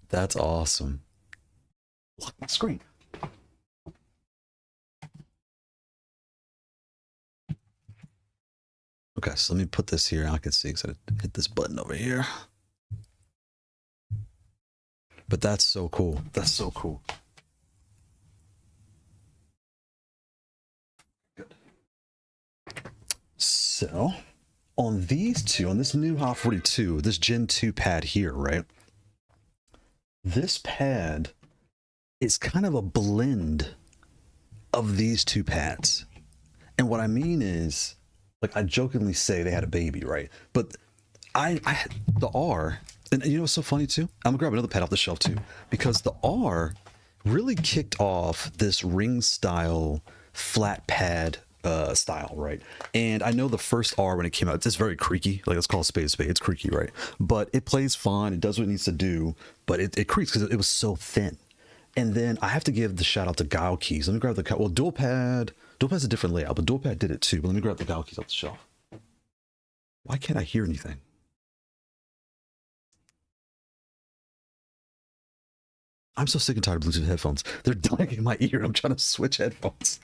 That's awesome. Lock my screen. Okay, so let me put this here. I can see because I hit this button over here. But that's so cool. That's so cool. Good. So, on these two, on this new Haute42, this Gen 2 pad here, right? This pad is kind of a blend of these two pads. And what I mean is, like, I jokingly say they had a baby, right? But the R, and you know what's so funny too? I'm gonna grab another pad off the shelf too, because the R really kicked off this ring style flat pad style, right? And I know the first R when it came out, it's very creaky, like it's called spade. It's creaky, right? But it plays fine, it does what it needs to do, but it creaks because it was so thin. And then I have to give the shout out to Kailh keys. Let me grab the, well, dual pad's a different layout, but dual pad did it too. But let me grab the Kailh keys off the shelf. Why can't I hear anything? I'm so sick and tired of Bluetooth headphones. They're dying in my ear. I'm trying to switch headphones.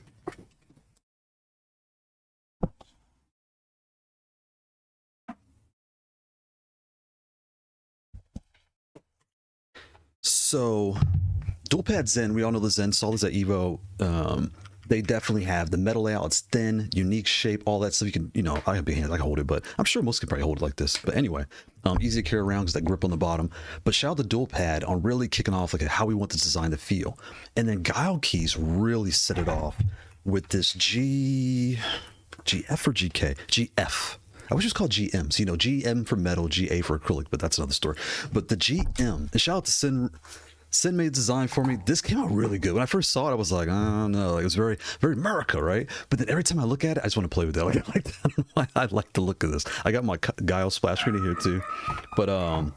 So, dual pad Zen, we all know the Zen Solids at Evo. They definitely have the metal layout. It's thin, unique shape, all that stuff. You can, you know, I have big hands, I can hold it, but I'm sure most can probably hold it like this. But anyway, easy to carry around because that grip on the bottom. But shout out to dual pad on really kicking off like how we want this design to feel. And then Kailh keys really set it off with this GF or GK? GF. I was just called GM. So, you know, GM for metal, GA for acrylic, but that's another story. But the GM, and shout out to Sin made design for me. This came out really good. When I first saw it, I was like, I don't know, like, it was very, very America, right? But then every time I look at it, I just want to play with it. Like, I don't know why I like the look of this. I got my Kailh splash screen in here too. But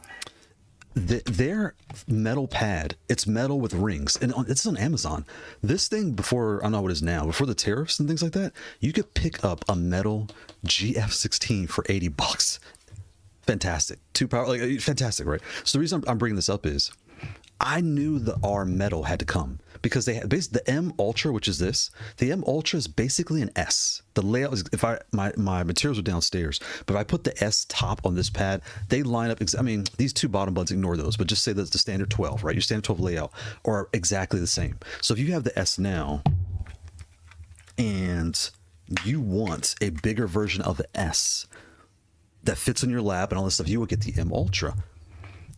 their metal pad, it's metal with rings, and it's on Amazon. This thing before, I don't know what it is now, before the tariffs and things like that, you could pick up a metal GF16 for $80. Fantastic. Two power, like, fantastic, right? So the reason I'm bringing this up is I knew the R metal had to come because they had basically the M Ultra, which is this. The M Ultra is basically an S. The layout is, if my materials are downstairs, but if I put the S top on this pad, they line up. I mean, these two bottom buttons, ignore those, but just say that's the standard 12, right? Your standard 12 layout are exactly the same. So if you have the S now, and you want a bigger version of the S that fits on your lap and all this stuff, you will get the M Ultra.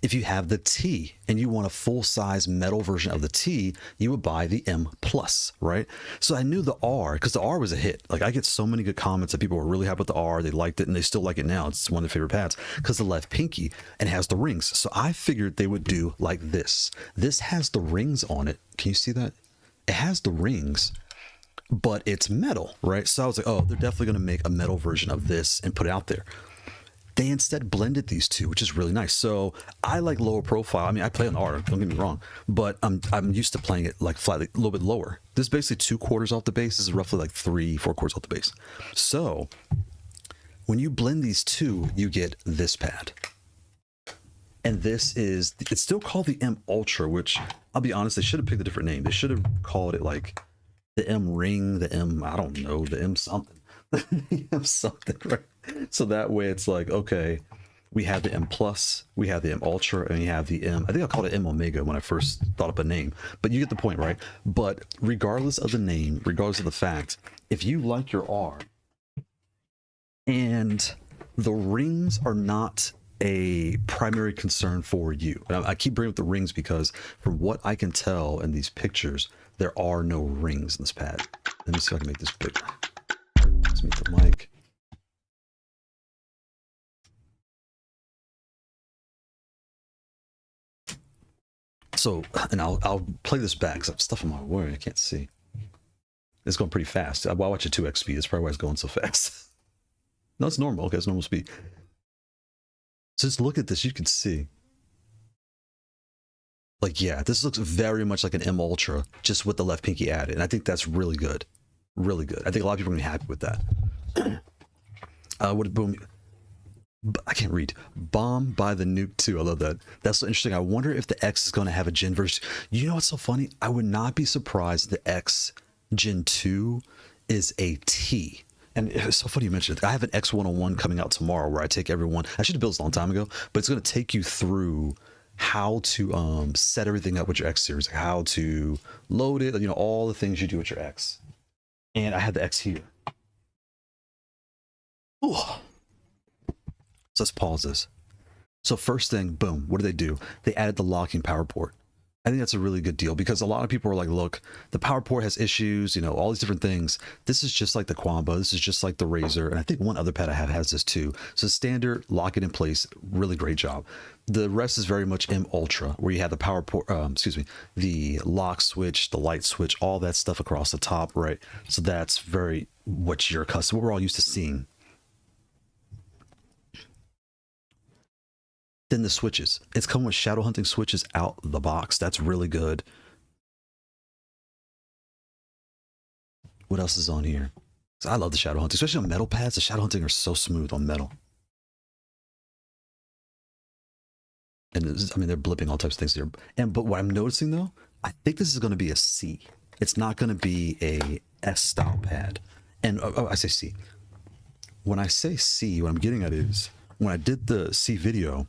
If you have the T and you want a full-size metal version of the T, you would buy the M Plus, right? So I knew the R, because the R was a hit. Like, I get so many good comments that people were really happy with the R, they liked it, and they still like it now. It's one of their favorite pads because the left pinky and has the rings. So I figured they would do like this. This has the rings on it. Can you see that? It has the rings, but it's metal, right? So I was like, oh, they're definitely going to make a metal version of this and put it out there. They instead blended these two, which is really nice. So I like lower profile. I mean, I play on R, don't get me wrong, but I'm used to playing it like flat, like a little bit lower. This is basically 2/4 off the base. This is roughly like 3/4 off the base. So when you blend these two, you get this pad. And this is, it's still called the M Ultra, which I'll be honest, they should have picked a different name. They should have called it like the M Ring, the M, I don't know, the M something. The M something, right? So that way it's like, okay, we have the M Plus, we have the M Ultra, and we have the M, I think I called it M Omega when I first thought up a name, but you get the point, right? But regardless of the name, regardless of the fact, if you like your R and the rings are not a primary concern for you, and I keep bringing up the rings because from what I can tell in these pictures, there are no rings in this pad. Let me see if I can make this bigger. Let's meet the mic. So, and I'll play this back because I have stuff in my way I can't see. It's going pretty fast. I watch at 2x speed. That's probably why it's going so fast. No, it's normal. Okay, it's normal speed. So just look at this. You can see. Like, yeah, this looks very much like an M Ultra, just with the left pinky added. And I think that's really good. Really good. I think a lot of people are going to be happy with that. Boom. I can't read. Bomb by the Nuke 2. I love that. That's so interesting. I wonder if the X is going to have a Gen version. You know what's so funny? I would not be surprised the X Gen 2 is a T. And it's so funny you mentioned it. I have an X101 coming out tomorrow where I take everyone. I should have built this a long time ago, but it's going to take you through how to set everything up with your X series, like how to load it, you know, all the things you do with your X. And I had the X here. Ooh. So let's pause this. So first thing, boom, what do? They added the locking power port. I think that's a really good deal because a lot of people are like, look, the power port has issues, you know, all these different things. This is just like the Quamba. This is just like the Razor. And I think one other pad I have has this too. So standard, lock it in place. Really great job. The rest is very much M Ultra, where you have the power port, the lock switch, the light switch, all that stuff across the top, right? So that's very what you're accustomed, what we're all used to seeing. Then the switches. It's coming with shadow hunting switches out the box. That's really good. What else is on here? I love the shadow hunting, especially on metal pads. The shadow hunting are so smooth on metal. And I mean, they're blipping all types of things here. But what I'm noticing though, I think this is going to be a C. It's not going to be a S style pad. And I say C. When I say C, what I'm getting at is when I did the C video,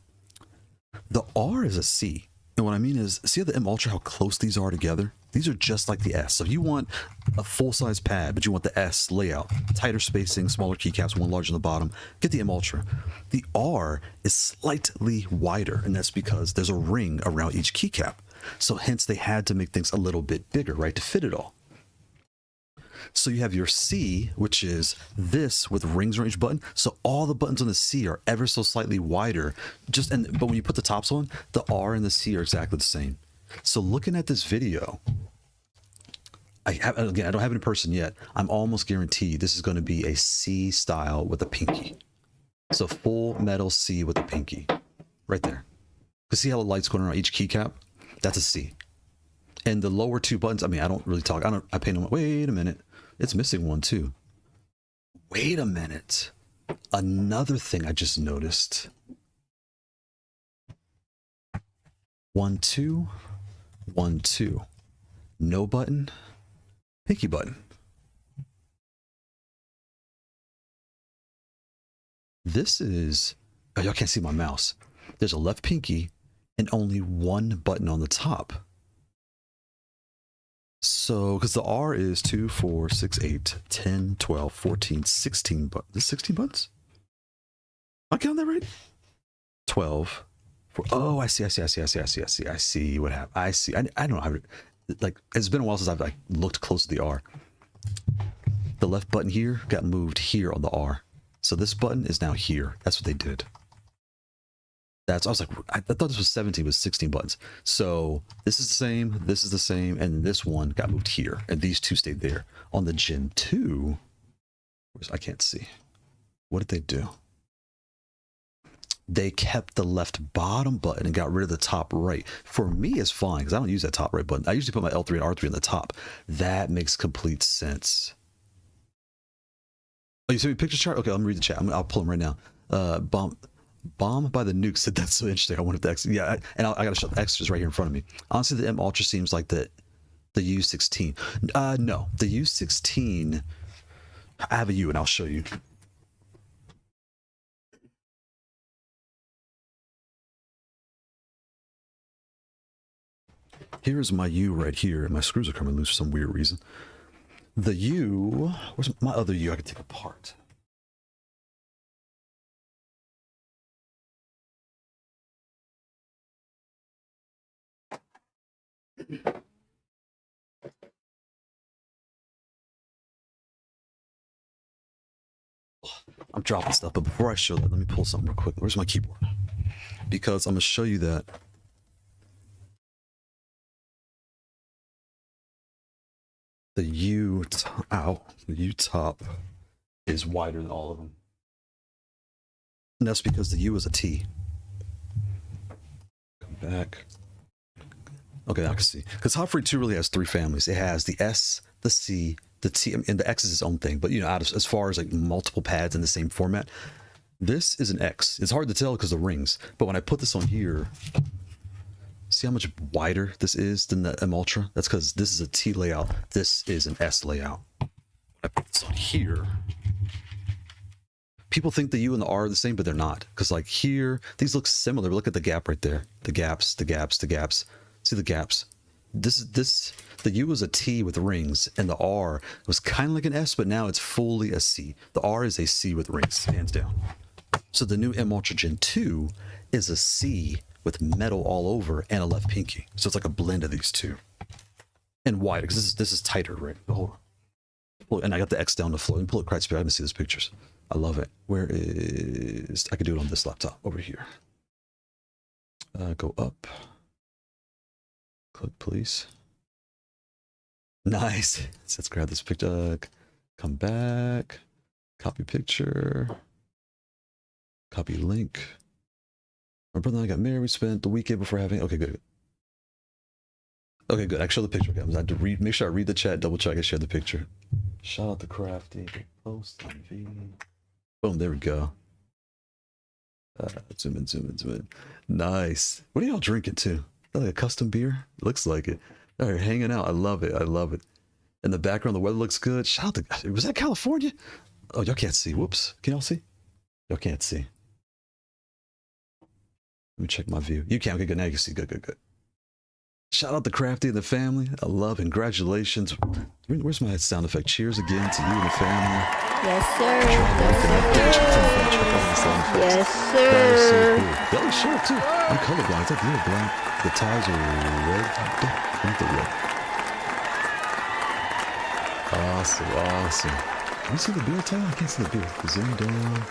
the R is a C. And what I mean is, see the M Ultra, how close these are together? These are just like the S. So if you want a full-size pad, but you want the S layout, tighter spacing, smaller keycaps, one large on the bottom, get the M Ultra. The R is slightly wider, and that's because there's a ring around each keycap. So hence they had to make things a little bit bigger, right, to fit it all. So you have your C, which is this with rings on each button. So all the buttons on the C are ever so slightly wider. But when you put the tops on, the R and the C are exactly the same. So looking at this video, again, I don't have it in person yet. I'm almost guaranteed this is going to be a C style with a pinky. So full metal C with a pinky, right there. You see how the light's going around each keycap? That's a C. And the lower two buttons, I mean, I don't really talk. I pay no. Wait a minute. It's missing one too. Wait a minute. Another thing I just noticed. 1, 2, 1, 2. No button. Pinky button. This is, oh, y'all can't see my mouse. There's a left pinky and only one button on the top. So, because the R is 2, 4, 6, 8, 10, 12, 14, 16 buttons. This 16 buttons? Am I counting that right? 12. Oh, I see what happened. I see. I don't know how to, like, it's been a while since I've like looked close to the R. The left button here got moved here on the R. So this button is now here. That's what they did. I was like, I thought this was 17, but 16 buttons. So this is the same, and this one got moved here, and these two stayed there. On the Gen 2, I can't see. What did they do? They kept the left bottom button and got rid of the top right. For me, it's fine, because I don't use that top right button. I usually put my L3 and R3 in the top. That makes complete sense. Oh, you see me picture chart? Okay, let me read the chat. I'll pull them right now. Bomb by the Nuke said that's so interesting. I wonder if the X, yeah, and I gotta show the X is right here in front of me. Honestly, the M Ultra seems like the U16. No, the U16. I have a U, and I'll show you. Here's my U right here. My screws are coming loose for some weird reason. The U, where's my other U I can take apart? I'm dropping stuff, but before I show that, let me pull something real quick. Where's my keyboard? Because I'm going to show you that the U top is wider than all of them. And that's because the U is a T. Come back. Okay, I can see. Because Haute42 really has three families. It has the S, the C, the T, and the X is its own thing. But, you know, as far as like multiple pads in the same format, This is an X. It's hard to tell because of the rings, but when I put this on here, see how much wider this is than the M Ultra? That's because this is a T layout. This is an S layout. I put this on here. People think the U and the R are the same, but they're not. Because like here, these look similar. Look at the gap right there. The gaps, the gaps, the gaps. See the gaps. The U was a T with rings, and the R was kind of like an S, but now it's fully a C. The R is a C with rings, hands down. So the new M Ultra Gen 2 is a C with metal all over and a left pinky. So it's like a blend of these two. And wider, because this is tighter, right? Hold on. And I got the X down the floor. And pull it right speed. I haven't seen these pictures. I love it. Where is... I could do it on this laptop over here. Go up. Click, please. Nice. Let's grab this picture. Come back. Copy picture. Copy link. My brother and I got married. We spent the weekend before having... Okay, good. Okay, good. I can show the picture. Okay, I had to read. Make sure I read the chat. Double check. I share the picture. Shout out to Crafty. Post on V. Boom. There we go. Zoom in, zoom in, zoom in. Nice. What are y'all drinking too? Is that like a custom beer? Looks like it. All right, hanging out. I love it. I love it. In the background, the weather looks good. Shout out to... Was that California? Oh, y'all can't see. Whoops. Can y'all see? Y'all can't see. Let me check my view. You can. Okay, good. Now you can see. Good, good, good. Shout out to Crafty and the family. I love it. Congratulations. Where's my sound effect? Cheers again to you and the family. Yes, sir. Yes, sir. That is so cool. Belly shirt, too. I'm colorblind. It's like you're black. The ties are red. I think they're red. Awesome, awesome. Can you see the beard, Tyler? I can't see the beard. Zoom down.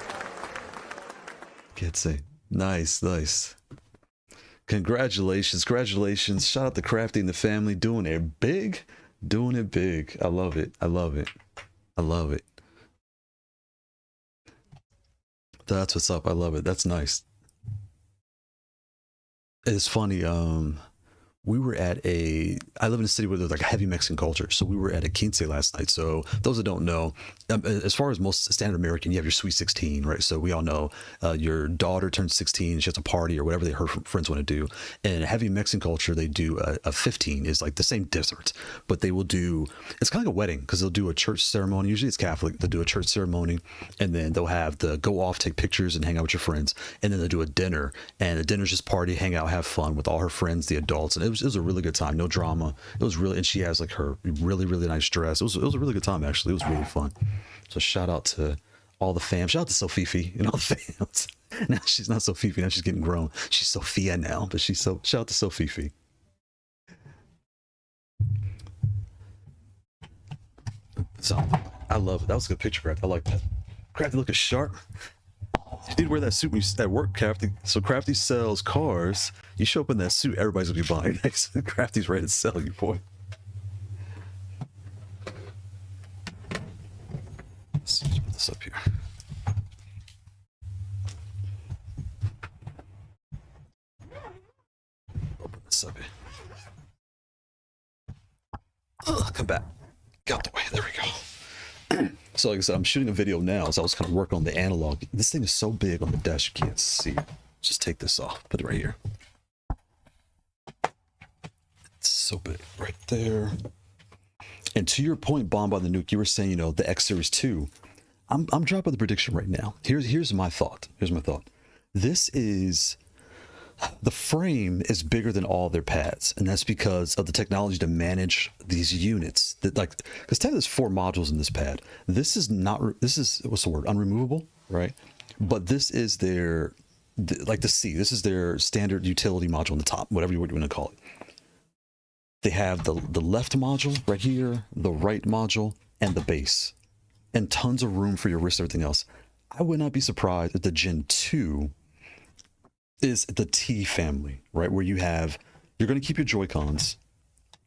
Can't see. Nice, nice. Congratulations, congratulations. Shout out to Crafty and the family. Doing it big. Doing it big. I love it. I love it. I love it. That's what's up. I love it. That's nice. It's funny. We were at I live in a city where there's like a heavy Mexican culture. So we were at a quince last night. So those that don't know, as far as most standard American, you have your sweet 16, right? So we all know your daughter turns 16, she has a party or whatever her friends want to do. And heavy Mexican culture, they do a 15 is like the same dessert, but they will do, it's kind of like a wedding because they'll do a church ceremony. Usually it's Catholic. They'll do a church ceremony and then they'll have the go off, take pictures and hang out with your friends. And then they'll do a dinner, and the dinner's just party, hang out, have fun with all her friends, the adults. And it was a really good time. No drama. It was really, and she has like her really, really nice dress. It was a really good time, actually. It was really fun. So shout out to all the fam. Shout out to Sofifi and all the fams. Now she's not Sofifi. Now she's getting grown. She's Sophia now, but she's so, shout out to Sofifi. So I love it. That was a good picture, Crafty. I like that. Crafty looking sharp. You need to wear that suit when you at work, Crafty. So Crafty sells cars. You show up in that suit, everybody's gonna be buying next. Crafty's ready to sell you, boy. Let's put this up here. Open this up here. Come back. Get out the way. There we go. So like I said, I'm shooting a video now, so I was kind of working on the analog. This thing is so big on the desk, you can't see it. Just take this off, put it right here. It's so big, right there. And to your point, Bomb by the Nuke, you were saying, you know, the X Series 2. I'm dropping the prediction right now. Here's my thought. Here's my thought. This is... The frame is bigger than all their pads, and that's because of the technology to manage these units. That like, because technically there's 4 modules in this pad. This is not. This is, what's the word? Unremovable, right? But this is their, like the C. This is their standard utility module on the top, whatever you want to call it. They have the left module right here, the right module, and the base, and tons of room for your wrist and everything else. I would not be surprised if the Gen 2 is the T family, right? Where you're going to keep your Joy-Cons,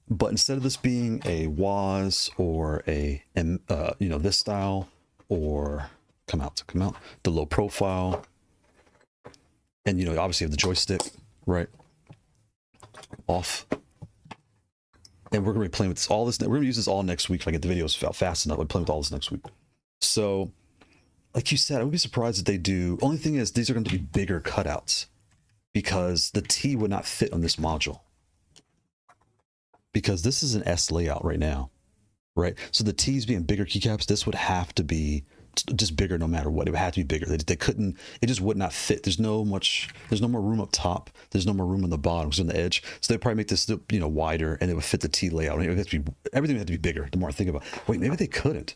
but instead of this being a WAS or a, you know, this style, or come out, the low profile, and, you know, obviously you have the joystick, right? Off. And we're going to be playing with this, all this. We're going to use this all next week if I get the videos out fast enough. We're playing with all this next week. So like you said, I would be surprised if they do. Only thing is, these are going to be bigger cutouts because the T would not fit on this module. Because this is an S layout right now, right? So the T's being bigger keycaps, this would have to be just bigger no matter what. It would have to be bigger. They couldn't, it just would not fit. There's no more room up top. There's no more room on the bottom. It's on the edge. So they'd probably make this, you know, wider, and it would fit the T layout. And it would have to be, everything would have to be bigger the more I think about it. Wait, maybe they couldn't.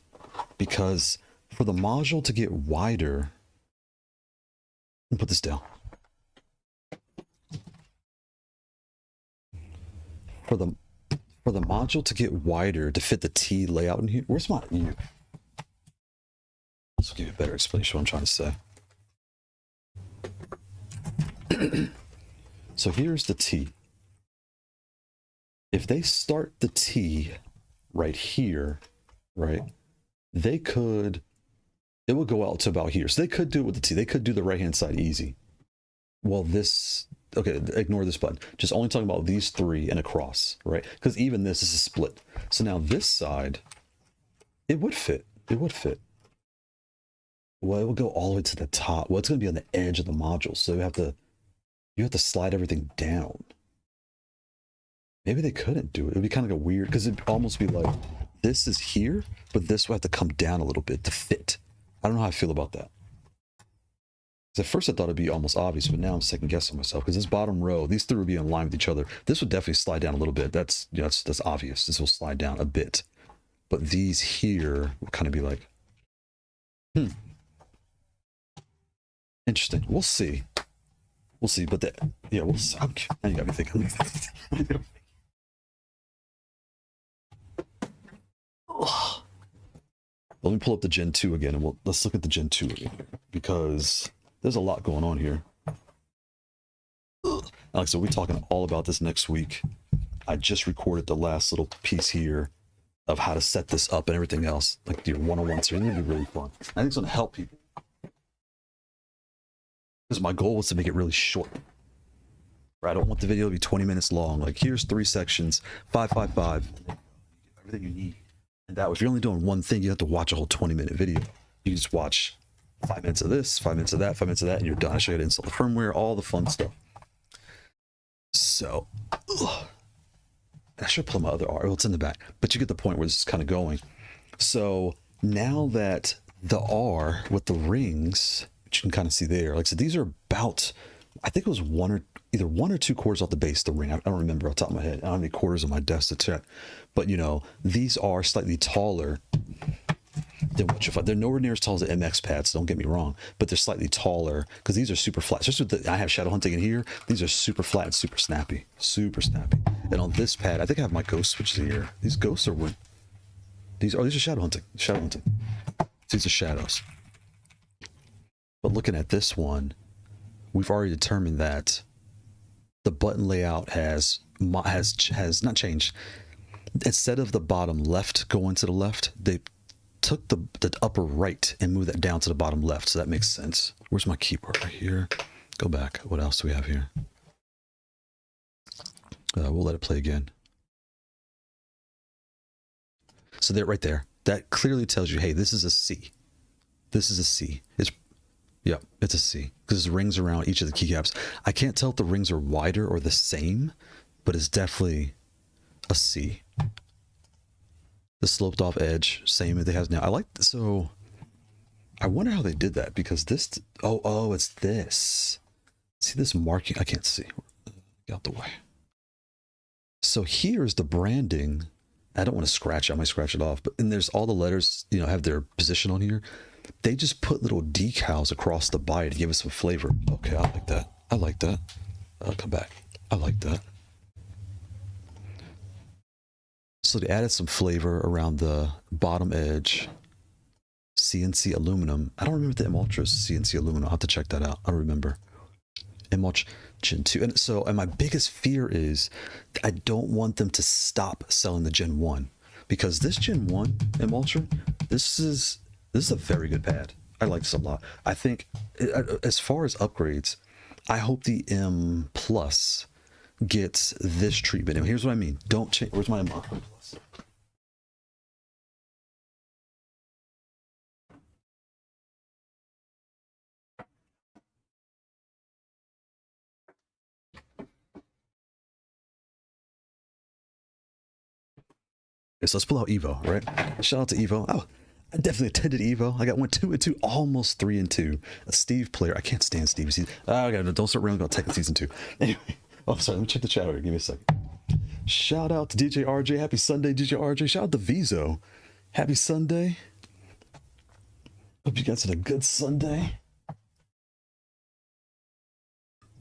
Because for the module to get wider, let me put this down. For the module to get wider to fit the T layout in here, where's my U? Let's give you a better explanation of what I'm trying to say. So here's the T. If they start the T right here, right, they could, it would go out to about here. So they could do it with the T. They could do the right-hand side easy. Well, this, okay, ignore this button. Just only talking about these three and across, right? Because even this is a split. So now this side, it would fit. It would fit. Well, it would go all the way to the top. Well, it's going to be on the edge of the module. So you have to slide everything down. Maybe they couldn't do it. It would be kind of like a weird, because it'd almost be like, this is here, but this would have to come down a little bit to fit. I don't know how I feel about that. At first I thought it'd be almost obvious, but now I'm second guessing myself because this bottom row, these three would be in line with each other. This would definitely slide down a little bit. That's, you know, that's obvious. This will slide down a bit, but these here will kind of be like, interesting. We'll see. We'll see. But yeah, we'll see. Now you got me thinking. Let me pull up the Gen 2 again, and let's look at the Gen 2 again because there's a lot going on here. Alex, so we're talking all about this next week. I just recorded the last little piece here of how to set this up and everything else, like your one-on-one series. It's gonna be really fun. I think it's gonna help people because my goal was to make it really short. Right? I don't want the video to be 20 minutes long. Like here's 3 sections, 5, 5, 5, everything you need. And that if you're only doing one thing, you have to watch a whole 20-minute video. You can just watch 5 minutes of this, 5 minutes of that, 5 minutes of that, and you're done. I show you how to install the firmware, all the fun stuff. So, I should pull my other R. Well, it's in the back, but you get the point where this is kind of going. So now that the R with the rings, which you can kind of see there, like I said, these are about, I think it was either one or 2 quarters off the base of the ring. I don't remember off the top of my head. I don't have any quarters on my desk to check. But, you know, these are slightly taller than what you find. They're nowhere near as tall as the MX pads, don't get me wrong. But they're slightly taller because these are super flat. Just with I have shadow hunting in here. These are super flat and super snappy. Super snappy. And on this pad, I think I have my ghost switches here. These ghosts are what? These are shadow hunting. Shadow hunting. These are shadows. But looking at this one, we've already determined that the button layout has not changed. Instead of the bottom left going to the left, they took the upper right and moved that down to the bottom left. So that makes sense. Where's my keyboard? Right here. Go back. What else do we have here? We'll let it play again. So that right there, that clearly tells you, hey, this is a C. This is a C. Yep, it's a C because there's rings around each of the keycaps. I can't tell if the rings are wider or the same, but it's definitely a C. The sloped off edge, same as it has now. I like this. So I wonder how they did that because this, oh, it's this. See this marking? I can't see. Get out the way. So here's the branding. I don't want to scratch it. I might scratch it off, but and there's all the letters, you know, have their position on here. They just put little decals across the body to give us some flavor. Okay, I like that. I like that. I'll come back. I like that. So they added some flavor around the bottom edge. CNC aluminum. I don't remember if the M Ultra is CNC aluminum. I'll have to check that out. I don't remember. M Ultra Gen 2. And my biggest fear is I don't want them to stop selling the Gen 1 because this Gen 1 M Ultra, this is a very good pad. I like this a lot. I think as far as upgrades, I hope the M Plus gets this treatment. And here's what I mean. Don't change. Where's my M Plus? Okay, so let's pull out Evo, right? Shout out to Evo. Oh, I definitely attended Evo. I got 1, 2, and 2, almost 3 and 2. A Steve player. I can't stand Steve. Don't start railing about Tekken Season 2. Anyway, oh, sorry. Let me check the chat here. Give me a second. Shout out to DJ RJ. Happy Sunday, DJ RJ. Shout out to Vizo. Happy Sunday. Hope you guys had a good Sunday.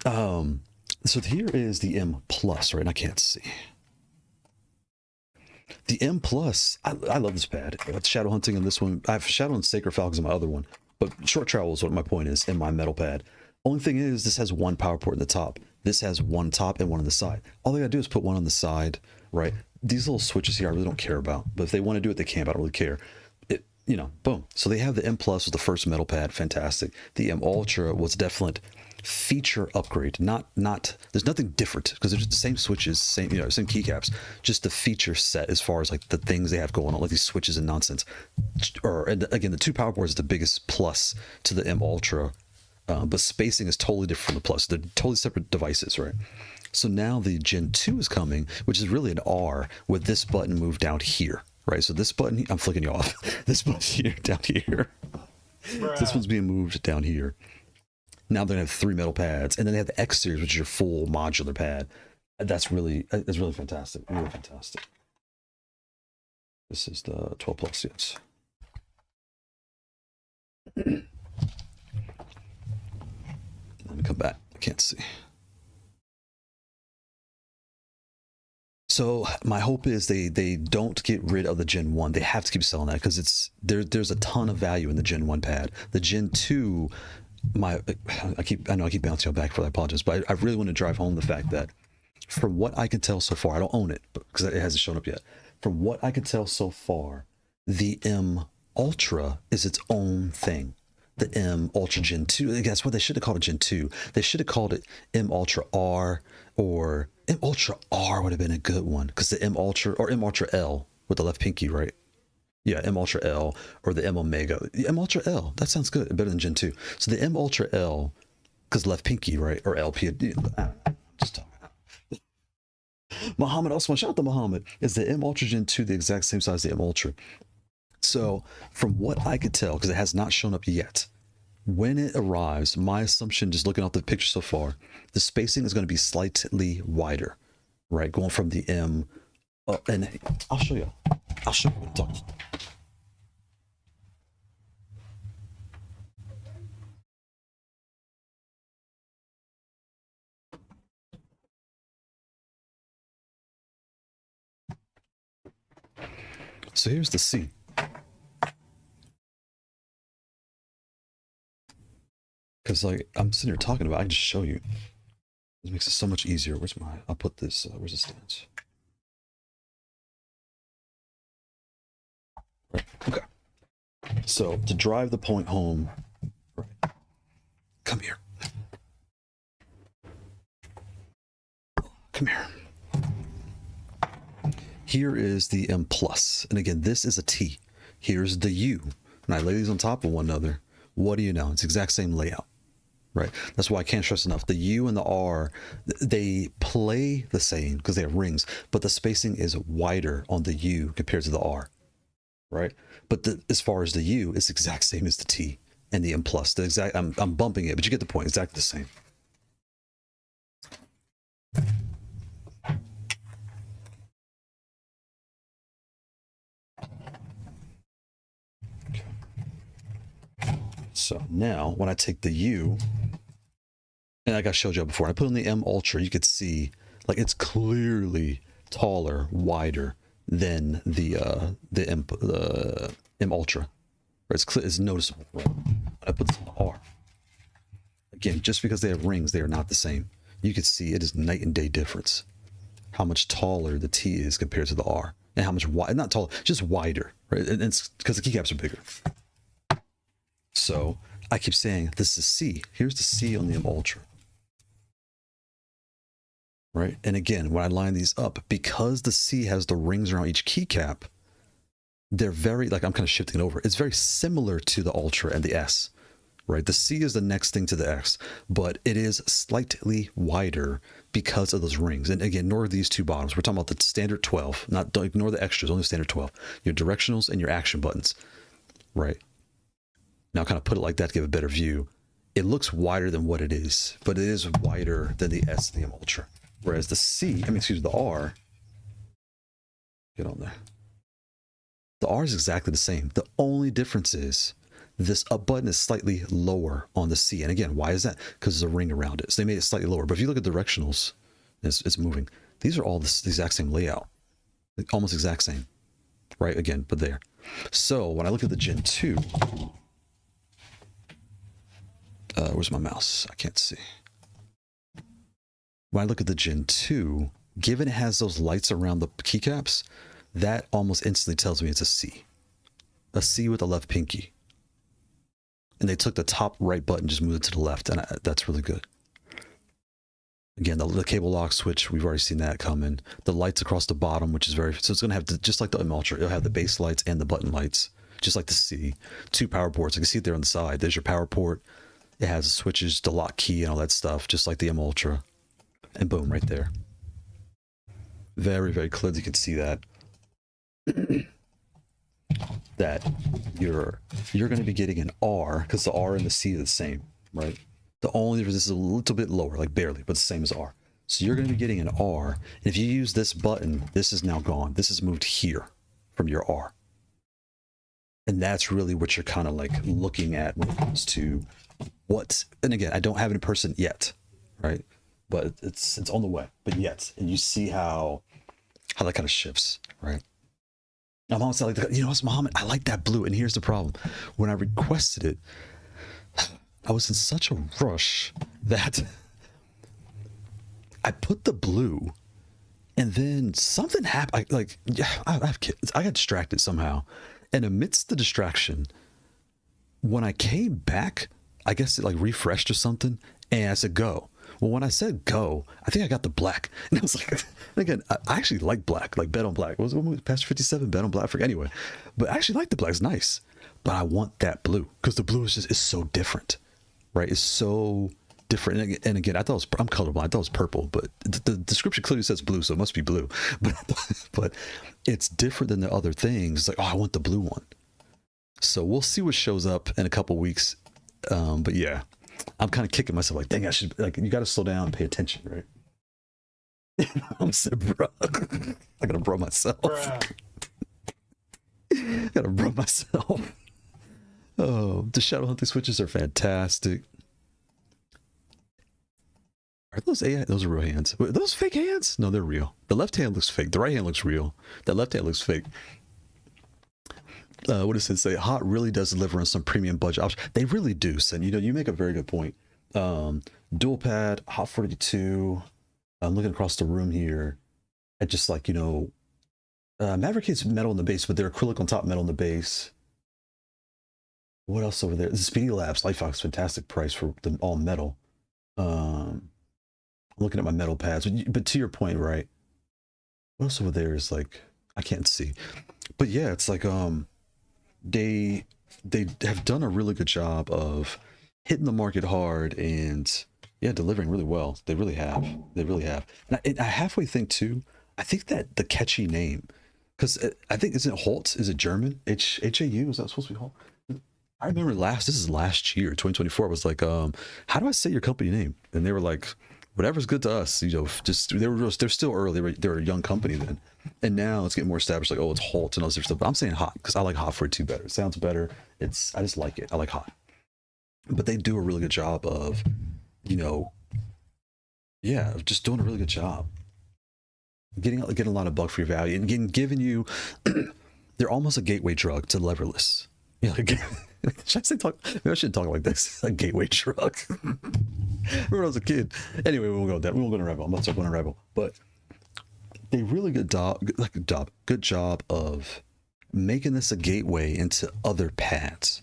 So here is the M Plus, right? I can't see. The M Plus, I love this pad. It's shadow hunting on this one. I have shadow and sacred falcons on my other one, but short travel is what my point is in my metal pad. Only thing is, this has one power port in the top. This has one top and one on the side. All they gotta do is put one on the side, right? These little switches here I really don't care about, but if they want to do it, they can. But I don't really care. You know, boom. So they have the M Plus was the first metal pad, fantastic. The M Ultra was definite feature upgrade. Not there's nothing different because they're just the same switches, same same keycaps. Just the feature set as far as like the things they have going on, like these switches and nonsense. And again, the 2 power boards is the biggest plus to the M Ultra, but spacing is totally different from the Plus. They're totally separate devices, right? So now the Gen 2 is coming, which is really an R with this button moved down here. Right, so this button, I'm flicking you off. This button here, down here. This one's being moved down here. Now they're gonna have 3 metal pads, and then they have the X series, which is your full modular pad. That's really fantastic, really fantastic. This is the 12 Plus, yes. Let me come back. I can't see. So my hope is they don't get rid of the Gen 1. They have to keep selling that because there's a ton of value in the Gen 1 pad. The Gen 2, I keep bouncing back for that, I apologize, but I really want to drive home the fact that from what I can tell so far, I don't own it because it hasn't shown up yet. From what I can tell so far, the M Ultra is its own thing. The M Ultra Gen 2, that's what they should have called it Gen 2. They should have called it M Ultra R, or M Ultra R would have been a good one because the M Ultra or M Ultra L with the left pinky, right? Yeah, M Ultra L or the M Omega. The M Ultra L, that sounds good, better than Gen 2. So the M Ultra L, because left pinky, right? Or LP, just talking. Muhammad Osman, shout out to Muhammad. Is the M Ultra Gen 2 the exact same size as the M Ultra? So from what I could tell, because it has not shown up yet, when it arrives, my assumption, just looking at the picture so far, the spacing is going to be slightly wider, right? Going from the M up, and I'll show you. I'll show you what I'm talking about. So here's the C. Because like I'm sitting here talking about, I can just show you. It makes it so much easier. I'll put this, where's the stance? Right, okay. So to drive the point home, right, come here. Come here. Here is the M Plus. And again, this is a T. Here's the U. And I lay these on top of one another. What do you know? It's the exact same layout. Right. That's why I can't stress enough. The U and the R, they play the same because they have rings, but the spacing is wider on the U compared to the R. Right. But as far as the U, it's the exact same as the T and the M Plus. The exact. I'm bumping it, but you get the point. Exactly the same. So now when I take the U, and like I showed you before, I put on the M Ultra, you could see like it's clearly taller, wider than the M Ultra. Right? It's noticeable. Right? I put this on the R. Again, just because they have rings, they are not the same. You can see it is night and day difference. How much taller the T is compared to the R, and how much wide, not taller, just wider. Right? And it's because the keycaps are bigger. So I keep saying this is C. Here's the C on the M Ultra. Right? And again, when I line these up, because the C has the rings around each keycap, they're very, like I'm kind of shifting it over. It's very similar to the Ultra and the S. right? The C is the next thing to the X, but it is slightly wider because of those rings. And again, ignore these two bottoms. We're talking about the standard 12. Don't ignore the extras, only standard 12. Your directionals and your action buttons, right? Now kind of put it like that to give a better view. It looks wider than what it is, but it is wider than the S and the M Ultra. Whereas the C, the R, get on there. The R is exactly the same. The only difference is this up button is slightly lower on the C. And again, why is that? Because there's a ring around it. So they made it slightly lower. But if you look at directionals, it's moving. These are all the exact same layout. Almost exact same. Right? Again, but there. So when I look at the Gen 2, where's my mouse? I can't see. When I look at the Gen 2, given it has those lights around the keycaps, that almost instantly tells me it's a C. A C with a left pinky. And they took the top right button, just moved it to the left, and that's really good. Again, the cable lock switch, we've already seen that coming. The lights across the bottom, which is so it's going to have, just like the M Ultra, it'll have the base lights and the button lights, just like the C. 2 power ports. You can see it there on the side. There's your power port. It has the switches, the lock key, and all that stuff, just like the M Ultra. And boom, right there. Very, very clear. You can see that. That you're going to be getting an R, because the R and the C are the same, right? The only difference is a little bit lower, like barely, but the same as R. So you're going to be getting an R. And if you use this button, this is now gone. This is moved here from your R. And that's really what you're kind of like looking at when it comes to what, and again, I don't have it in person yet, right? But it's on the way, but yet. And you see how that kind of shifts, right? I'm almost like, you know what's, Muhammad? I like that blue. And here's the problem. When I requested it, I was in such a rush that I put the blue, and then something happened. I have kids. I got distracted somehow. And amidst the distraction, when I came back, I guess it like refreshed or something. And I said, go. Well, when I said go, I think I got the black. And I was like, again, I actually like black, like Bet on Black. What was it? Pastor 57, Bet on Black. Anyway, but I actually like the black. It's nice. But I want that blue, because the blue is so different, right? It's so different. And again, I'm colorblind. I thought it was purple, but the description clearly says blue, so it must be blue. But it's different than the other things. It's like, oh, I want the blue one. So we'll see what shows up in a couple weeks. But yeah. I'm kind of kicking myself like, dang, I should, like, you got to slow down and pay attention, right? I'm saying, bro, I gotta bro myself. Gotta bro myself. Oh, the shadow hunting switches are fantastic. Are those AI? Those are real hands. Are those fake hands? No, they're real. The left hand looks fake. The right hand looks real. The left hand looks fake. What does it say? Hot really does deliver on some premium budget options. They really do. And you make a very good point. Dual pad, Haute42. I'm looking across the room here at just like, Maverick is metal in the base, but they're acrylic on top, metal in the base. What else over there? The Speedy Labs Lightfox, fantastic price for them all metal. I'm looking at my metal pads, but to your point, right? What else over there is like, I can't see. But yeah, it's like, they have done a really good job of hitting the market hard and delivering really well. They really have. And I halfway think too, I think that the catchy name, because I think, isn't it Holt? Is it German? H-A-U? Is that supposed to be Holt? I remember this is last year, 2024. I was like, how do I say your company name? And they were like, whatever's good to us, they're still early. They were a young company then. And now it's getting more established, like, oh, it's Holt and all this stuff. But I'm saying Hot, because I like Haute42 better. It sounds better. I just like it. I like Hot. But they do a really good job of, just doing a really good job. Getting a lot of buck for your value and giving you, they're almost a gateway drug to Leverless. Should I say maybe I shouldn't talk like this. A gateway drug. Remember when I was a kid. Anyway, we won't go with that. We won't go to Rebel. I'm not talking about Rebel. But they really good job of making this a gateway into other pads,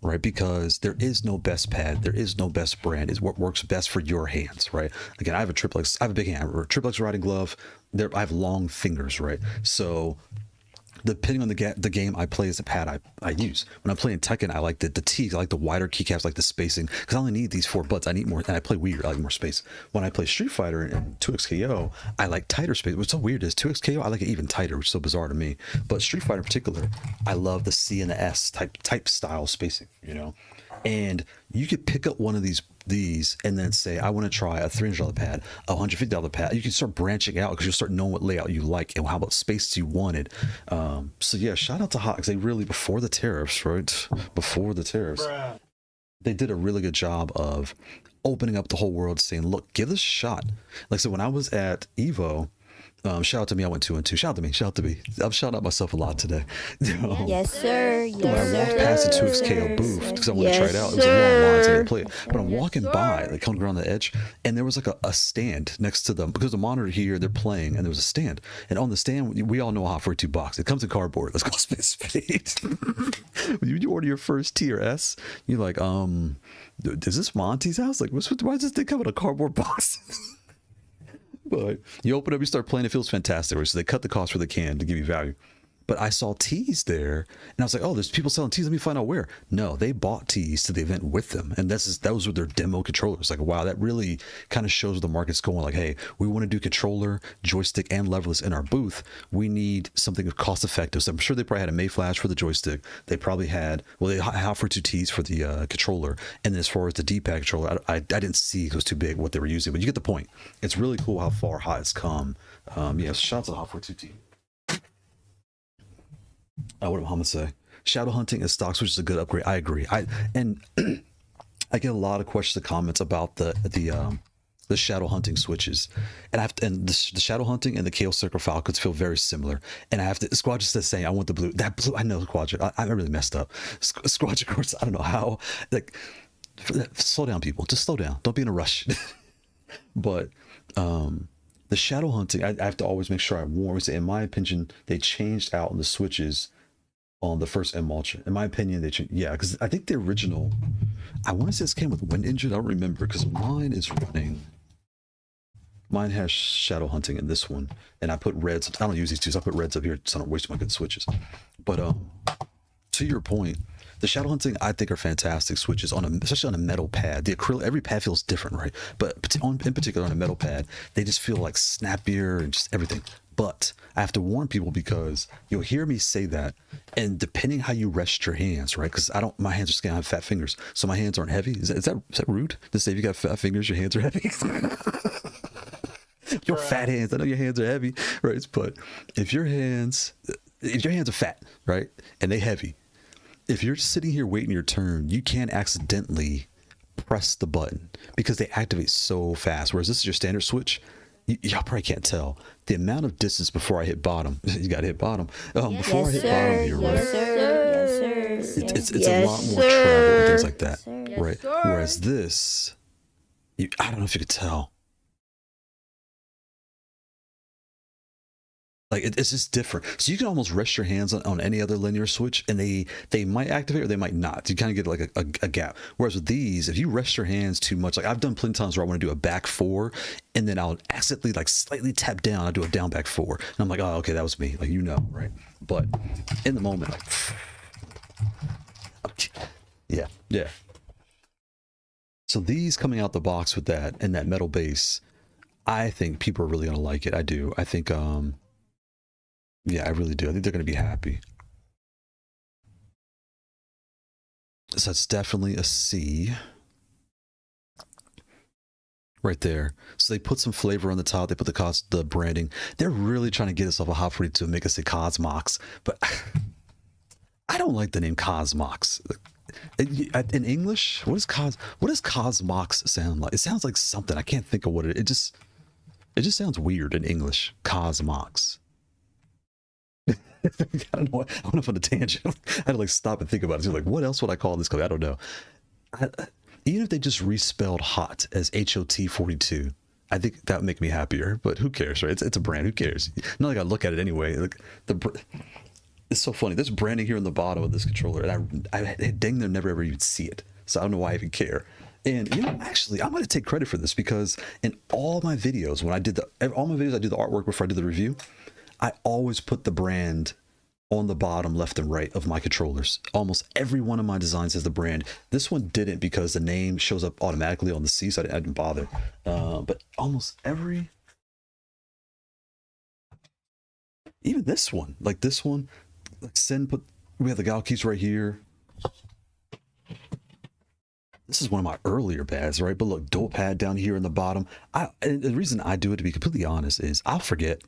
right? Because there is no best pad, there is no best brand. It's what works best for your hands, right? Again, I have a big hand, or a triplex riding glove. I have long fingers, right? So depending on the game I play, is the pad I use. When I'm playing Tekken, I like the T, I like the wider keycaps, like the spacing, because I only need these 4 butts. I need more, and I play weird. I like more space. When I play Street Fighter and 2XKO, I like tighter space. What's so weird is 2XKO, I like it even tighter, which is so bizarre to me. But Street Fighter in particular, I love the C and the S type style spacing, you know. And you could pick up one of these and then say, I want to try a $300 pad, a $150 pad. You can start branching out because you'll start knowing what layout you like and how about space you wanted. So yeah, shout out to Hot, because they really, before the tariffs, right? Before the tariffs, they did a really good job of opening up the whole world, saying, look, give this a shot. Like, so when I was at Evo, shout out to me, I went 2 and 2. Shout out to me. I'm shouting out myself a lot today. Yes, sir. When I walked past the 2XKO booth, because I wanted to try it out, it was a long line to play it. But I'm walking by, like coming around the edge, and there was like a stand next to them, because the monitor here, they're playing, and there was a stand. And on the stand, we all know a Haute42 box. It comes in cardboard. Let's go spade. When you order your first T or S, you're like, is this Monty's house? Like, why does this thing come in a cardboard box? But you open up, you start playing, it feels fantastic. Right? So they cut the cost where they can to give you value. But I saw tees there, and I was like, oh, there's people selling tees. Let me find out where. No, they bought tees to the event with them. And those were their demo controllers. Like, wow, that really kind of shows where the market's going. Like, hey, we want to do controller, joystick, and leverless in our booth. We need something cost effective. So I'm sure they probably had a May Flash for the joystick. They probably had, they offered 2 tees for the controller. And then as far as the D-pad controller, I didn't see, it was too big what they were using. But you get the point. It's really cool how far Hot has come. Yeah, shout out to Haute42 team. What did Muhammad say? Shadow hunting as stock switch is a good upgrade. I agree. I get a lot of questions and comments about the shadow hunting switches, and the shadow hunting and the Kailh Circle Falcons feel very similar. And I have to, Squad just says saying, I want the blue. That blue, I know Squadron. I really messed up. Squadron, of course, I don't know how. Like, slow down, people. Just slow down. Don't be in a rush. But the shadow hunting, I have to always make sure I warn. In my opinion, they changed out the switches on the first M Ultra. In my opinion, they changed. Yeah, because I think the original, I want to say this came with Wind Engine. I don't remember, because mine is running. Mine has shadow hunting in this one, and I put reds. I don't use these two, so I put reds up here so I don't waste my good switches. But to your point, the shadow hunting I think are fantastic switches especially on a metal pad. The acrylic, every pad feels different, right? But in particular on a metal pad, they just feel like snappier and just everything. But I have to warn people, because you'll hear me say that, and depending how you rest your hands, right? Because my hands are gonna have fat fingers, so my hands aren't heavy. Is that rude to say if you got fat fingers, your hands are heavy? Your fat hands, I know your hands are heavy, right? But if your hands are fat, right, and they heavy, if you're sitting here waiting your turn, you can't accidentally press the button because they activate so fast. Whereas this is your standard switch. Y'all probably can't tell the amount of distance before I hit bottom. You got to hit bottom. Before I hit bottom here, right? Yes, sir. Yes, sir. It's a lot more travel and things like that, right? Whereas this, I don't know if you could tell. Like, it's just different. So you can almost rest your hands on any other linear switch, and they might activate or they might not. You kind of get like a gap. Whereas with these, if you rest your hands too much, like I've done plenty of times where I want to do a back 4, and then I'll accidentally like slightly tap down. I do a down back 4, and I'm like, oh, okay, that was me. Like, right? But in the moment, like, yeah. So these coming out the box with that and that metal base, I think people are really gonna like it. I do. I think yeah, I really do. I think they're going to be happy. So that's definitely a C. Right there. So they put some flavor on the top. They put the branding. They're really trying to get us off of Haute42 to make us say COSMOX. But I don't like the name COSMOX. In English, what does COSMOX sound like? It sounds like something. I can't think of what it just sounds weird in English. COSMOX. I don't know. I went off on a tangent. I had to like stop and think about it. So like, what else would I call this company? I don't know. Even if they just respelled hot as Haute42, I think that would make me happier. But who cares, right? It's a brand. Who cares? Not like I look at it anyway. Like it's so funny. There's branding here on the bottom of this controller, and I dang near never ever even see it. So I don't know why I even care. And actually, I'm going to take credit for this, because in all my videos, when I did all my videos, I do the artwork before I do the review. I always put the brand on the bottom left and right of my controllers. Almost every one of my designs has the brand. This one didn't because the name shows up automatically on the C, so I didn't bother. But almost every, even this one, like this one, like we have the Gal keys right here. This is one of my earlier pads, right? But look, dual pad down here in the bottom. And the reason I do it, to be completely honest, is I'll forget.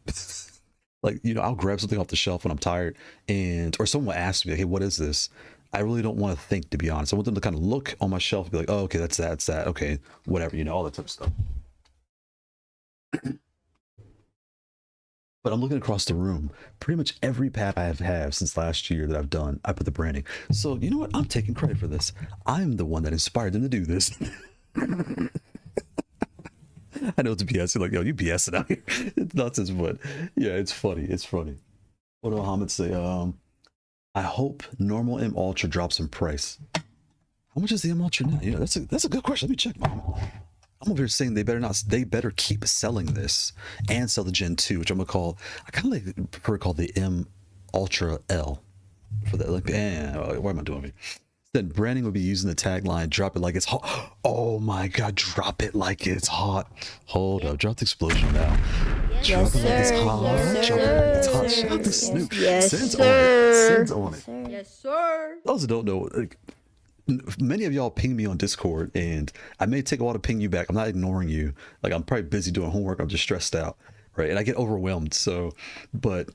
Like, you know, I'll grab something off the shelf when I'm tired, or someone will ask me, like, hey, what is this? I really don't want to think, to be honest. I want them to kind of look on my shelf and be like, oh, okay, that's that. Okay, whatever, you know, all that type of stuff. But I'm looking across the room. Pretty much every pad I have since last year that I've done, I put the branding. So, you know what? I'm taking credit for this. I'm the one that inspired them to do this. I know it's BS. You're like, yo, you BSing out here. It's nonsense, but yeah, it's funny. It's funny. What did Muhammad say? I hope normal M Ultra drops in price. How much is the M Ultra now? You know, that's a good question. Let me check, Muhammad. I'm over here saying they better keep selling this and sell the Gen 2, which I'm gonna call, I kind of like prefer to call the M Ultra L for that. Like, what am I doing here? Then branding would be using the tagline, drop it like it's hot. Oh my God, drop it like it's hot. Hold up, drop the explosion now. Yes, Drop it like it's sir. hot. Yes, Drop it like it's hot. sir. Shout out to Snoop. Yes, Sends sir. on it. Yes, sir. Those who don't know, like, many of y'all ping me on Discord, and I may take a while to ping you back. I'm not ignoring you. Like, I'm probably busy doing homework. I'm just stressed out, right? And I get overwhelmed. So, but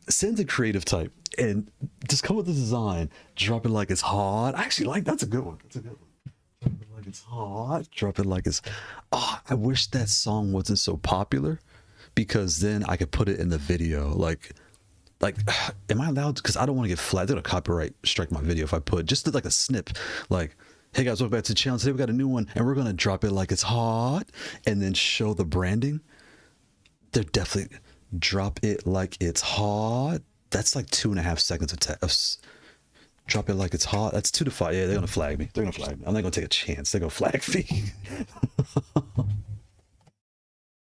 send a creative type and just come with the design. Drop it like it's hot. I actually like, that's a good one. That's a good one. Drop it like it's hot. Drop it like it's. Oh, I wish that song wasn't so popular, because then I could put it in the video. Like, am I allowed? Because I don't want to get flagged. They're gonna copyright strike my video if I put just like a snip, like, hey guys, welcome back to the channel. Today we got a new one, and we're gonna drop it like it's hot, and then show the branding. They're definitely drop it like it's hot. That's like 2.5 seconds of drop it like it's hot. That's 2 to 5. Yeah, they're gonna flag me. They're gonna flag me. I'm not gonna take a chance. They're gonna flag me.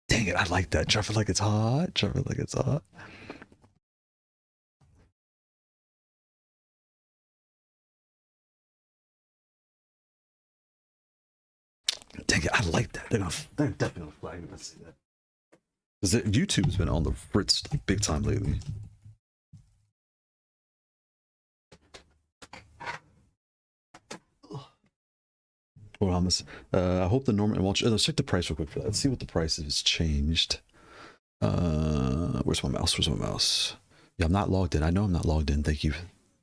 Dang it, I like that. Drop it like it's hot. Drop it like it's hot. Dang it, I like that. They're definitely gonna flag me. Let's see that. Because YouTube's been on the fritz like, big time lately. Well, I hope the normal watch. Let's check the price real quick for that. Let's see what the price has changed. Where's my mouse? Where's my mouse? Yeah, I'm not logged in. I know I'm not logged in. Thank you.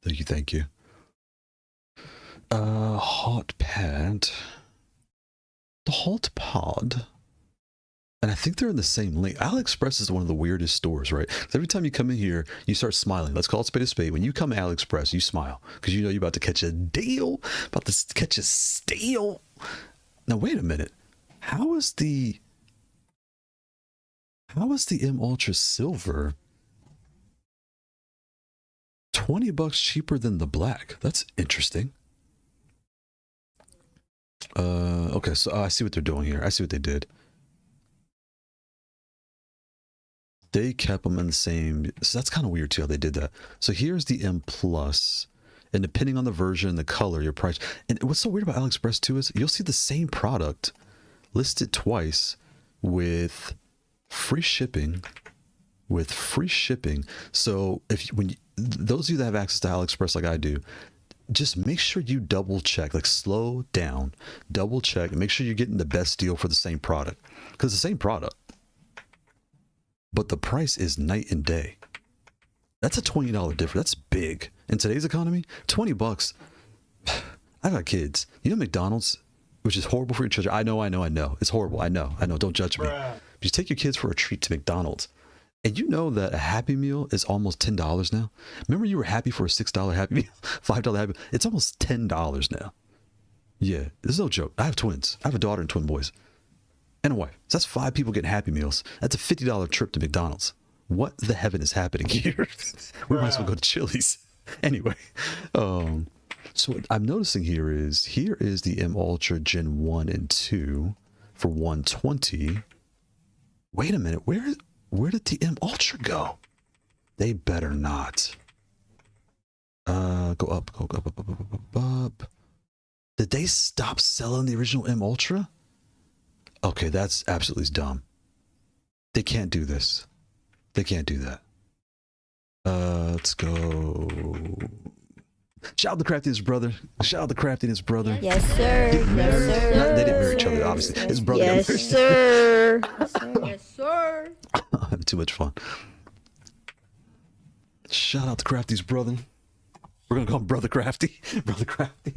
Thank you. Thank you. Hot pad. The Hot Pod. And I think they're in the same link. AliExpress is one of the weirdest stores, right? Because every time you come in here, you start smiling. Let's call it spade a spade. When you come to AliExpress, you smile because you know you're about to catch a deal, about to catch a steal. Now, wait a minute. How is the M Ultra Silver $20 cheaper than the black? That's interesting. Okay, so I see what they're doing here. I see what they did. They kept them in the same, so that's kind of weird too how they did that. So here's the M Plus, and depending on the version, the color, your price. And what's so weird about AliExpress too is you'll see the same product listed twice with free shipping. So those of you that have access to AliExpress like I do, just make sure you double check, like slow down, double check, and make sure you're getting the best deal for the same product, because the same product, but the price is night and day. That's a $20 difference. That's big in today's economy. $20. I got kids. You know McDonald's, which is horrible for your children. I know. It's horrible. I know. Don't judge me. But you take your kids for a treat to McDonald's, and you know that a Happy Meal is almost $10 now. Remember you were happy for a $6 Happy Meal, $5 Happy Meal. It's almost $10 now. Yeah, this is no joke. I have twins. I have a daughter and twin boys. And a wife. So that's 5 people getting Happy Meals. That's a $50 trip to McDonald's. What the heaven is happening here? We might as well go to Chili's. Anyway, so what I'm noticing here is the M Ultra Gen 1 and 2 for $120. Wait a minute, where did the M Ultra go? They better not. Go up, go up, up, up, up, up, up. Did they stop selling the original M Ultra? Okay, that's absolutely dumb. They can't do this. They can't do that. Let's go. Shout out the craftiness, brother. Shout out the craftiness, brother. Yes, sir. Yes, sir. They didn't marry each other, obviously. His brother. Yes, sir. Yes, sir. Too much fun. Shout out to Crafty's brother. We're gonna call him Brother Crafty. Brother Crafty.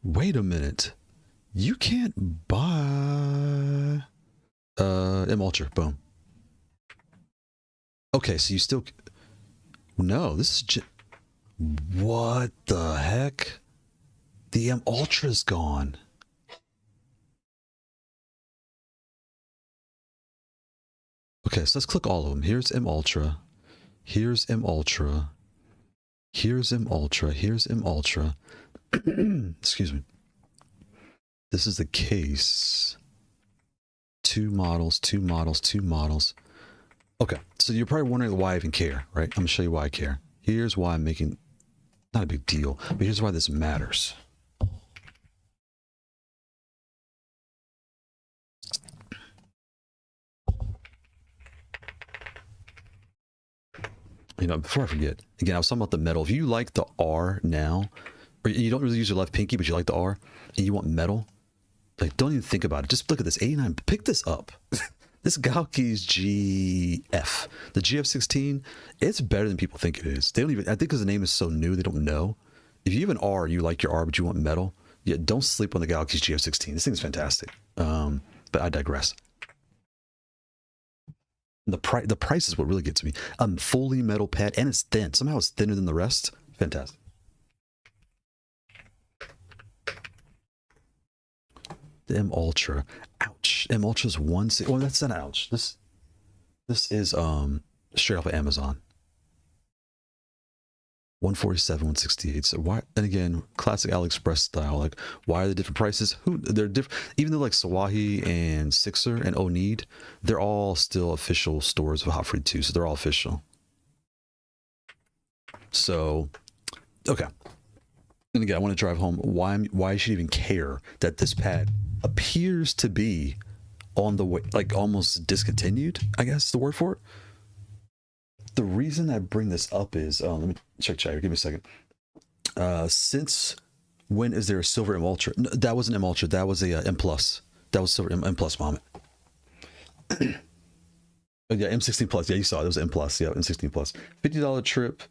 Wait a minute. You can't buy M Ultra. Boom. Okay, so you still no. This is what the heck? The M Ultra's gone. Okay, so let's click all of them. Here's M Ultra. Here's M Ultra. Here's M Ultra. Here's M Ultra. Excuse me. This is the case. 2 models, 2 models, 2 models. Okay, so you're probably wondering why I even care, right? I'm gonna show you why I care. Here's why I'm making, not a big deal, but here's why this matters. You know, before I forget, again, I was talking about the metal. If you like the R now, or you don't really use your left pinky, but you like the R, and you want metal, like, don't even think about it. Just look at this, 89, pick this up. This Galki's GF, the GF16, it's better than people think it is. They don't even, I think because the name is so new, they don't know. If you have an R, you like your R, but you want metal, yeah, don't sleep on the Galki's GF16. This thing's fantastic. But I digress. The price is what really gets me. Fully metal pad, and it's thin. Somehow it's thinner than the rest. Fantastic. The M Ultra. Ouch. M Ultra's one. Oh, that's not ouch. This is straight off of Amazon. 147, 168. So why? And again, classic AliExpress style. Like, why are the different prices? They're different. Even though like Sawahi and Sixer and Oneed, they're all still official stores of Haute42, so they're all official. So, okay. And again, I want to drive home why I should even care that this pad appears to be on the way, like almost discontinued, I guess is the word for it. The reason I bring this up is, let me check chat here, give me a second. Since when is there a silver M Ultra? No, that wasn't M Ultra, that was a M Plus. That was silver M Plus moment. Oh, yeah, M16 Plus, yeah, you saw it, it was M Plus, yeah, M16 Plus. $50 trip.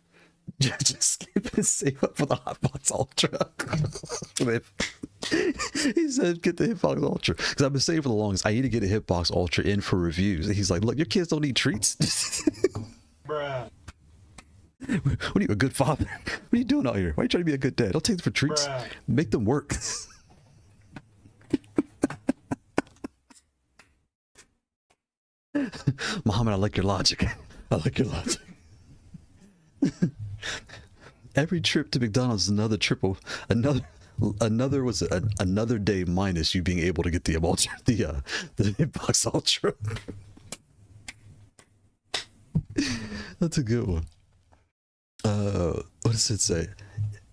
Just skip and save up for the Hotbox Ultra. He said, get the Hitbox Ultra. Because I've been saying for the longest, I need to get a Hitbox Ultra in for reviews. And he's like, look, your kids don't eat treats. Bruh. What are you, a good father? What are you doing out here? Why are you trying to be a good dad? Don't take them for treats. Bruh. Make them work. Muhammad, I like your logic. I like your logic. Every trip to McDonald's is another triple, another was another day minus you being able to get the Ultra, the Hitbox Ultra. That's a good one. What does it say?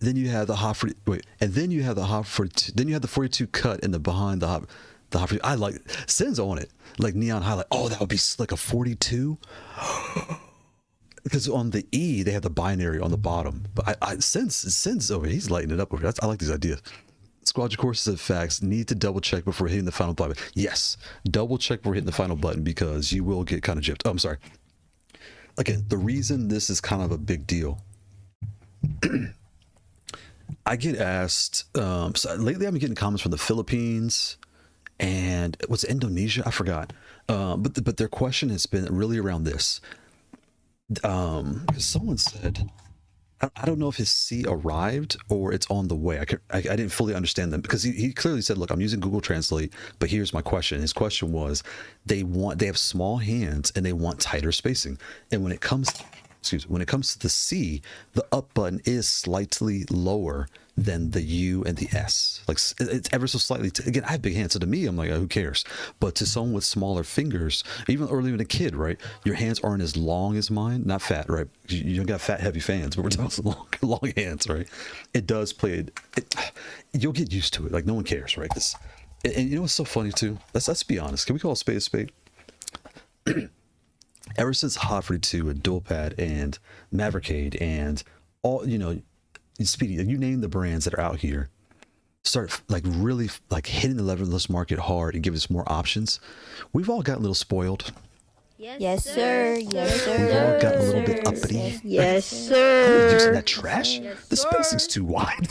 Then you have the hot 40, wait, and then you have the hot 42. Then you have the 42 cut in the behind the hot 40. I like Sin's on it, like neon highlight. Oh, that would be like a 42. Because on the E they have the binary on the bottom, but Sin's over. He's lighting it up over here. I like these ideas. Squadron courses of facts need to double check before hitting the final button. Yes, double check before hitting the final button because you will get kind of gypped. Oh, I'm sorry. Again, the reason this is kind of a big deal. I get asked. So lately, I've been getting comments from the Philippines and what's Indonesia? I forgot. But their question has been really around this. Someone said, I don't know if his C arrived or it's on the way. I didn't fully understand them because he clearly said, look, I'm using Google Translate, but here's my question. His question was, they have small hands and they want tighter spacing. And when it comes to the C, the up button is slightly lower than the U and the S. Like it's ever so slightly. Again, I have big hands, so to me, I'm like, who cares? But to someone with smaller fingers, even a kid, right? Your hands aren't as long as mine. Not fat, right? You don't got fat, heavy fans, but we're talking long hands, right? It does play. You'll get used to it. Like no one cares, right? And you know what's so funny too? Let's be honest. Can we call a spade a spade? Ever since Haute42 and Dual Pad and Mavericade and all, Speedy, you name the brands that are out here, start like really like hitting the leverless market hard and give us more options. We've all gotten a little spoiled. Yes, sir. Yes, sir. We've all gotten a little bit uppity. Yes, I'm sir. not using that trash. The spacing's too wide.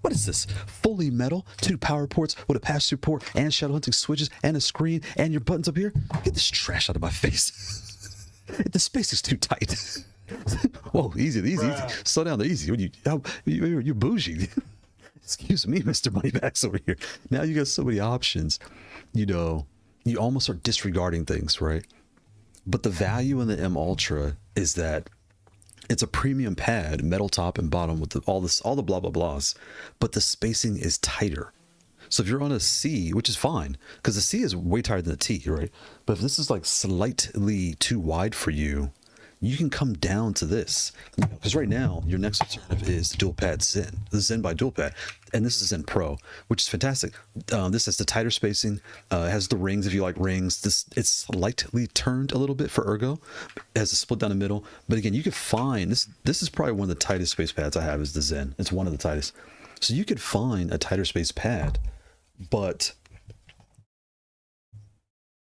What is this? Fully metal, 2 power ports with a pass-through port and shadow hunting switches and a screen and your buttons up here. Get this trash out of my face. The spacing's too tight. Whoa, easy. Slow down, easy. You're bougie. Excuse me, Mr. Moneybags over here. Now you got so many options. You almost are disregarding things, right? But the value in the M Ultra is that it's a premium pad, metal top and bottom with all the blah blah blahs, but the spacing is tighter. So if you're on a C, which is fine, because the C is way tighter than the T, right? But if this is like slightly too wide for you, you can come down to this. Because right now, your next alternative is the Dual Pad Zen, the Zen by Dual Pad, and this is Zen Pro, which is fantastic. This has the tighter spacing, it has the rings if you like rings. It's slightly turned a little bit for ergo. It has a split down the middle, but again, you could find this. This is probably one of the tightest space pads I have is the Zen. It's one of the tightest. So you could find a tighter space pad, but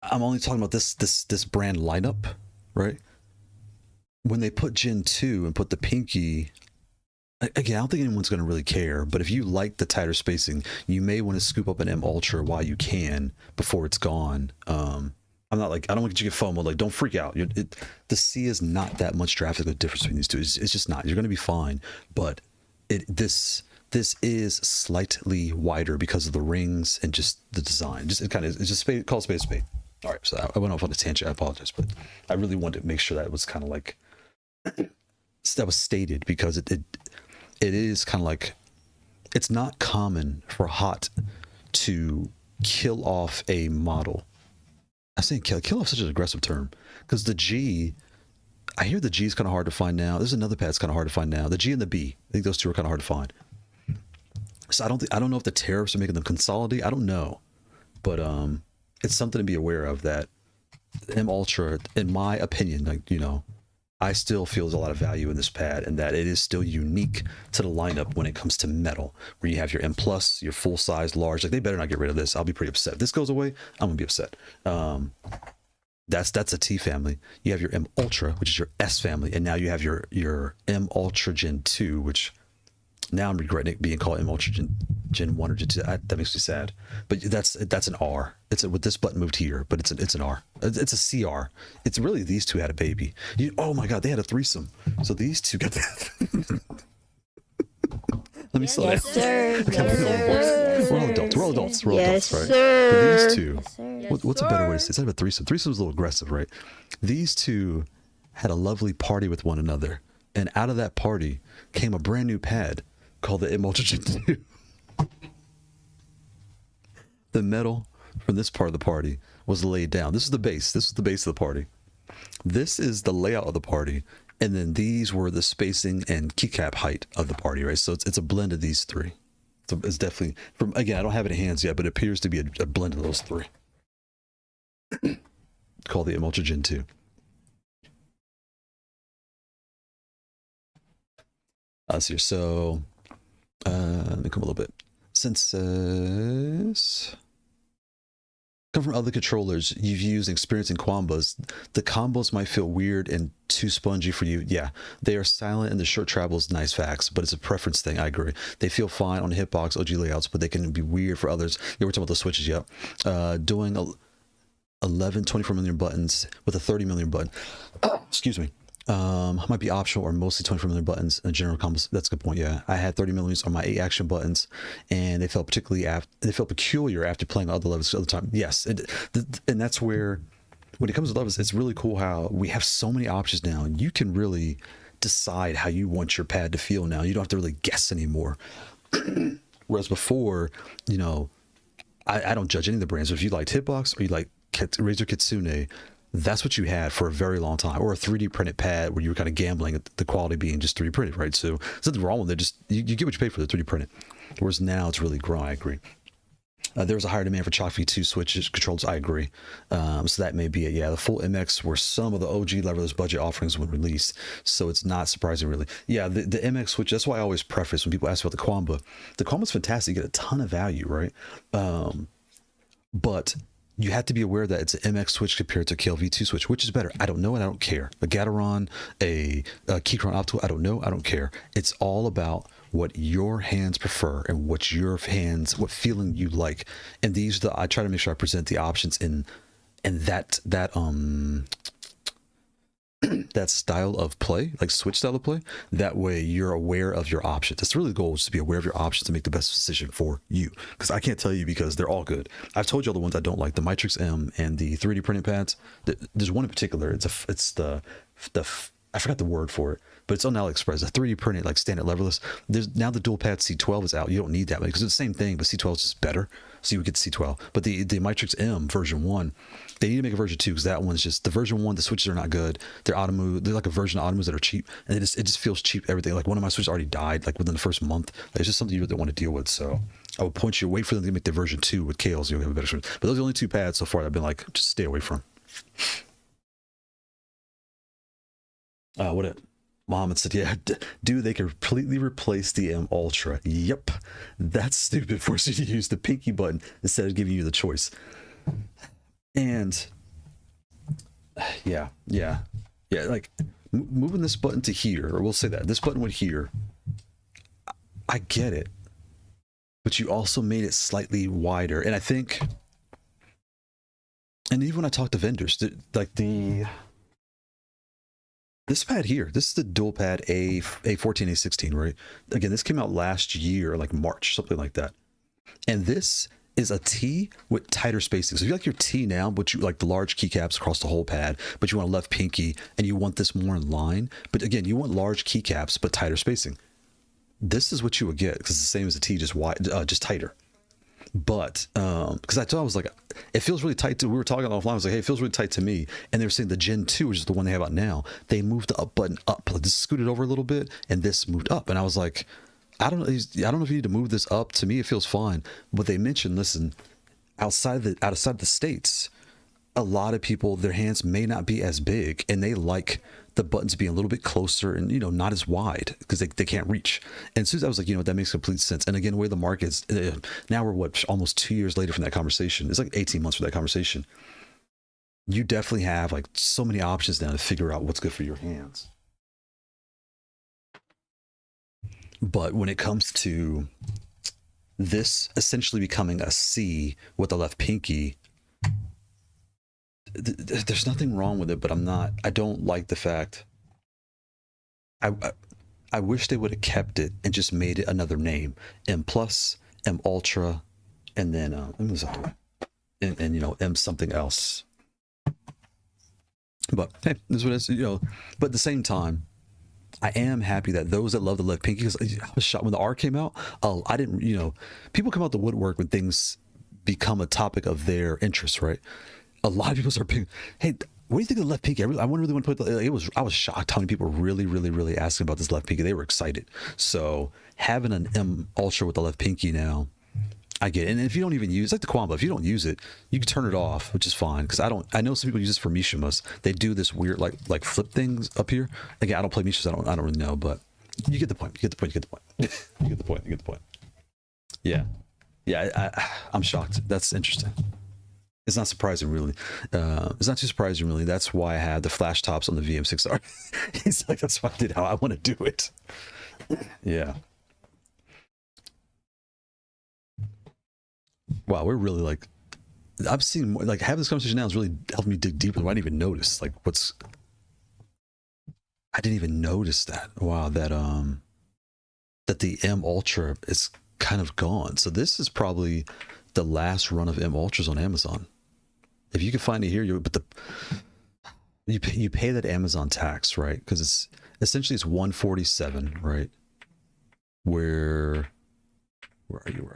I'm only talking about this brand lineup, right? When they put Gen 2 and put the pinky, again, I don't think anyone's going to really care, but if you like the tighter spacing, you may want to scoop up an M Ultra while you can before it's gone. I'm not like, I don't want you to get FOMO, like don't freak out. The C is not that much drastic difference between these two. It's just not. You're going to be fine, but this is slightly wider because of the rings and just the design. It's just called space spade. All right, so I went off on a tangent. I apologize, but I really wanted to make sure that it was kind of like that was stated because it is kind of like it's not common for Hot to kill off a model. I say kill off such an aggressive term because the G, I hear the G is kind of hard to find now. There's another pad that's kind of hard to find now. The G and the B, I think those two are kind of hard to find. So I don't know if the tariffs are making them consolidate. I don't know, but it's something to be aware of that M Ultra, in my opinion, like I still feel there's a lot of value in this pad and that it is still unique to the lineup when it comes to metal, where you have your M Plus, your full size, large. Like they better not get rid of this. I'll be pretty upset. If this goes away, I'm gonna be upset. That's a T family. You have your M Ultra, which is your S family, and now you have your M Ultra Gen 2, which now I'm regretting it being called M Ultra Gen 1 or Gen 2. That makes me sad. But that's an R. With this button moved here, but it's an R. It's a CR. It's really these two had a baby. Oh my God, they had a threesome. So these two got that. Let me slow down. Yes, sir. We're all adults. We're all adults. We're all Yes, adults, right? sir. But these two, Yes, sir. what's a better way to say it? Instead of a threesome, threesome's a little aggressive, right? These two had a lovely party with one another. And out of that party came a brand new pad called the M Ultra Gen 2. The metal from this part of the party was laid down. This is the base. This is the base of the party. This is the layout of the party. And then these were the spacing and keycap height of the party, right? So it's a blend of these three. So it's definitely, again, I don't have it in hands yet, but it appears to be a blend of those three. Called the M Ultra Gen 2. Let's see. So let me come a little bit. Since come from other controllers you've used and experiencing combos, the combos might feel weird and too spongy for you. Yeah, they are silent and the short travel is nice facts, but it's a preference thing. I agree. They feel fine on hitbox OG layouts, but they can be weird for others. Yeah, we're talking about the switches. Yep. Doing 11 24mm buttons with a 30mm button. Excuse me. Might be optional or mostly 24mm buttons and general combos. That's a good point. Yeah, I had 30mm on my 8 action buttons, and they felt peculiar after playing other levels the other time. Yes, and that's where when it comes to levels, it's really cool how we have so many options now. You can really decide how you want your pad to feel now. You don't have to really guess anymore. Whereas before, you know, I don't judge any of the brands. But if you liked Hitbox or you like Razer Kitsune, that's what you had for a very long time. Or a 3D printed pad where you were kind of gambling at the quality being just 3D printed, right? So there's nothing wrong with it. Just you get what you pay for the 3D printed. Whereas now it's really growing. I agree. There was a higher demand for Chalk V2 switches controls. I agree. So that may be it. Yeah, the full MX were some of the OG Leverless budget offerings when released. So it's not surprising, really. Yeah, the MX switch, that's why I always preface when people ask about the Quamba. The Quamba's fantastic. You get a ton of value, right? But you have to be aware that it's an MX switch compared to a Kailh V2 switch. Which is better? I don't know and I don't care. A Gateron, a Keychron Optical, I don't know. I don't care. It's all about what your hands prefer and what feeling you like. And these I try to make sure I present the options in that that style of play, like switch style of play. That way you're aware of your options. That's really the goal, is to be aware of your options to make the best decision for you. Because I can't tell you, because they're all good. I've told you all the ones I don't like, the Mitrix M and the 3D printing pads. There's one in particular. It's the I forgot the word for it, but it's on AliExpress. A 3D printed like standard Leverless. There's now the dual pad C12 is out. You don't need that because it's the same thing, but C12 is just better. So you would get C12. But the Mitrix M version 1, they need to make a version 2 because that one's just the version 1. The switches are not good. They're like a version of Automoves that are cheap, and it just feels cheap. Everything, like one of my switches already died like within the first month. It's just something you really want to deal with. So I would point you, wait for them to make the version 2 with Kailh, so you'll have a better switch. But those are the only 2 pads so far that I've been like, just stay away from. Mohammed said, yeah, dude, they can completely replace the M Ultra. Yep, that's stupid, forcing you to use the pinky button instead of giving you the choice. And yeah, like moving this button to here, or we'll say that this button went here. I get it, but you also made it slightly wider. And I think, and even when I talk to vendors, this pad here, this is the dual pad A14, A16, right? Again, this came out last year, like March, something like that. And this is a T with tighter spacing. So if you like your T now, but you like the large keycaps across the whole pad, but you want a left pinky and you want this more in line. But again, you want large keycaps, but tighter spacing. This is what you would get, because it's the same as the T, just wide, just tighter. But because I was like, it feels really tight we were talking offline. I was like, hey, it feels really tight to me. And they were saying the Gen 2, which is the one they have out now, they moved the up button up, like this scooted over a little bit, and this moved up. And I was like, I don't know if you need to move this up. To me, it feels fine. But they mentioned, listen, outside the States, a lot of people, their hands may not be as big, and they like the buttons being a little bit closer and, you know, not as wide because they can't reach. And as soon as I was like, you know, that makes complete sense. And again, the way the market is, now we're almost 2 years later from that conversation. It's like 18 months for that conversation. You definitely have like so many options now to figure out what's good for your hands. But when it comes to this essentially becoming a C with the left pinky, there's nothing wrong with it, but I don't like the fact. I wish they would have kept it and just made it another name, M Plus, M Ultra, and then and you know, M something else. But hey, this is what it is, you know. But at the same time, I am happy that those that love the left pinky, because I was shocked when the R came out. I didn't, you know, people come out the woodwork when things become a topic of their interest, right? A lot of people start being, hey, what do you think of the left pinky? I really want to put I was shocked how many people were really asking about this left pinky. They were excited. So having an M Ultra with the left pinky now, I get it. And if you don't even use, like the Quamba, if you don't use it, you can turn it off, which is fine. Because I know some people use this for Mishimas. They do this weird like flip things up here. Again, I don't play Mishimas. I don't really know, but you get the point. You get the point. Yeah. I'm shocked. That's interesting. It's not surprising, really. It's not too surprising, really. That's why I had the flash tops on the VM6R. He's like, that's why I did how I want to do it. Yeah. Wow, we're really like, I've seen more, like having this conversation now is really helping me dig deeper. I didn't even notice like I didn't even notice that. Wow, that the M Ultra is kind of gone. So this is probably the last run of M Ultras on Amazon. If you can find it here, you pay that Amazon tax, right? Because essentially it's 147, right? Where are you?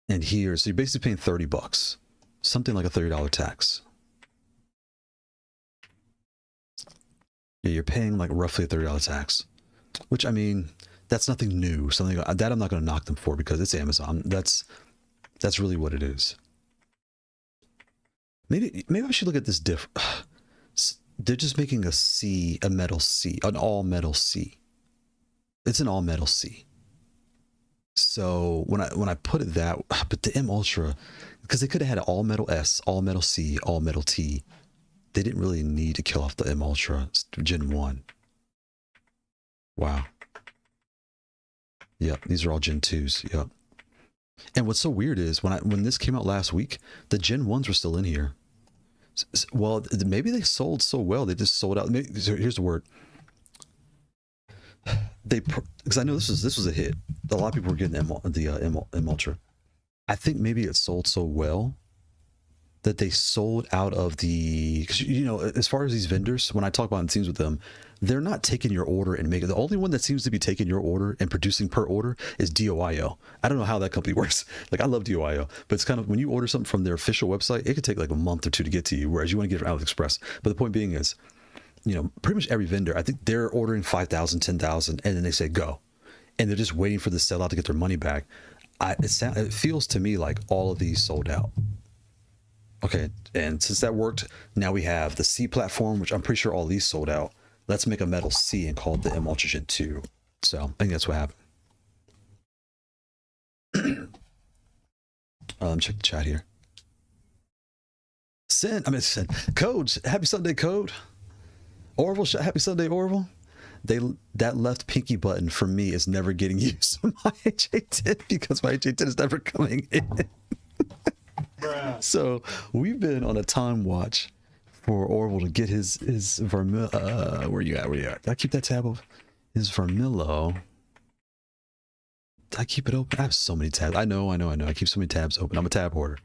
And here, so you're basically paying $30, something like a $30 tax. Yeah, you're paying like roughly a $30 tax, which I mean, that's nothing new. Something that I'm not going to knock them for because it's Amazon. That's really what it is. Maybe I should look at this diff. They're just making a metal C, an all metal C. It's an all metal C. So when I put it that, but the M Ultra, because they could have had an all metal S, all metal C, all metal T. They didn't really need to kill off the M Ultra Gen 1. Wow. Yep, these are all Gen 2s. Yep. And what's so weird is when this came out last week, the Gen 1s were still in here. Well, maybe they sold so well they just sold out. Maybe, so here's the word. Because I know this was a hit. A lot of people were getting the M Ultra. I think maybe it sold so well that they sold out of the, because you know, as far as these vendors, when I talk about teams with them, they're not taking your order and making, the only one that seems to be taking your order and producing per order is DOIO. I don't know how that company works. Like, I love DOIO, but it's kind of, when you order something from their official website, it could take like a month or two to get to you, whereas you want to get it from AliExpress. But the point being is, you know, pretty much every vendor, I think they're ordering 5,000, 10,000, and then they say go. And they're just waiting for the sellout to get their money back. It feels to me like all of these sold out. Okay, and since that worked, now we have the C platform, which I'm pretty sure all these sold out. Let's make a metal C and call it the M Ultra Gen 2. So I think that's what happened. Check the chat here. Code, happy Sunday, Code. Orville, happy Sunday, Orville. That left pinky button for me is never getting used on my HA10 because my HA10 is never coming in. So we've been on a time watch for Orville to get his Vermillo. Where you at? Did I keep that tab open? His Vermillo. Did I keep it open? I have so many tabs. I know. I keep so many tabs open. I'm a tab hoarder.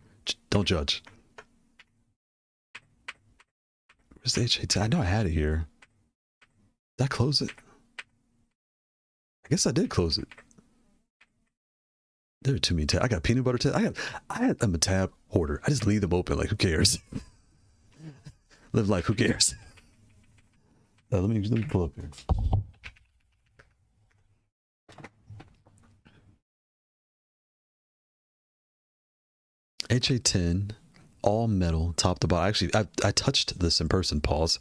Don't judge. Where's the HA10? I know I had it here. Did I close it? I guess I did close it. There are too many tabs. I got peanut butter tabs. I'm a tab hoarder. I just leave them open. Like, who cares? Live life. Who cares? Let me pull up here. HA10, all metal, top to bottom. Actually, I touched this in person. Pause.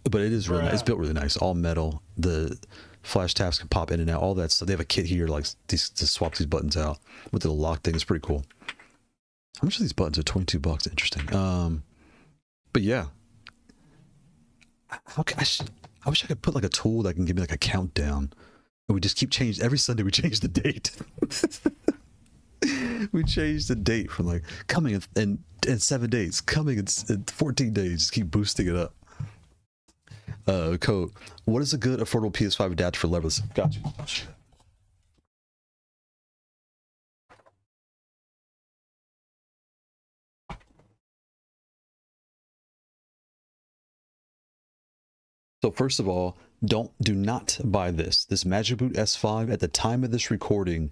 But it is really nice. It's built really nice. All metal. The flash tabs can pop in and out. All that stuff. They have a kit here, like to swap these buttons out with the little lock thing. It's pretty cool. How much are these buttons? Are $22. Interesting. But yeah. I wish I could put like a tool that can give me like a countdown, and we just keep changing. Every Sunday we change the date. We change the date from like coming in 7 days, coming in 14 days. Just keep boosting it up. Code. What is a good affordable PS5 adapter for Leverless? Got you. Oh, shit. So first of all, do not buy this Magic Boot S5 at the time of this recording.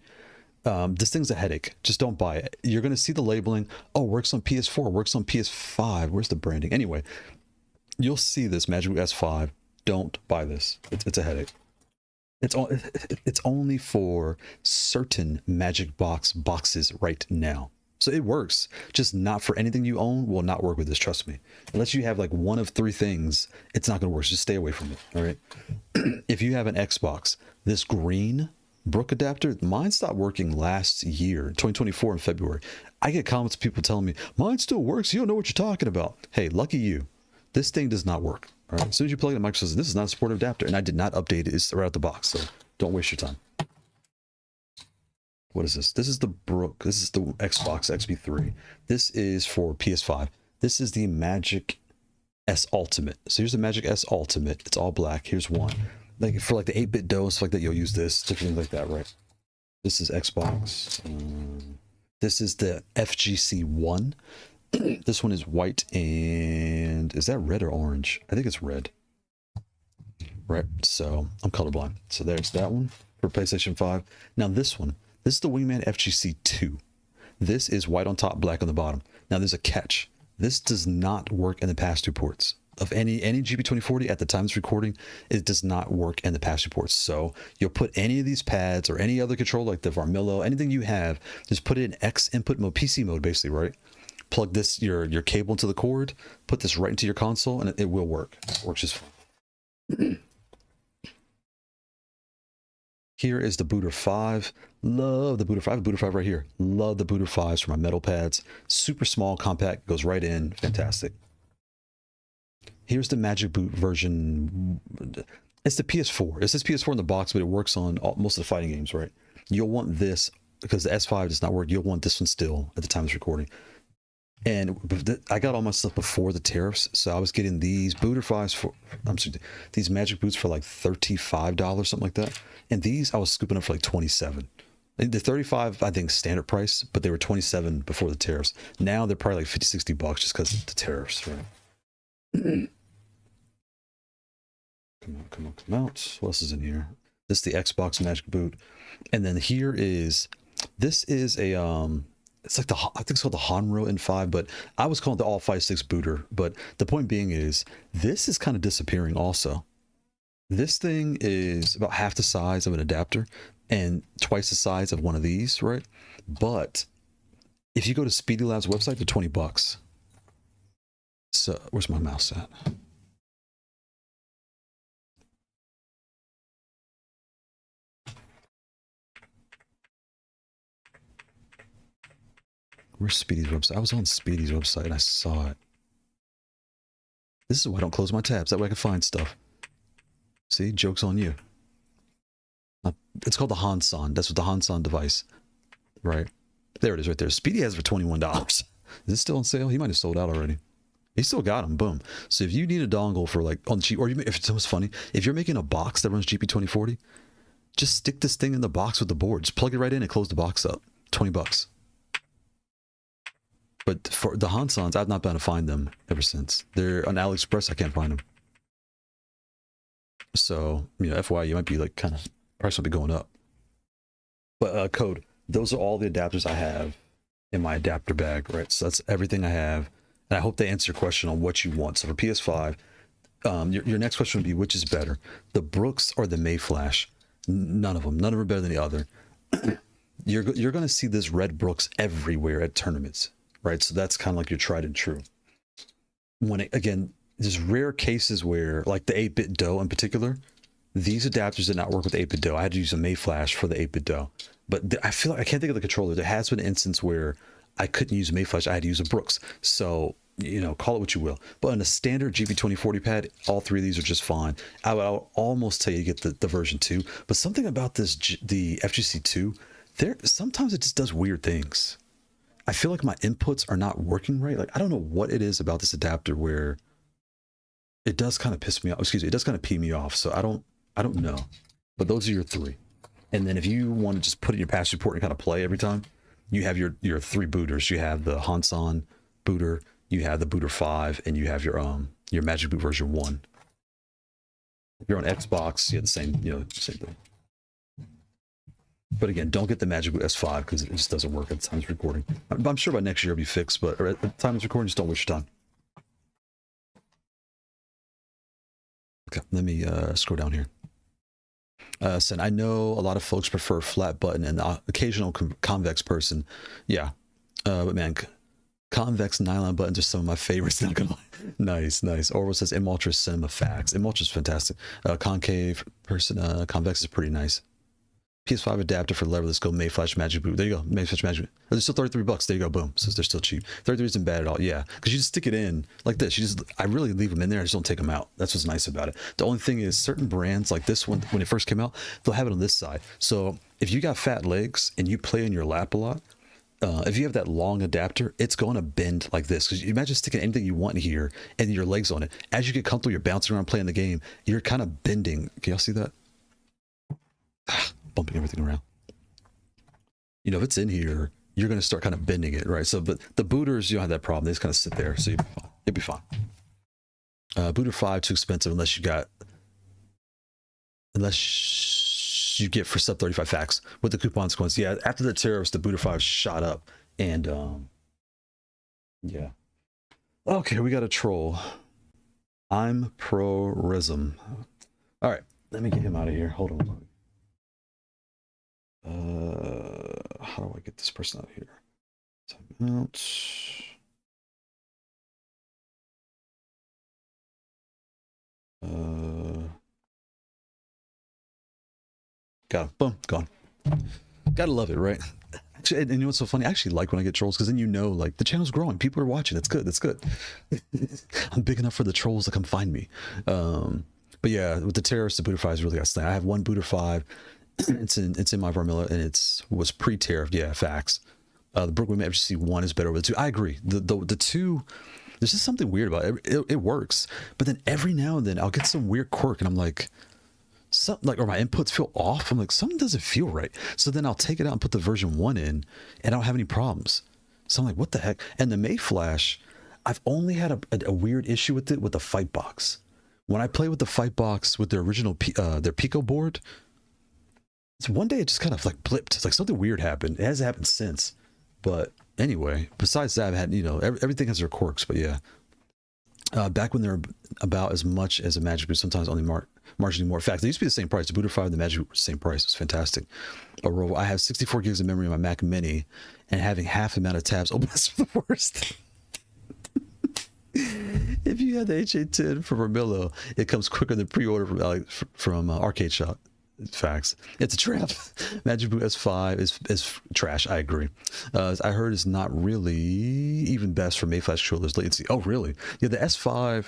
This thing's a headache. Just don't buy it. You're going to see the labeling. Oh, works on PS4, works on PS5. Where's the branding? Anyway, you'll see this Magic Boot S5. Don't buy this. It's a headache. It's only for certain Magic boxes right now. So it works, just not for anything you own. Will not work with this, trust me. Unless you have like one of three things, it's not going to work. Just stay away from it, all right? If you have an Xbox, this green Brook adapter, mine stopped working last year, 2024 in February. I get comments of people telling me, mine still works. You don't know what you're talking about. Hey, lucky you. This thing does not work, all right? As soon as you plug it in, Microsoft says, this is not a supportive adapter, and I did not update it. It's right out the box, so don't waste your time. What is this? This is the Brook. This is the Xbox XB3. This is for PS5. This is the Magic S Ultimate. So here's the Magic S Ultimate. It's all black. Here's one. Like for like the 8-bit DOS, stuff like that, you'll use this, different things like that, right? This is Xbox. This is the FGC1. This one is white and is that red or orange? I think it's red. right? So I'm colorblind. So there's that one for PlayStation 5. Now this one, this is the Wingman FGC 2. This is white on top, black on the bottom. Now there's a catch. This does not work in the pass-through ports of any GB2040 at the time it's recording. It does not work in the pass-through ports. So you'll put any of these pads or any other controller like the Varmillo, anything you have, just put it in X input mode, PC mode basically, right? Plug this your cable into the cord, put this right into your console, and it will work. It works just fine. Here is the Booter 5. Love the Booter 5. Booter 5 right here. Love the Booter 5s for my metal pads. Super small, compact, goes right in. Fantastic. Here's the Magic Boot version. It's the PS4. It says PS4 in the box, but it works on most of the fighting games, right? You'll want this, because the S5 does not work. You'll want this one still at the time of recording. And I got all my stuff before the tariffs, so I was getting these Booter 5s for, these Magic Boots for like $35, something like that. And these I was scooping up for like 27. The 35, I think, standard price, but they were 27 before the tariffs. Now they're probably like 50, 60 bucks just because of the tariffs, right? Come out. What else is in here? This is the Xbox Magic Boot. And then here is, this is a, it's like I think it's called the Hanro N5, but I was calling it the All 5.6 Booter. But the point being is, this is kind of disappearing also. This thing is about half the size of an adapter and twice the size of one of these, right? But if you go to Speedy Lab's website, they're 20 bucks. So where's my mouse at? Where's Speedy's website? I was on Speedy's website and I saw it. This is why I don't close my tabs. That way I can find stuff. See, joke's on you. It's called the Hansan. That's what the Hansan device, right? There it is right there. Speedy has it for $21. Is it still on sale? He might have sold out already. He still got them. Boom. So if you need a dongle for like on the cheap, or if it's almost funny, if you're making a box that runs GP2040, just stick this thing in the box with the board. Just plug it right in and close the box up. 20 bucks. But for the Hansans, I've not been able to find them ever since. They're on AliExpress. I can't find them. So, you know, FYI, you might be like kind of, price will be going up. But code, those are all the adapters I have in my adapter bag, right? So that's everything I have. And I hope they answer your question on what you want. So for PS5, your next question would be, which is better? The Brooks or the Mayflash? None of them. None of them are better than the other. You're going to see this red Brooks everywhere at tournaments, right? So that's kind of like your tried and true. When it, again, there's rare cases where, like the 8-bit dough in particular, these adapters did not work with 8-bit dough. I had to use a Mayflash for the 8-bit dough. But I feel like I can't think of the controller. There has been an instance where I couldn't use a Mayflash. I had to use a Brooks. So, you know, call it what you will. But on a standard GB2040 pad, all three of these are just fine. I'll almost tell you to get the version 2. But something about this, the FGC2, sometimes it just does weird things. I feel like my inputs are not working right. Like, I don't know what it is about this adapter where it does kind of piss me off. Excuse me, it does kind of pee me off. So I don't know. But those are your three. And then if you want to just put it in your pass report and kind of play every time, you have your three booters. You have the Hansan booter, you have the Booter 5, and you have your Magic Boot version 1. If you're on Xbox, you have the same thing. But again, don't get the Magic Boot S5 because it just doesn't work at the time of recording. I'm sure by next year it'll be fixed, but at the time of recording, just don't waste your time. Okay, let me scroll down here. Sen, I know a lot of folks prefer flat button and the occasional convex person. Yeah, but man, convex nylon buttons are some of my favorites. Not gonna lie. Nice. Orwell says M Ultra Cinema Facts. M Ultra is fantastic. Concave person, convex is pretty nice. PS5 adapter for Leverless, go Mayflash Magic Boot. There you go, Mayflash Magic Boot. Oh, they're still $33. There you go, boom. So they're still cheap. 33 isn't bad at all. Yeah, because you just stick it in like this. I really leave them in there. I just don't take them out. That's what's nice about it. The only thing is certain brands like this one, when it first came out, they'll have it on this side. So if you got fat legs and you play in your lap a lot, if you have that long adapter, it's going to bend like this. Because you imagine sticking anything you want in here and your legs on it. As you get comfortable, you're bouncing around playing the game. You're kind of bending. Can y'all see that? Bumping everything around. You know, if it's in here, you're going to start kind of bending it, right? So, but the booters, you don't have that problem. They just kind of sit there, so you'll be fine. Booter 5 too expensive unless you got unless you get for sub 35 facts with the coupons coins. Yeah, after the tariffs, the Buddha 5 shot up, and yeah. Okay, we got a troll. I'm pro Rism. All right, let me get him out of here. Hold on. How do I get this person out of here? Time out. Got him. Boom, gone. Gotta love it, right? Actually, and you know what's so funny? I actually like when I get trolls, because then you know, like, the channel's growing. People are watching. That's good. That's good. I'm big enough for the trolls to come find me. But yeah, with the terrorists, the Buddha 5 is really outstanding. I have one Buddha 5. It's in my Varmilla, and was pre-tariffed. Yeah, facts. The Brooklyn FGC 1 is better over the 2. I agree. The 2, there's just something weird about it. It works, but then every now and then I'll get some weird quirk, and I'm like, or my inputs feel off. I'm like, something doesn't feel right. So then I'll take it out and put the version 1 in, and I don't have any problems. So I'm like, what the heck? And the Mayflash, I've only had a weird issue with it with the fight box. When I play with the fight box with their original their Pico board, so one day it just kind of like blipped. It's like something weird happened. It hasn't happened since. But anyway, besides that, I've had, everything has their quirks. But yeah, back when they're about as much as a Magic Boot, sometimes only marginally more. In fact, they used to be the same price. The Buddha 5 and the Magic Boot were the same price. It's fantastic. I have 64 gigs of memory on my Mac Mini, and having half the amount of tabs open is the worst. If you had the HA10 from Vermillo, it comes quicker than pre-order from Arcade Shop. Facts. It's a trap. Magic Boot S5 is trash. I agree. I heard it's not really even best for Mayflash controllers latency. Oh, really? Yeah, the S5.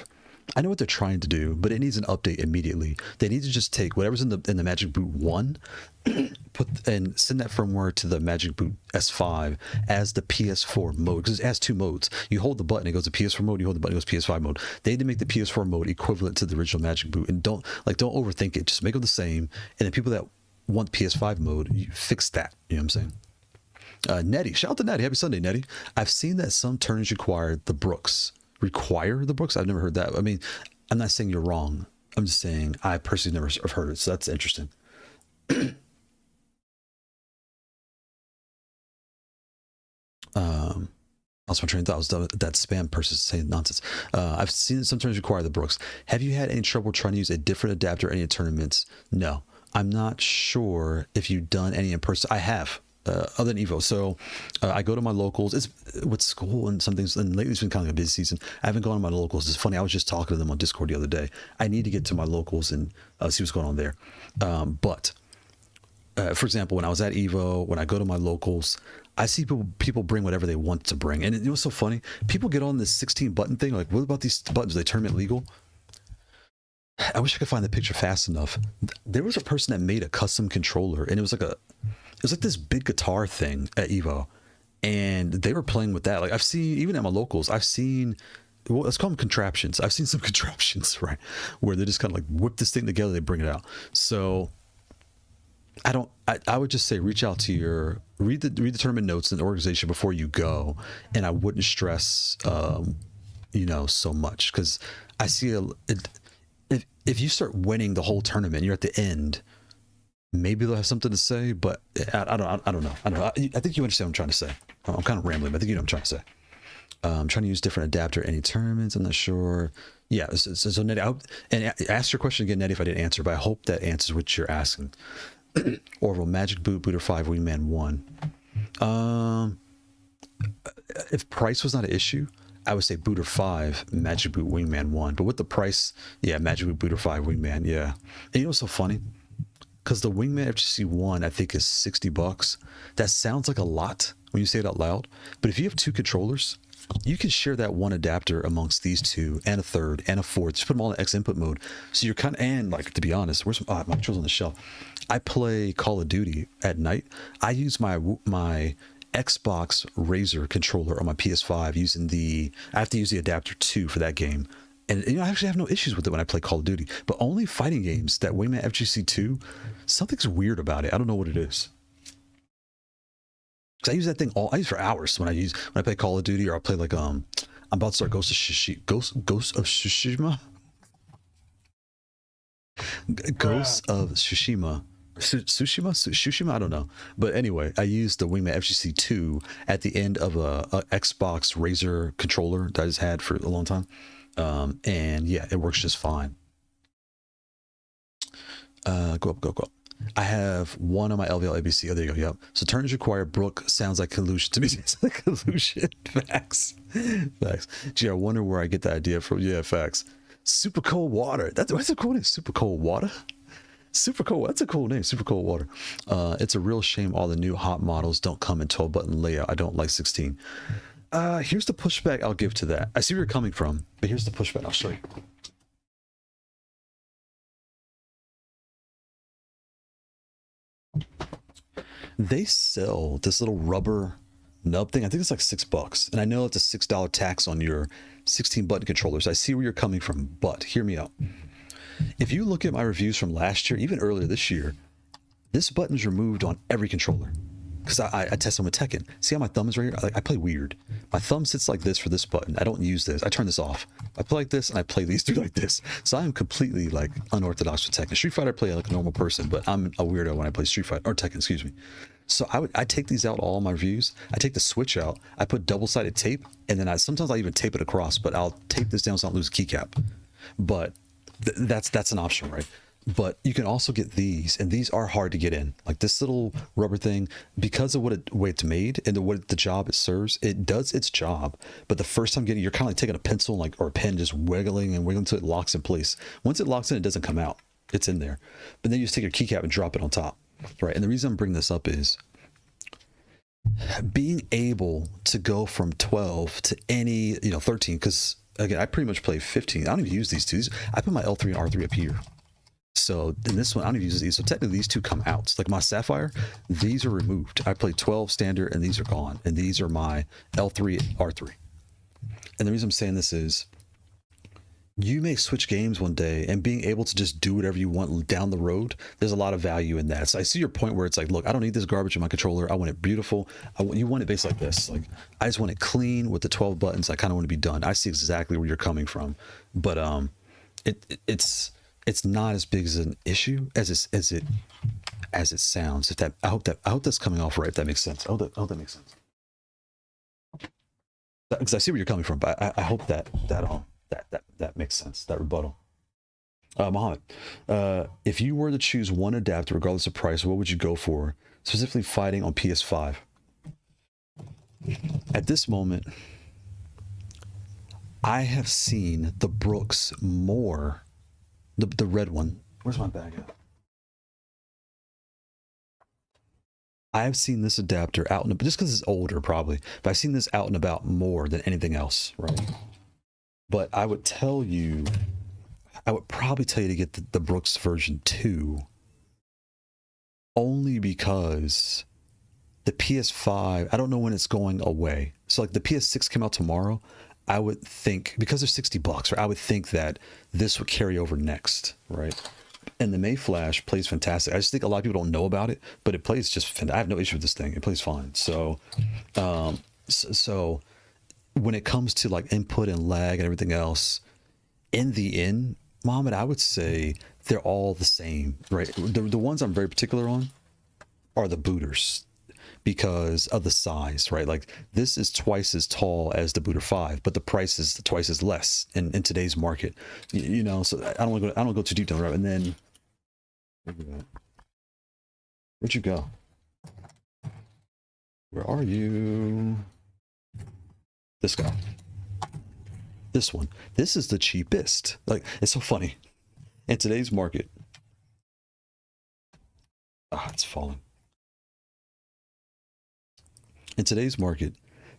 I know what they're trying to do, but it needs an update immediately. They need to just take whatever's in the Magic Boot 1, and send that firmware to the Magic Boot S5 as the PS4 mode, because it has 2 modes. You hold the button, it goes to PS4 mode. You hold the button, it goes to PS5 mode. They need to make the PS4 mode equivalent to the original Magic Boot, and don't overthink it. Just make them the same. And then people that want PS5 mode, you fix that. You know what I'm saying? Nettie, shout out to Nettie. Happy Sunday, Nettie. I've seen that some tournaments require the Brooks. I've never heard that. I mean, I'm not saying you're wrong. I'm just saying I personally never have heard it. So that's interesting. Also, my train of thought was that spam person saying nonsense. I've seen it sometimes require the Brooks. Have you had any trouble trying to use a different adapter in any tournaments? No. I'm not sure if you've done any in person. I have. Other than Evo. So I go to my locals. It's with school and some things, and lately it's been kind of a busy season. I haven't gone to my locals. It's funny, I was just talking to them on Discord the other day. I need to get to my locals and see what's going on there. But for example, when I was at Evo, when I go to my locals, I see people bring whatever they want to bring. And it was so funny. People get on this 16 button thing. Like, what about these buttons? Are they tournament legal? I wish I could find the picture fast enough. There was a person that made a custom controller, and it was like this big guitar thing at Evo, and they were playing with that. Like, I've seen, even at my locals, let's call them contraptions. I've seen some contraptions, right, where they just kind of like whip this thing together, they bring it out. So I would just say reach out to read the tournament notes and the organization before you go, and I wouldn't stress so much, because I see if you start winning the whole tournament, you're at the end, maybe they'll have something to say, but I don't know. I think you understand what I'm trying to say. I'm kind of rambling, but I think you know what I'm trying to say. I'm trying to use different adapter any tournaments. I'm not sure. Yeah. So Nettie, and ask your question again, Nettie, if I didn't answer, but I hope that answers what you're asking. Orville, Magic Boot, Buddha 5, Wingman 1. If price was not an issue, I would say Buddha 5, Magic Boot, Wingman 1. But with the price, yeah, Magic Boot, Buddha 5, Wingman, yeah. And you know what's so funny? Because the Wingman FGC 1, I think, is $60. That sounds like a lot when you say it out loud. But if you have 2 controllers, you can share that one adapter amongst these 2, and a third, and a fourth. Just put them all in X input mode. So you're kind of, and like, to be honest, where's my controls on the shelf? I play Call of Duty at night. I use my Xbox Razer controller on my PS5 I have to use the adapter 2 for that game. And I actually have no issues with it when I play Call of Duty, but only fighting games, that Wingman FGC 2, something's weird about it. I don't know what it is. Because I use that thing I use for hours when I play Call of Duty, or I'll play like, I'm about to start Ghost of Tsushima. Ghosts of Tsushima. Tsushima? I don't know. But anyway, I used the Wingman FGC2 at the end of a Xbox Razer controller that I just had for a long time. And yeah, it works just fine. Go up. I have one on my LVL ABC. Oh, there you go. Yep. So turns require Brook sounds like collusion to me. It's like collusion. Facts. Gee, I wonder where I get the idea from. Yeah, facts. Super cold water. That's a cool name. Super cold water. Super cool. That's a cool name. Super cold water. It's a real shame all the new hot models don't come in 12 button layout. I don't like 16. Here's the pushback I'll give to that. I see where you're coming from, but here's the pushback. I'll show you. They sell this little rubber nub thing. I think it's like $6, and I know it's a $6 tax on your 16 button controllers. I see where you're coming from, but hear me out. If you look at my reviews from last year, even earlier this year, this button's removed on every controller because I test them with Tekken. See how my thumb is right here? I play weird. My thumb sits like this for this button. I don't use this. I turn this off. I play like this, and I play these two like this. So I'm completely like unorthodox with Tekken. Street Fighter I play like a normal person, but I'm a weirdo when I play Street Fighter or Tekken, excuse me. So I take these out all my reviews. I take the switch out. I put double-sided tape, and then sometimes I even tape it across, but I'll tape this down so I don't lose a keycap. But that's an option, right? But you can also get these, and these are hard to get in. Like this little rubber thing, because of the way it's made and the job it serves, it does its job. But the first time getting, you're kind of like taking a pencil or a pen, just wiggling until it locks in place. Once it locks in, it doesn't come out. It's in there. But then you just take your keycap and drop it on top, right? And the reason I'm bringing this up is being able to go from 12 to any 13, because again, I pretty much play 15. I don't even use these two. I put my L3 and R3 up here. So in this one, I don't even use these. So technically these two come out. Like my Sapphire, these are removed. I play 12 standard and these are gone. And these are my L3, R3. And the reason I'm saying this is you may switch games one day, and being able to just do whatever you want down the road, there's a lot of value in that. So I see your point where it's like, look, I don't need this garbage in my controller. I want it beautiful. You want it based like this. Like I just want it clean with the 12 buttons. I kind of want to be done. I see exactly where you're coming from, but it's not as big as an issue as it sounds. I hope that's coming off right. If that makes sense. I hope that makes sense. Because I see where you're coming from, but I hope that makes sense. That rebuttal. Mohammed, if you were to choose one adapter regardless of price, what would you go for? Specifically fighting on PS5. At this moment, I have seen the Brooks more. The red one. Where's my bag at? I have seen this adapter out and about, just because it's older probably, but I've seen this out and about more than anything else, right? But I would probably tell you to get the Brooks version 2, only because the PS5, I don't know when it's going away. So like the PS6 came out tomorrow. I would think, because they're $60, right, I would think that this would carry over next, right? And the May Flash plays fantastic. I just think a lot of people don't know about it, but it plays just fantastic. I have no issue with this thing. It plays fine. So, so when it comes to like input and lag and everything else, in the end, Mohammed, I would say they're all the same, right? The ones I'm very particular on are the booters, because of the size, right? Like this is twice as tall as the Booter 5, but the price is twice as less in today's market. So I don't want to go too deep down the road. And then where'd you go? Where are you? This guy. This one. This is the cheapest. Like, it's so funny. In today's market. It's falling. In today's market,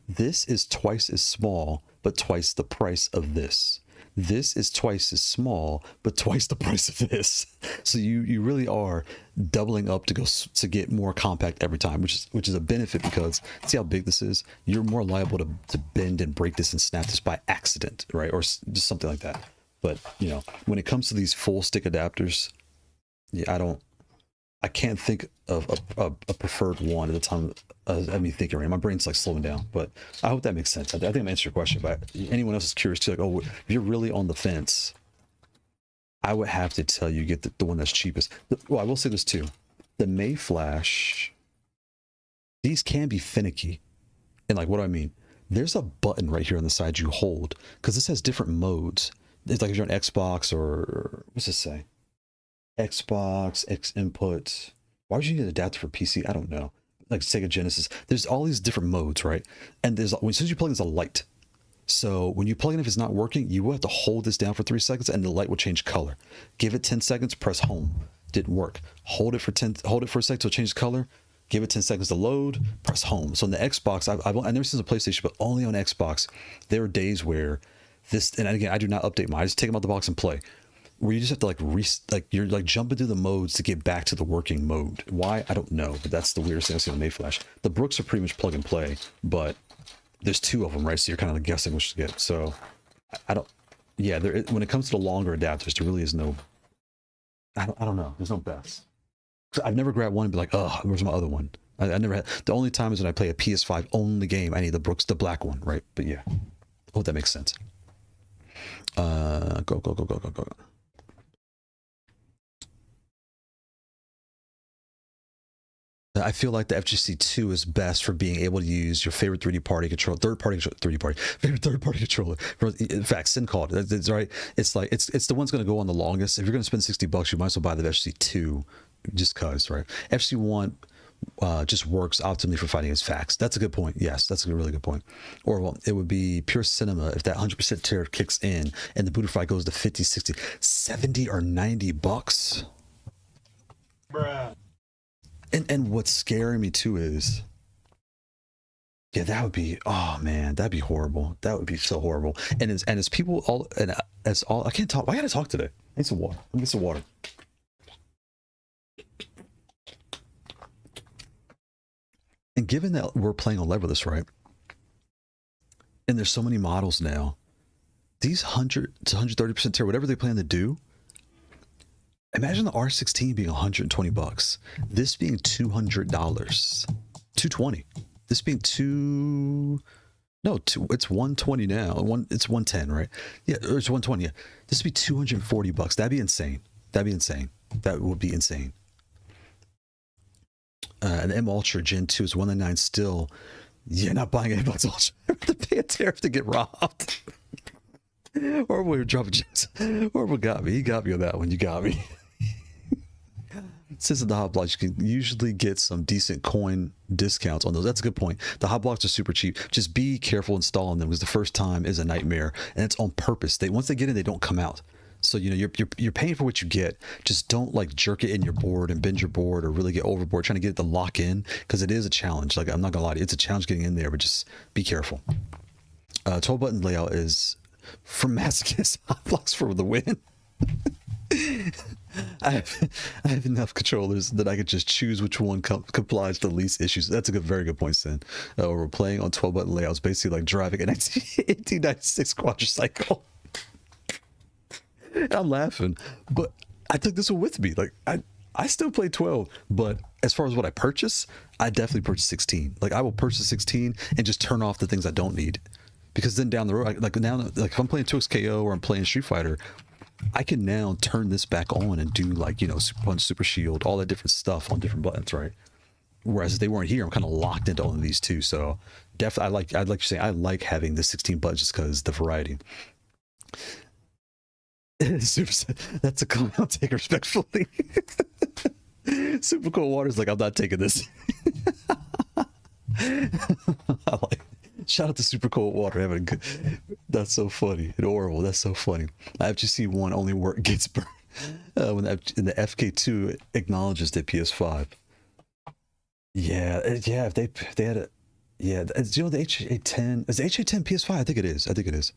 this is twice as small, but twice the price of this. This is twice as small, but twice the price of this. So you really are doubling up to get more compact every time, which is a benefit, because see how big this is? You're more liable to bend and break this and snap this by accident, right? Or just something like that. But when it comes to these full stick adapters, I can't think of a preferred one at the time of me thinking right now. My brain's like slowing down, but I hope that makes sense. I think I'm answering your question, but anyone else is curious too, like, oh, if you're really on the fence, I would have to tell you, get the one that's cheapest. Well, I will say this too. The May Flash, these can be finicky. And like, what do I mean? There's a button right here on the side you hold, because this has different modes. It's like if you're on Xbox or, what's this say? Xbox, X input. Why would you need an adapter for PC? I don't know. Like Sega Genesis. There's all these different modes, right? And there's, as soon as you plug in, there's a light. So when you plug in, if it's not working, you will have to hold this down for 3 seconds and the light will change color. Give it 10 seconds, press home. Didn't work. Hold it for a second till it changes color. Give it 10 seconds to load, press home. So on the Xbox, I've never seen a PlayStation, but only on Xbox, there are days where this, and again, I do not update mine. I just take them out the box and play. Where you just have to you're like jumping through the modes to get back to the working mode. Why? I don't know, but that's the weirdest thing I've seen on Mayflash. The Brooks are pretty much plug and play, but there's 2 of them, right? So you're kind of like guessing which to get. So I don't, yeah, when it comes to the longer adapters, there really is no, I don't know. There's no best. I've never grabbed one and be like, oh, where's my other one? I never had. The only time is when I play a PS5 only game. I need the Brooks, the black one, right? But yeah, I hope that makes sense. Go. I feel like the FGC 2 is best for being able to use your favorite 3D party controller, favorite third-party controller. In fact, Sin called it. That's right. It's like it's the one's going to go on the longest. If you're going to spend $60, you might as well buy the FGC 2, just cause, right? FGC 1 just works optimally for fighting against fax. That's a good point. Yes, that's a really good point. Or well, it would be pure cinema if that 100% tariff kicks in and the Bootify goes to 50, 60, 70 or $90. Bruh. And what's scaring me too is, yeah, that would be, oh man, that'd be horrible. That would be so horrible. And as people all, and as all, I can't talk. Why gotta talk today? I need some water. Let me get some water. And given that we're playing on Leverless, right? And there's so many models now, these 100 to 130% tear, whatever they plan to do, imagine the R16 being $120, this being $200, $220. This being it's 120 now. It's 110, right? Yeah, or it's 120. Yeah, this would be $240. That'd be insane. That would be insane. And the M Ultra Gen 2 is $199 still. You're not buying any Xbox Ultra. I have to pay a tariff to get robbed. Or we were dropping chips. Or got me. He got me on that one. You got me. Since the hot blocks, you can usually get some decent coin discounts on those. That's a good point. The hot blocks are super cheap. Just be careful installing them because the first time is a nightmare, and it's on purpose. Once they get in, they don't come out. So you know you're paying for what you get. Just don't like jerk it in your board and bend your board or really get overboard trying to get it to lock in, because it is a challenge. Like, I'm not gonna lie to you, it's a challenge getting in there, but just be careful. 12 button layout is from masochist. Hot blocks for the win. I have enough controllers that I could just choose which one complies to the least issues. That's a very good point, Sin. We're playing on 12 button layouts, basically like driving an 1896 quadricycle. And I'm laughing, but I took this one with me. Like I still play 12, but as far as what I purchase, I definitely purchase 16. Like I will purchase 16 and just turn off the things I don't need, because then down the road, like if I'm playing 2XKO or I'm playing Street Fighter, I can now turn this back on and do, like, you know, Super Punch, Super Shield, all that different stuff on different buttons, right? Whereas if they weren't here, I'm kind of locked into all of these too. So definitely, I'd like to say I like having the 16 buttons just because the variety. That's a comment I'll take respectfully. Super Cold Water's like, I'm not taking this. I like. Shout out to Super Cold Water having a good. That's so funny. Adorable. That's so funny. I have just seen one only work gets burned when the FK2 acknowledges the PS5. Yeah. If they had a, yeah. You know, the H810 is the H810 PS5. I think it is.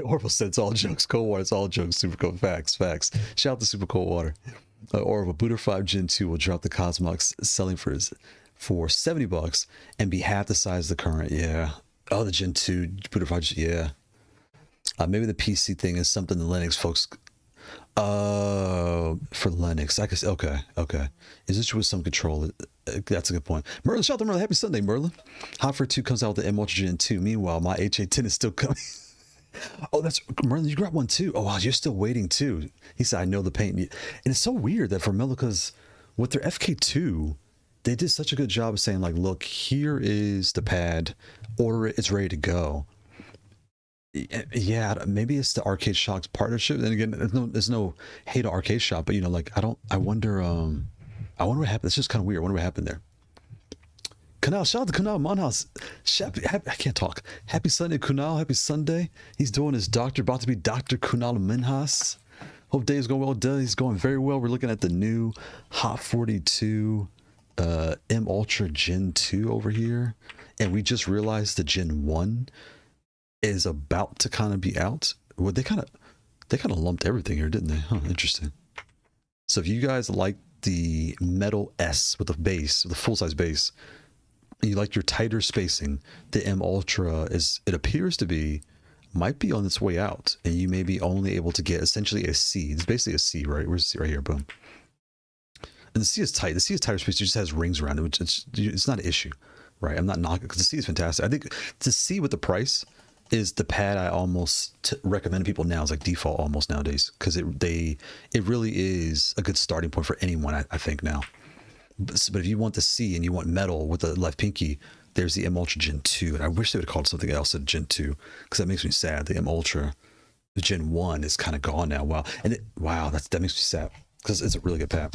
Orville said it's all jokes. Cold Water, it's all jokes. Super Cold. Facts. Shout out to Super Cold Water. Orville, Booter 5 Gen 2 will drop the COSMOX selling for $70 and be half the size of the current. Yeah. Oh, the Gen 2 Booter 5. Yeah. Maybe the PC thing is something the Linux folks. For Linux, I guess. Okay. Is this with some control? That's a good point. Merlin, shout out to Merlin. Happy Sunday, Merlin. Haute42 comes out with the M Ultra Gen 2. Meanwhile, my H810 is still coming. Oh, that's Merlin. You grabbed one too. Oh, wow, you're still waiting too. He said, "I know the paint," and it's so weird that for Millica's with their FK2, they did such a good job of saying like, "Look, here is the pad. Order it. It's ready to go." Yeah, maybe it's the Arcade Shock's partnership. And again, there's no hate on Arcade Shock, but you know, like I wonder what happened. It's just kind of weird. I wonder what happened there. Kunal, shout out to Kunal Monhouse. I can't talk. Happy Sunday, Kunal. Happy Sunday. He's doing his doctor, about to be Dr. Kunal Minhas. Hope day is going well done. He's going very well. We're looking at the new Haute42 M Ultra Gen 2 over here. And we just realized the Gen 1 is about to kind of be out. Well, they kind of lumped everything here, didn't they? Huh, interesting. So if you guys like the metal S with the base, the full-size base, and you like your tighter spacing, the M Ultra it appears to be, might be on its way out, and you may be only able to get essentially a C. It's basically a C, right? Where's the C? Right here, boom. And the C is tight. The C is tighter space. It just has rings around it, which it's not an issue, right? I'm not knocking, because the C is fantastic. I think to see with the price is the pad I almost recommend to people now is like default almost nowadays, because it really is a good starting point for anyone, I think now. But if you want the C and you want metal with the left pinky, there's the M Ultra Gen 2. And I wish they would have called something else at Gen 2, because that makes me sad. The M Ultra, the Gen 1 is kind of gone now. Wow. And wow, that makes me sad, because it's a really good pad.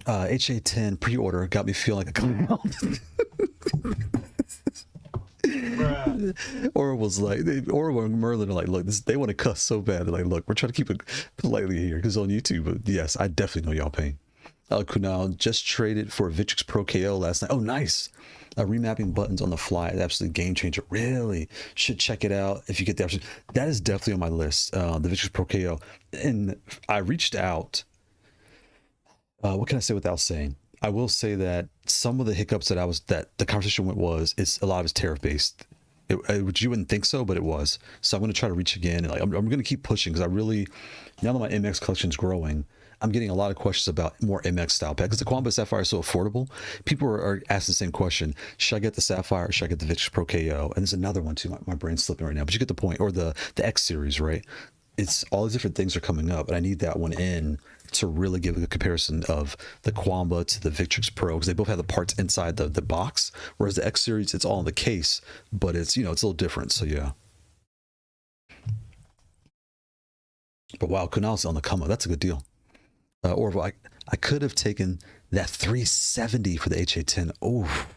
HA10 pre-order got me feeling like a clown. Or was like, or Merlin are like, look, they want to cuss so bad. They're like, look, we're trying to keep it politely here because on YouTube. But yes, I definitely know y'all pain. Kunal just traded for a Victrix Pro KO last night. Oh, nice. Remapping buttons on the fly, absolute game changer. Really should check it out if you get the option. That is definitely on my list. The Victrix Pro KO, and I reached out. What can I say without saying? I will say that some of the hiccups that the conversation went it's a lot of it's tariff based, which you wouldn't think so, but it was. So I'm going to try to reach again, and like I'm going to keep pushing, because I really, now that my MX collection is growing, I'm getting a lot of questions about more MX style pad, because the Quamba Sapphire is so affordable. People are asking the same question: should I get the Sapphire or should I get the Victrix Pro KO? And there's another one too. My brain's slipping right now, but you get the point. Or the X series, right? It's all these different things are coming up, and I need that one in to really give a comparison of the Quamba to the Victrix Pro, because they both have the parts inside the box, whereas the X series, it's all in the case, but it's, it's a little different. So yeah. But wow, Kunal's on the come up. That's a good deal. Orville, I could have taken that 370 for the HA10. Oh,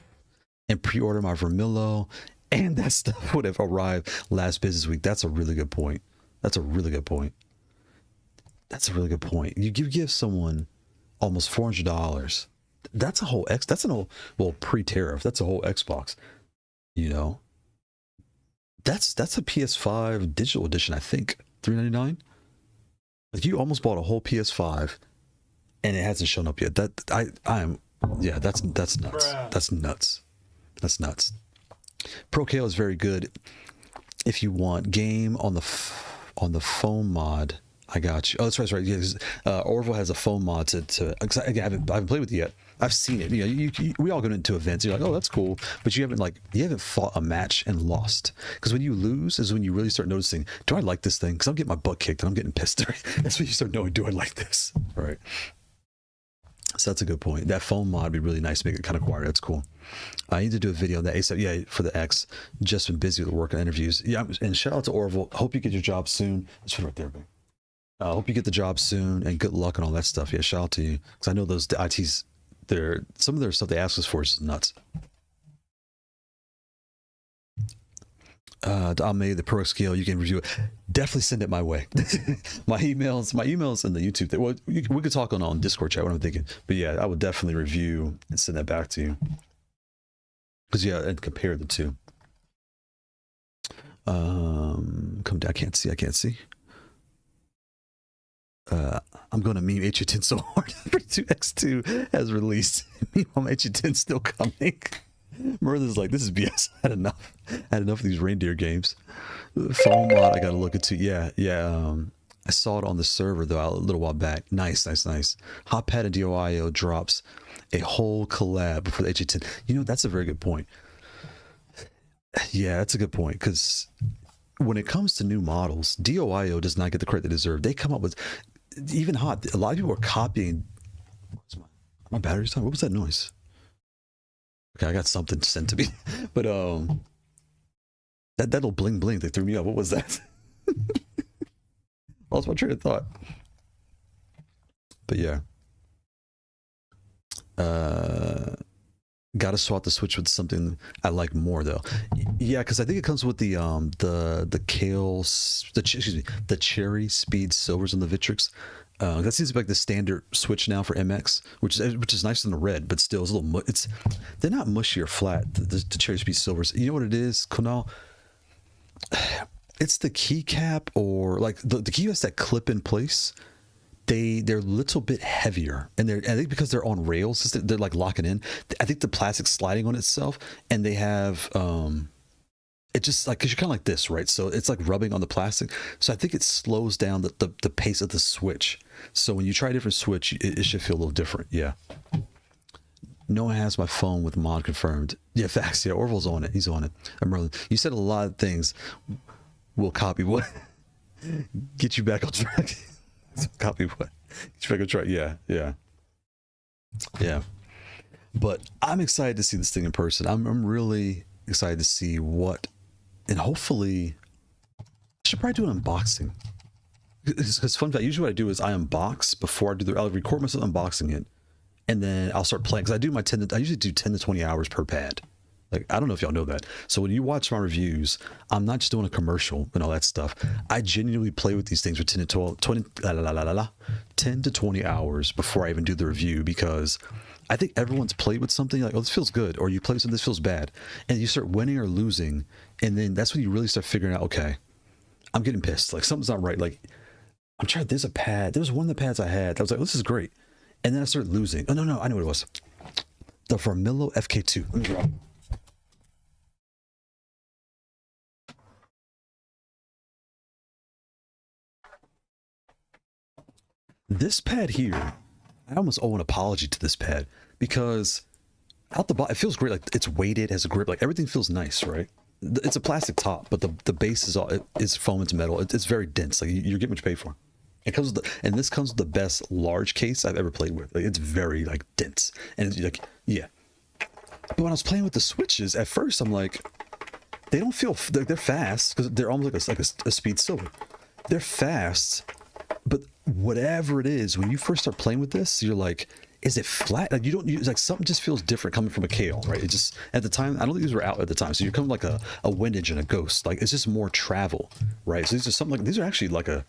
and pre-order my Vermillo, and that stuff would have arrived last business week. That's a really good point. That's a really good point. That's a really good point. You give someone almost $400. That's a whole that's an whole, well, pre-tariff. That's a whole Xbox. That's a PS5 digital edition, I think. $399. Like, you almost bought a whole PS5 and it hasn't shown up yet. That's nuts. That's nuts. That's nuts. Pro KO is very good if you want game on the foam mod. I got you. Oh, that's right. Yeah, Orville has a foam mod to I haven't played with it yet. I've seen it. We all go into events. You're like, oh, that's cool, but you haven't fought a match and lost. Because when you lose is when you really start noticing, do I like this thing? Because I'm getting my butt kicked and I'm getting pissed. That's when you start knowing, do I like this? Right. So that's a good point. That foam mod would be really nice to make it kind of quiet. That's cool. I need to do a video on that ASAP. Yeah, for the X. Just been busy with work and interviews. Yeah, and shout out to Orville. Hope you get your job soon. It's right there, babe. I hope you get the job soon, and good luck and all that stuff. Yeah, shout out to you, because I know those ITs. Some of their stuff they ask us for is nuts. I made the Pro scale. You can review it. Definitely send it my way. my emails in the YouTube thing. Well, we could talk on Discord chat. What I'm thinking, but yeah, I would definitely review and send that back to you. Because yeah, and compare the two. Come down. I can't see. I'm going to meme HA10 so hard for 2X2 has released. Meanwhile, HA10's still coming. Merlin's like, this is BS. I had enough of these reindeer games. Foam mod, I got to look into. Yeah. I saw it on the server though a little while back. Nice. Hot Pad and DOIO drops a whole collab for the HA10. That's a very good point. Yeah, that's a good point, because when it comes to new models, DOIO does not get the credit they deserve. They come up with, even hot, a lot of people are copying. My battery's on. What was that noise? Okay, I got something sent to me. But that little bling bling that threw me off. What was that? Lost my train of thought. But yeah. Gotta swap the Switch with something I like more though. Yeah, because I think it comes with the Kailh, the Cherry Speed Silvers and the Victrix. That seems to be like the standard Switch now for MX, which is nice in the red, but still it's a little. They're not mushy or flat. The Cherry Speed Silvers. You know what it is, Kunal? It's the keycap, or like the keycaps that clip in place. They're a little bit heavier, and I think because they're on rails, they're like locking in. I think the plastic's sliding on itself, and they have it just like, because you're kind of like this, right? So it's like rubbing on the plastic. So I think it slows down the pace of the Switch. So when you try a different Switch, it should feel a little different. Yeah. No one has my phone with mod confirmed. Yeah, facts. Yeah, Orville's on it. He's on it. I'm Merlin. You said a lot of things. We'll copy what? Get you back on track. Copy what? Get you back on track. Yeah, yeah, yeah. But I'm excited to see this thing in person. I'm really excited to see what, and hopefully, I should probably do an unboxing. Because fun fact, usually what I do is I unbox before I do I'll record myself unboxing it, and then I'll start playing. Because I usually do 10 to 20 hours per pad. Like, I don't know if y'all know that. So when you watch my reviews, I'm not just doing a commercial and all that stuff. I genuinely play with these things for 10 to 20 hours before I even do the review, because I think everyone's played with something like, oh, this feels good, or you play with something, this feels bad, and you start winning or losing, and then that's when you really start figuring out, okay, I'm getting pissed. Like, something's not right. Like, I'm trying. There's one of the pads I had. I was like, oh, this is great, and then I started losing. Oh no, I know what it was. The Vermillo FK2. Let me grab it. This pad here, I almost owe an apology to this pad, because out the bottom, it feels great. Like, it's weighted, has a grip, like everything feels nice, right? It's a plastic top, but the base is all, it's foam, it's metal. It's very dense. Like, you're getting what you pay for. It comes with and this comes with the best large case I've ever played with. Like, it's very like dense, and it's like, yeah. But when I was playing with the Switches, at first I'm like, they don't feel, they're fast, because they're almost like a Speed Silver. They're fast. But whatever it is, when you first start playing with this, you're like, is it flat? Like, you don't use, like, something just feels different coming from a Kailh, right? It just, at the time, I don't think these were out at the time. So you're coming like a windage and a ghost. Like, it's just more travel, right? So these are something like, these are actually like the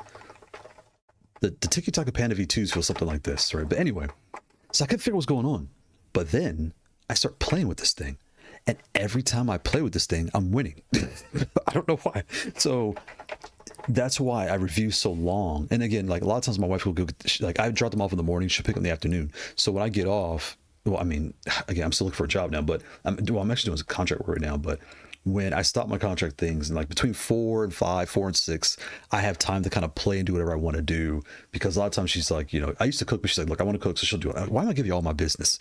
Tikitaka Panda V2s feel something like this, right? But anyway, so I couldn't figure what was going on. But then I start playing with this thing. And every time I play with this thing, I'm winning. I don't know why. So that's why I review so long. And again, like, a lot of times my wife will go, like, I drop them off in the morning, she'll pick up in the afternoon. So when I get off, well, I mean, again, I'm still looking for a job now, but I'm actually doing contract work right now. But when I stop my contract things, and like between 4 and 5, 4 and 6, I have time to kind of play and do whatever I want to do. Because a lot of times she's like, you know, I used to cook, but she's like, look, I want to cook, so she'll do it. Why am I giving you all my business?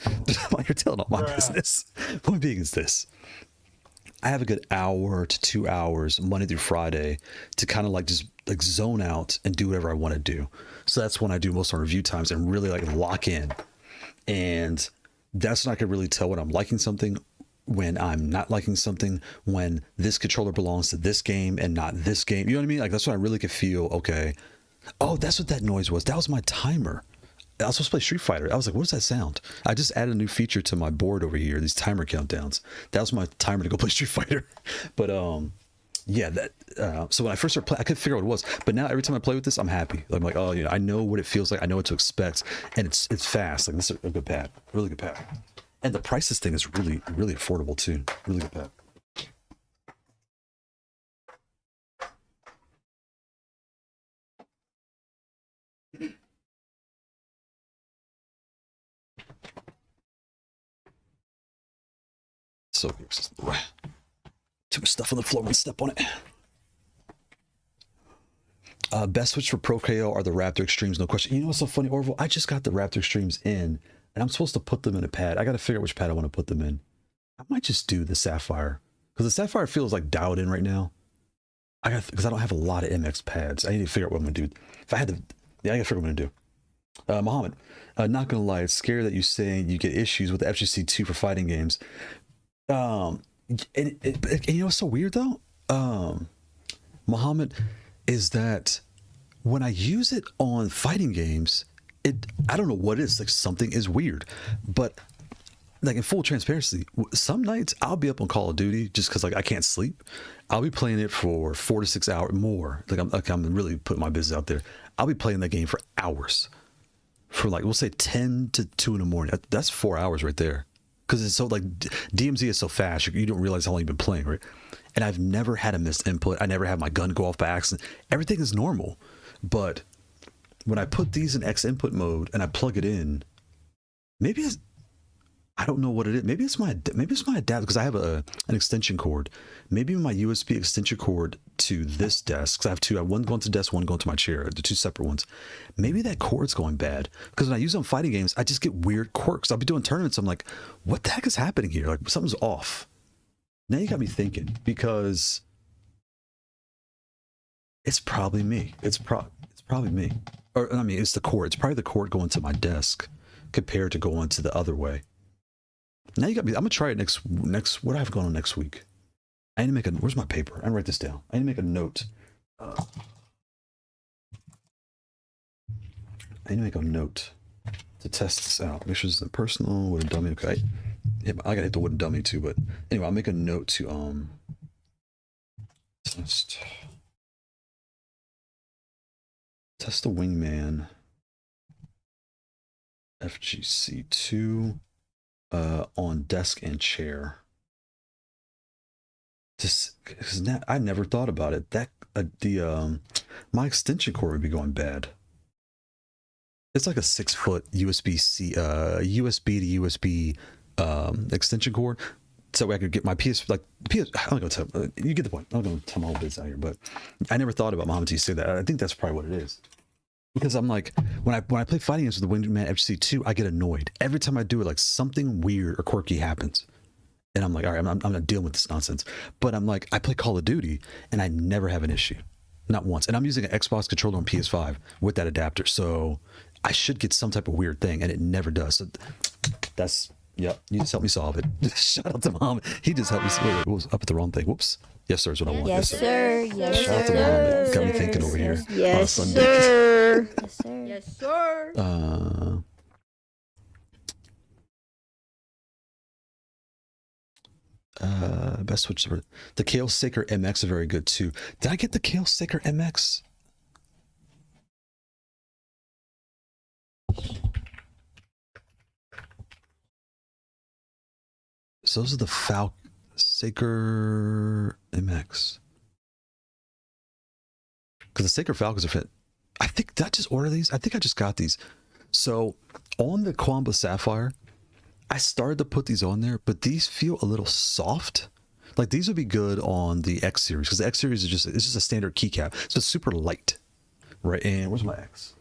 Why you're telling all my business? Point being is this. I have a good hour to 2 hours Monday through Friday to kind of like just like zone out and do whatever I want to do. So that's when I do most of my review times and really like lock in. And that's when I can really tell when I'm liking something, when I'm not liking something, when this controller belongs to this game and not this game. You know what I mean? Like, that's when I really could feel, okay, oh, that's what that noise was. That was my timer. I was supposed to play Street Fighter. I was like, what does that sound? I just added a new feature to my board over here, these timer countdowns. That was my timer to go play Street Fighter. But yeah, that so when I first started playing, I couldn't figure out what it was. But now every time I play with this, I'm happy. I'm like, oh, you know, I know what it feels like. I know what to expect. And it's fast. Like, this is a good pad. Really good pad. And the price of this thing is really, really affordable too. Really good pad. So here's too much stuff on the floor. I'm gonna step on it. Best Switch for Pro KO are the Raptor Extremes, no question. You know what's so funny, Orville? I just got the Raptor Extremes in, and I'm supposed to put them in a pad. I got to figure out which pad I want to put them in. I might just do the Sapphire, because the Sapphire feels like dialed in right now. Because I don't have a lot of MX pads. I need to figure out what I'm gonna do. If I had to, yeah, I gotta figure out what I'm gonna do. Mohammed, not gonna lie, it's scary that you saying you get issues with the FGC2 for fighting games. And you know what's so weird though, Mohammed, is that when I use it on fighting games, I don't know what it is. Like something is weird, but like in full transparency, some nights I'll be up on Call of Duty just because like I can't sleep. I'll be playing it for 4 to 6 hours more. I'm really putting my business out there. I'll be playing that game for hours, for like we'll say 10 to 2 in the morning. That's 4 hours right there, because it's so like DMZ is so fast you don't realize how long you've been playing, right? And I've never had a missed input. I never had my gun go off by accident. Everything is normal, but when I put these in X input mode and I plug it in, maybe I don't know what it is. Maybe it's my adapter, because I have an extension cord. Maybe my USB extension cord to this desk, because I have two. I have one going to the desk, one going to my chair. They're two separate ones. Maybe that cord's going bad, because when I use it on fighting games, I just get weird quirks. I'll be doing tournaments. I'm like, what the heck is happening here? Like something's off. Now you got me thinking, because it's probably me. It's probably me. Or I mean, it's the cord. It's probably the cord going to my desk compared to going to the other way. Now you got me. I'm gonna try it next. What do I have going on next week? I need to make a. Where's my paper? I need to write this down. I need to make a note. I need to make a note to test this out. Make sure it's a personal wooden dummy. Okay. I gotta hit the wooden dummy too. But anyway, I'll make a note to test the Wingman FGC2. On desk and chair. Just because I never thought about it. That my extension cord would be going bad. It's like a 6-foot USB-C, USB to USB extension cord, so I could get my PS. Like PS, I'm not gonna tell you get the point. I'm not gonna tell my whole business out here, but I never thought about Mohammed to say that. I think that's probably what it is. Because I'm like, when I play fighting games with the Wingman FGC2, I get annoyed. Every time I do it, like something weird or quirky happens. And I'm like, all right, I'm not dealing with this nonsense. But I'm like, I play Call of Duty and I never have an issue. Not once. And I'm using an Xbox controller on PS5 with that adapter. So I should get some type of weird thing, and it never does. So that's, yep, you just helped me solve it. Shout out to Mom. He just helped me. Wait, what was up at the wrong thing? Whoops. Yes, sir, is what I want. Yes, sir. Yes, Shout out to sir. Mom. Got me thinking over here. Yes, Sunday. sir. Yes, sir. Yes, sir. Best switch. The Kailh Saker MX are very good too. Did I get the Kailh Saker MX? So those are the Falcon Saker MX. Because the Saker Falcons are fit. I think, did I just order these? I think I just got these. So on the Quamba Sapphire, I started to put these on there, but these feel a little soft. Like these would be good on the X series, because the X series is just a standard keycap, so it's super light, right? And where's my X?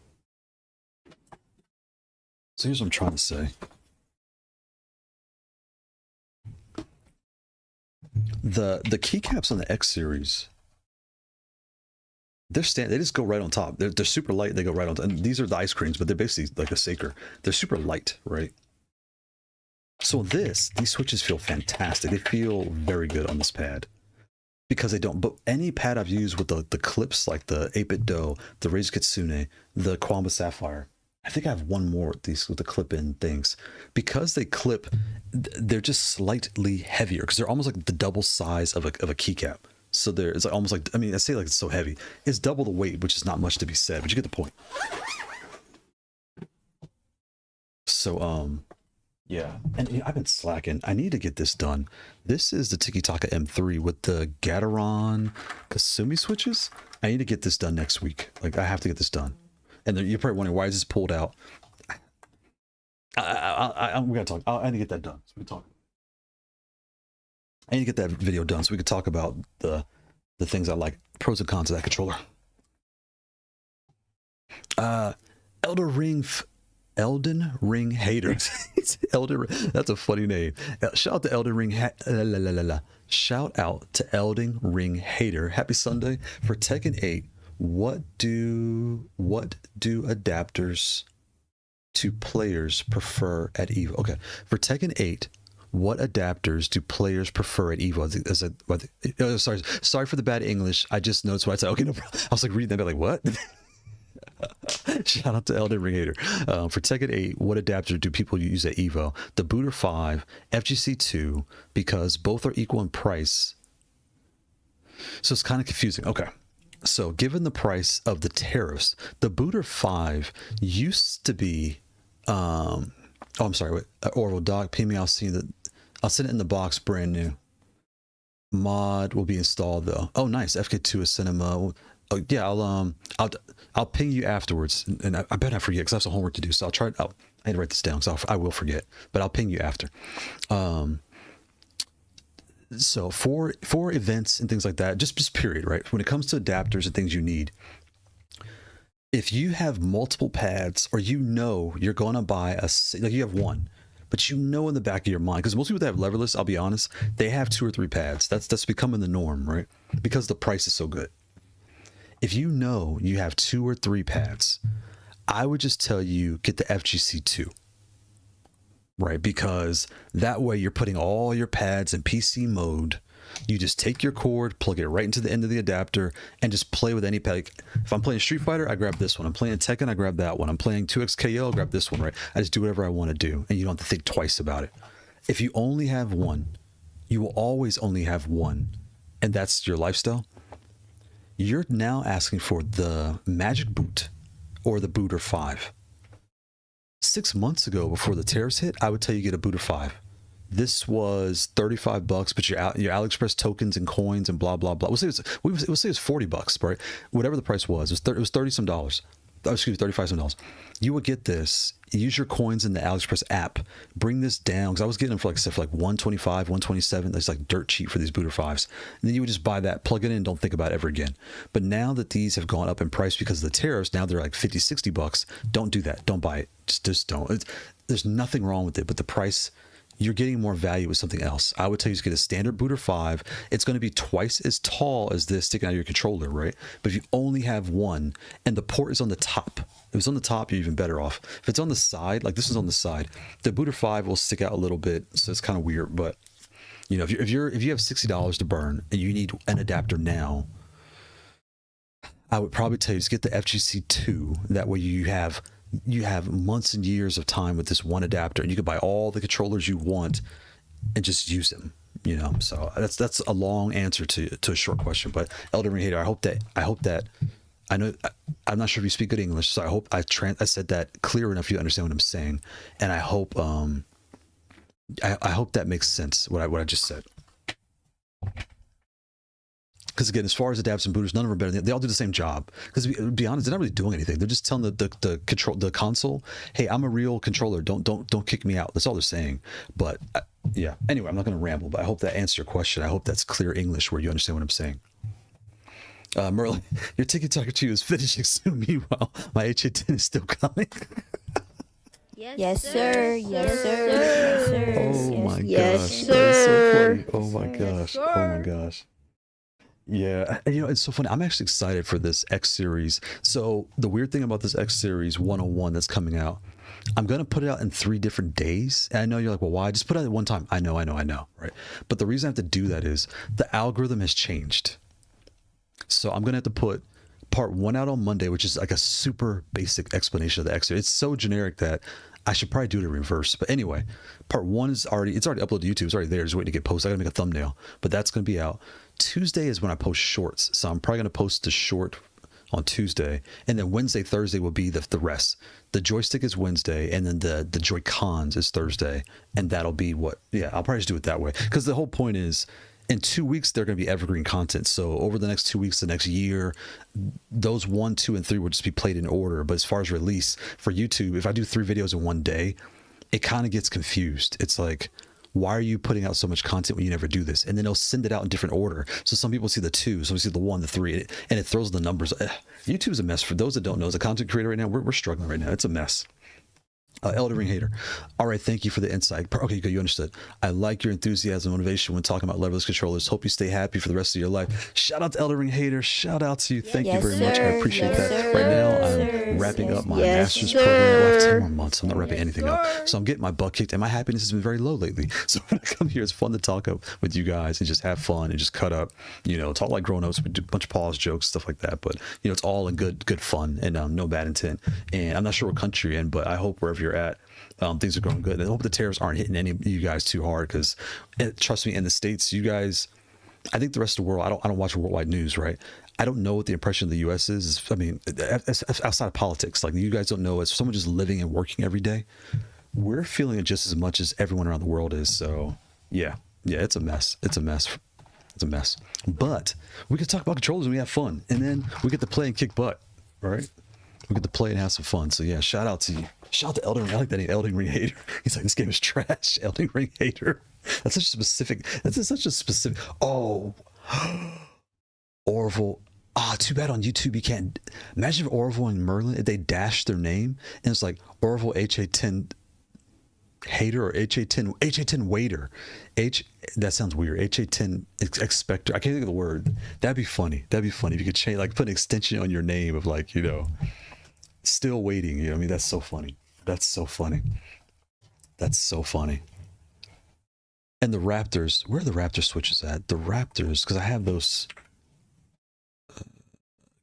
So here's what I'm trying to say. The keycaps on the X series, they just go right on top. They're super light. They go right on top. And these are the ice creams, but they're basically like a Saker. They're super light, right? So these switches feel fantastic. They feel very good on this pad, because they don't. But any pad I've used with the clips, like the 8-bit Doe, the Razer Kitsune, the Quamba Sapphire, I think I have one more with these with the clip-in things, because they clip. They're just slightly heavier, because they're almost like the double size of a keycap. So it's like almost like, I mean, I say like it's so heavy. It's double the weight, which is not much to be said, but you get the point. So yeah, and I've been slacking. I need to get this done. This is the Tikitaka M3 with the Gateron Kasumi switches. I need to get this done next week. Like, I have to get this done. And you're probably wondering, why is this pulled out? We gotta talk. I need to get that done. So we can talk. I need to get that video done so we can talk about the things I like, pros and cons of that controller. Elder Ring Elden Ring haters. Elden. That's a funny name. Shout out to Elden Ring. Shout out to Elden Ring hater. Happy Sunday for Tekken 8. What do adapters to players prefer at Evo? Okay, for Tekken 8, what adapters do players prefer at Evo? Sorry for the bad English. I just noticed what I said. Okay, no problem. I was like reading that, like what? Shout out to Elden Ring hater. For Tekken 8, what adapter do people use at Evo? The Booter 5, FGC 2, because both are equal in price. So it's kind of confusing. Okay. So given the price of the tariffs, the Booter 5 used to be, oh, I'm sorry, wait, Orville Doc, ping me, I'll send it in the box, brand new. Mod will be installed though. Oh, nice. FK2 is cinema. Oh yeah, I'll ping you afterwards, and I bet I forget because I have some homework to do. So I'll try. I had to write this down because I will forget, but I'll ping you after. So for events and things like that, just period, right? When it comes to adapters and things you need, if you have multiple pads or you're going to buy like you have one, but in the back of your mind, because most people that have Leverless, I'll be honest, they have 2 or 3 pads. That's becoming the norm, right? Because the price is so good. If you have 2 or 3 pads, I would just tell you get the FGC 2. Right, because that way you're putting all your pads in PC mode. You just take your cord, plug it right into the end of the adapter, and just play with any pad. Like, if I'm playing Street Fighter, I grab this one. I'm playing Tekken, I grab that one. I'm playing 2X Kailh, I grab this one, right? I just do whatever I want to do, and you don't have to think twice about it. If you only have one, you will always only have one, and that's your lifestyle. You're now asking for the Magic Boot or the Booter 5. 6 months ago, before the tariffs hit, I would tell you get a Booter 5. This was $35, but your AliExpress tokens and coins and blah blah blah. We'll say it's $40, right? Whatever the price was, it was $30 some dollars. Oh, excuse me, $35 some dollars. You would get this. Use your coins in the AliExpress app. Bring this down because I was getting them for like 125, 127. That's like dirt cheap for these Booter 5s. And then you would just buy that, plug it in, don't think about it ever again. But now that these have gone up in price because of the tariffs, now they're like $50, $60. Don't do that. Don't buy it. Just don't. There's nothing wrong with it, but the price, you're getting more value with something else. I would tell you to get a standard Booter 5. It's going to be twice as tall as this sticking out of your controller, right? But if you only have one and the port is on the top, if it's on the top, you're even better off. If it's on the side, like this is on the side, the Booter 5 will stick out a little bit, so it's kind of weird. But if you have $60 to burn and you need an adapter now, I would probably tell you to get the FGC 2. That way you have months and years of time with this one adapter, and you can buy all the controllers you want and just use them. So that's a long answer to a short question. But Elden Ring hater, I hope that I know I'm not sure if you speak good English, so I hope I said that clear enough for you to understand what I'm saying, and I hope that makes sense what I just said. Because again, as far as adapters and booters, none of them are better. They all do the same job. Because to be honest, they're not really doing anything. They're just telling the console, "Hey, I'm a real controller. Don't kick me out." That's all they're saying. But yeah. Anyway, I'm not going to ramble. But I hope that answers your question. I hope that's clear English where you understand what I'm saying. Merlin, your Tikitaka 2 is finishing soon. Meanwhile, my HA10 is still coming. Yes, sir. Yes, sir. Oh my Yes, gosh, sir. that is so funny. Oh my Yes, gosh. sir. Oh my gosh. Yeah, and it's so funny. I'm actually excited for this X series. So the weird thing about this X series 101 that's coming out, I'm going to put it out in 3 different days. And I know you're like, well, why? Just put it out at one time. I know, right? But the reason I have to do that is the algorithm has changed. So I'm going to have to put part 1 out on Monday, which is like a super basic explanation of the X series. It's so generic that I should probably do it in reverse. But anyway, part 1 is already uploaded to YouTube. It's already there. Just waiting to get posted. I gotta make a thumbnail, but that's going to be out. Tuesday is when I post shorts. So I'm probably going to post the short on Tuesday, and then Wednesday, Thursday will be the rest. The joystick is Wednesday, and then the Joy-Cons is Thursday, and that'll be I'll probably just do it that way. Because the whole point is, in 2 weeks, they're going to be evergreen content. So over the next 2 weeks, the next year, those 1, 2, and 3 will just be played in order. But as far as release for YouTube, if I do 3 videos in one day, it kind of gets confused. It's like, why are you putting out so much content when you never do this? And then they'll send it out in different order. So some people see the 2, some people see the 1, the 3, and it throws the numbers. YouTube's a mess. For those that don't know, as a content creator right now, we're struggling right now. It's a mess. Elden Ring hater. All right, thank you for the insight. Okay, good, you understood. I like your enthusiasm and motivation when talking about leverless controllers. Hope you stay happy for the rest of your life. Shout out to Elden Ring hater. Shout out to you. Thank you very much. I appreciate that. Right now, I'm wrapping up my master's program. I have 10 more months. I'm not wrapping anything up. So I'm getting my butt kicked, and my happiness has been very low lately. So when I come here, it's fun to talk up with you guys and just have fun and just cut up, talk like grown-ups. We do a bunch of pause jokes, stuff like that. But, it's all in good fun and no bad intent. And I'm not sure what country you're in, but I hope wherever you're at, things are going good. And I hope the tariffs aren't hitting any of you guys too hard, because trust me, in the States, you guys, I think the rest of the world, I don't watch worldwide news, right? I don't know what the impression of the U.S. is. I mean, outside of politics, like you guys don't know, as someone just living and working every day, we're feeling it just as much as everyone around the world is. So yeah, it's a mess. It's a mess. But we could talk about controllers and we have fun, and then we get to play and kick butt, right? We get to play and have some fun. So yeah, shout out to you. Shout out to Elden Ring. I like that name, Elden Ring hater. He's like, this game is trash. Elden Ring hater. That's such a specific. Oh, Orville. Too bad on YouTube you can't. Imagine if Orville and Merlin, if they dashed their name and it's like Orville HA10 hater or HA10 waiter. That sounds weird. HA10 expector. I can't think of the word. That'd be funny. If you could change, like, put an extension on your name of, like, still waiting. I mean, that's so funny. And the Raptors, where are the Raptor switches at? The Raptors, because I have those.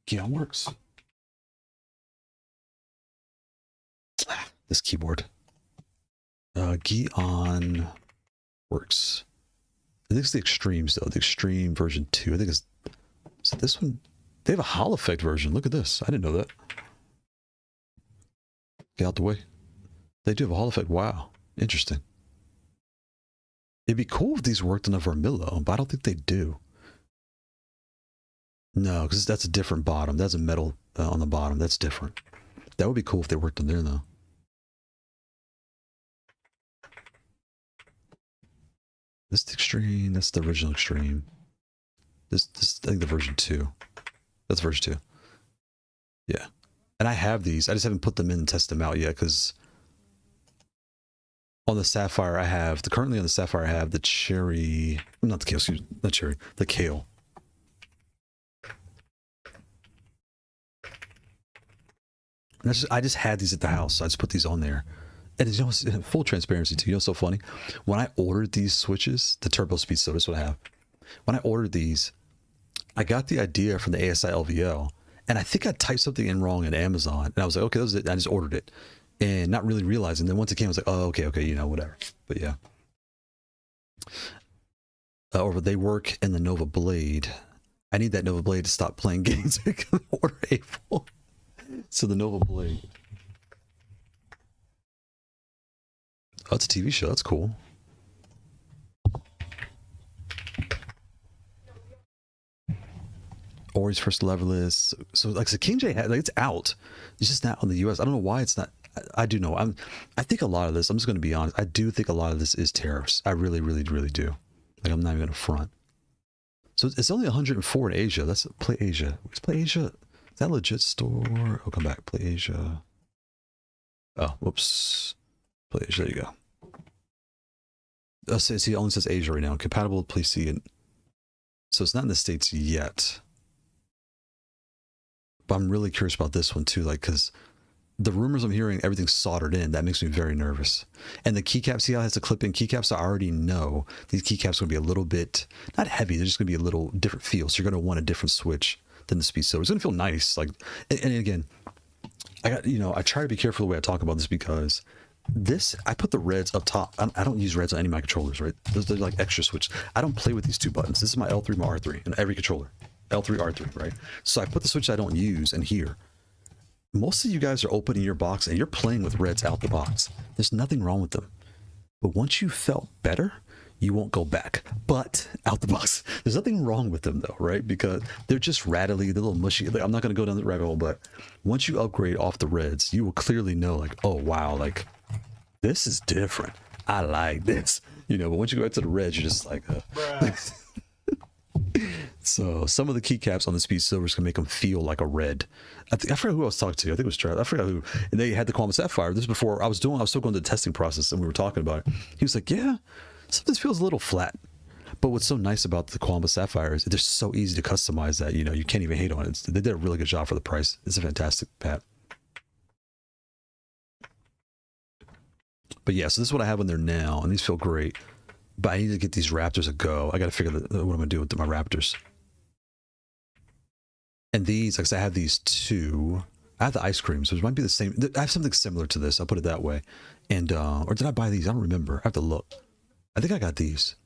Geon works. This keyboard. Geon works. I think it's the Extremes, though. The Extreme version 2. I think is it this one? They have a Hall Effect version. Look at this. I didn't know that. Get out the way. They do have a Hall Effect. Wow. Interesting. It'd be cool if these worked on a Vermillo, but I don't think they do. No, because that's a different bottom. That's a metal on the bottom. That's different. That would be cool if they worked on there, though. This is the Extreme. That's the original Extreme. This I think the version 2. That's version 2. Yeah. And I have these. I just haven't put them in and test them out yet, because on the Sapphire currently on the Sapphire I have the Cherry, not the Kailh, excuse me, not Cherry, the Kailh. And I just had these at the house, so I just put these on there. And full transparency too, so funny. When I ordered these switches, the Turbo Speed Soda is what I have. When I ordered these, I got the idea from the ASI LVL, and I think I typed something in wrong in Amazon, and I was like, okay, that was it. I just ordered it, and not really realizing. Then once it came, I was like, oh, okay, whatever. But yeah. Or they work in the Nova Blade. I need that Nova Blade to stop playing games so I can order April. So the Nova Blade. Oh, it's a TV show. That's cool. Ori's first Leverless. So like, so King J had, like, it's out. It's just not on the US. I don't know why it's not. I do know. I think a lot of this, I'm just going to be honest, I do think a lot of this is tariffs. I really, really, really do. Like, I'm not even going to front. So it's only 104 in Asia. That's Play Asia. Where's Play Asia? Is that a legit store? Oh, come back. Play Asia. Oh, whoops. Play Asia. There you go. See, it only says Asia right now. Compatible with PC. And so it's not in the States yet. But I'm really curious about this one too. Like, because the rumors I'm hearing, everything's soldered in. That makes me very nervous. And the keycaps, see how it has the clip-in keycaps? I already know these keycaps are going to be a little bit, not heavy, they're just going to be a little different feel. So you're going to want a different switch than the Speed Soda. It's going to feel nice. Like, and again, I try to be careful the way I talk about this, because this, I put the reds up top. I don't use reds on any of my controllers, right? They're like extra switch. I don't play with these two buttons. This is my L3, my R3 in every controller. L3, R3, right? So I put the switch I don't use in here. Most of you guys are opening your box and you're playing with reds out the box. There's nothing wrong with them. But once you felt better, you won't go back. But out the box, there's nothing wrong with them though, right? Because they're just rattly, they're a little mushy. Like, I'm not going to go down the rabbit hole, but once you upgrade off the reds, you will clearly know, like, oh wow, like, this is different. I like this, but once you go back to the reds, you're just like, So some of the keycaps on the Speed Silvers can make them feel like a red. I forgot who I was talking to. I think it was Travis. I forgot who. And they had the Quantum Sapphire. This is before I was still going through the testing process, and we were talking about it. He was like, yeah, something feels a little flat. But what's so nice about the Quantum Sapphire is they're so easy to customize that, you know, you can't even hate on it. They did a really good job for the price. It's a fantastic pat. But yeah, so this is what I have in there now, and these feel great. But I need to get these Raptors a go. I got to figure out what I'm going to do with my Raptors. And these, like I said, I have these two. I have the ice creams, which might be the same. I have something similar to this. I'll put it that way. And, or did I buy these? I don't remember. I have to look. I think I got these.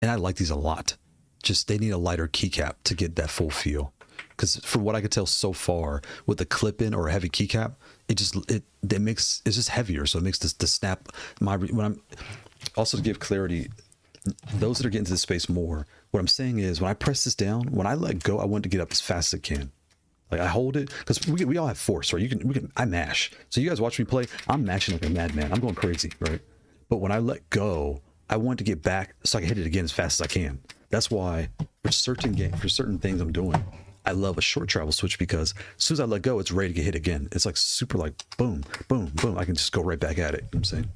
And I like these a lot. Just they need a lighter keycap to get that full feel. Because from what I could tell so far, with the clip-in or a heavy keycap, it makes it's just heavier, so it makes the snap. When I'm also to give clarity, those that are getting to the space more, what I'm saying is when I press this down, when I let go, I want to get up as fast as I can. Like I hold it because we all have force, right? I mash. So you guys watch me play, I'm mashing like a madman. I'm going crazy, right? But when I let go, I want to get back so I can hit it again as fast as I can. That's why for certain things I'm doing, I love a short travel switch because as soon as I let go, it's ready to get hit again. It's like super like boom, boom, boom. I can just go right back at it. You know what I'm saying?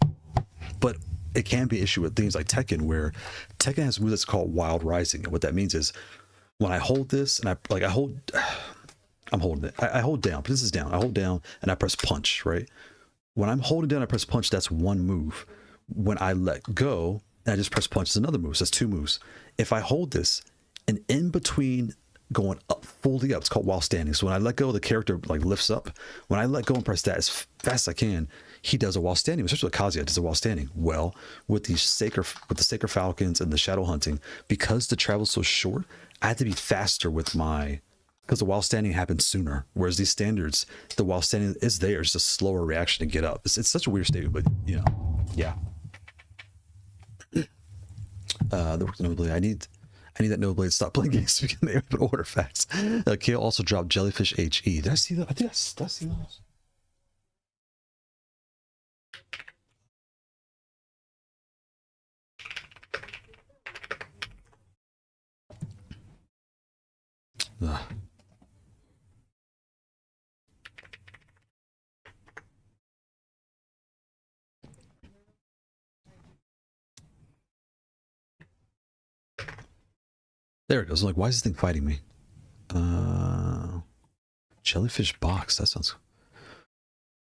But it can be an issue with things like Tekken, where Tekken has a move that's called Wild Rising. And what that means is when I hold this and I'm holding it. I hold down, but this is down. I hold down and I press punch, right? When I'm holding down, I press punch. That's one move. When I let go and I just press punch, it's another move. So that's two moves. If I hold this and in between going up, fully up, it's called while standing. So when I let go, the character like lifts up. When I let go and press that as fast as I can, he does a while standing, especially with Kazuya does a while standing. Well, with the Sacred Falcons and the Shadow Hunting, because the travel's so short, I had to be faster with because the while standing happens sooner. Whereas these standards, the while standing is there. It's just a slower reaction to get up. It's such a weird statement, but you know, yeah. The work notably, I need that Noblade to stop playing games so we can name it order facts. Kailh also dropped Jellyfish HE. Did I see that? I think did I see those? There it goes. I'm like, why is this thing fighting me? Jellyfish box. That sounds.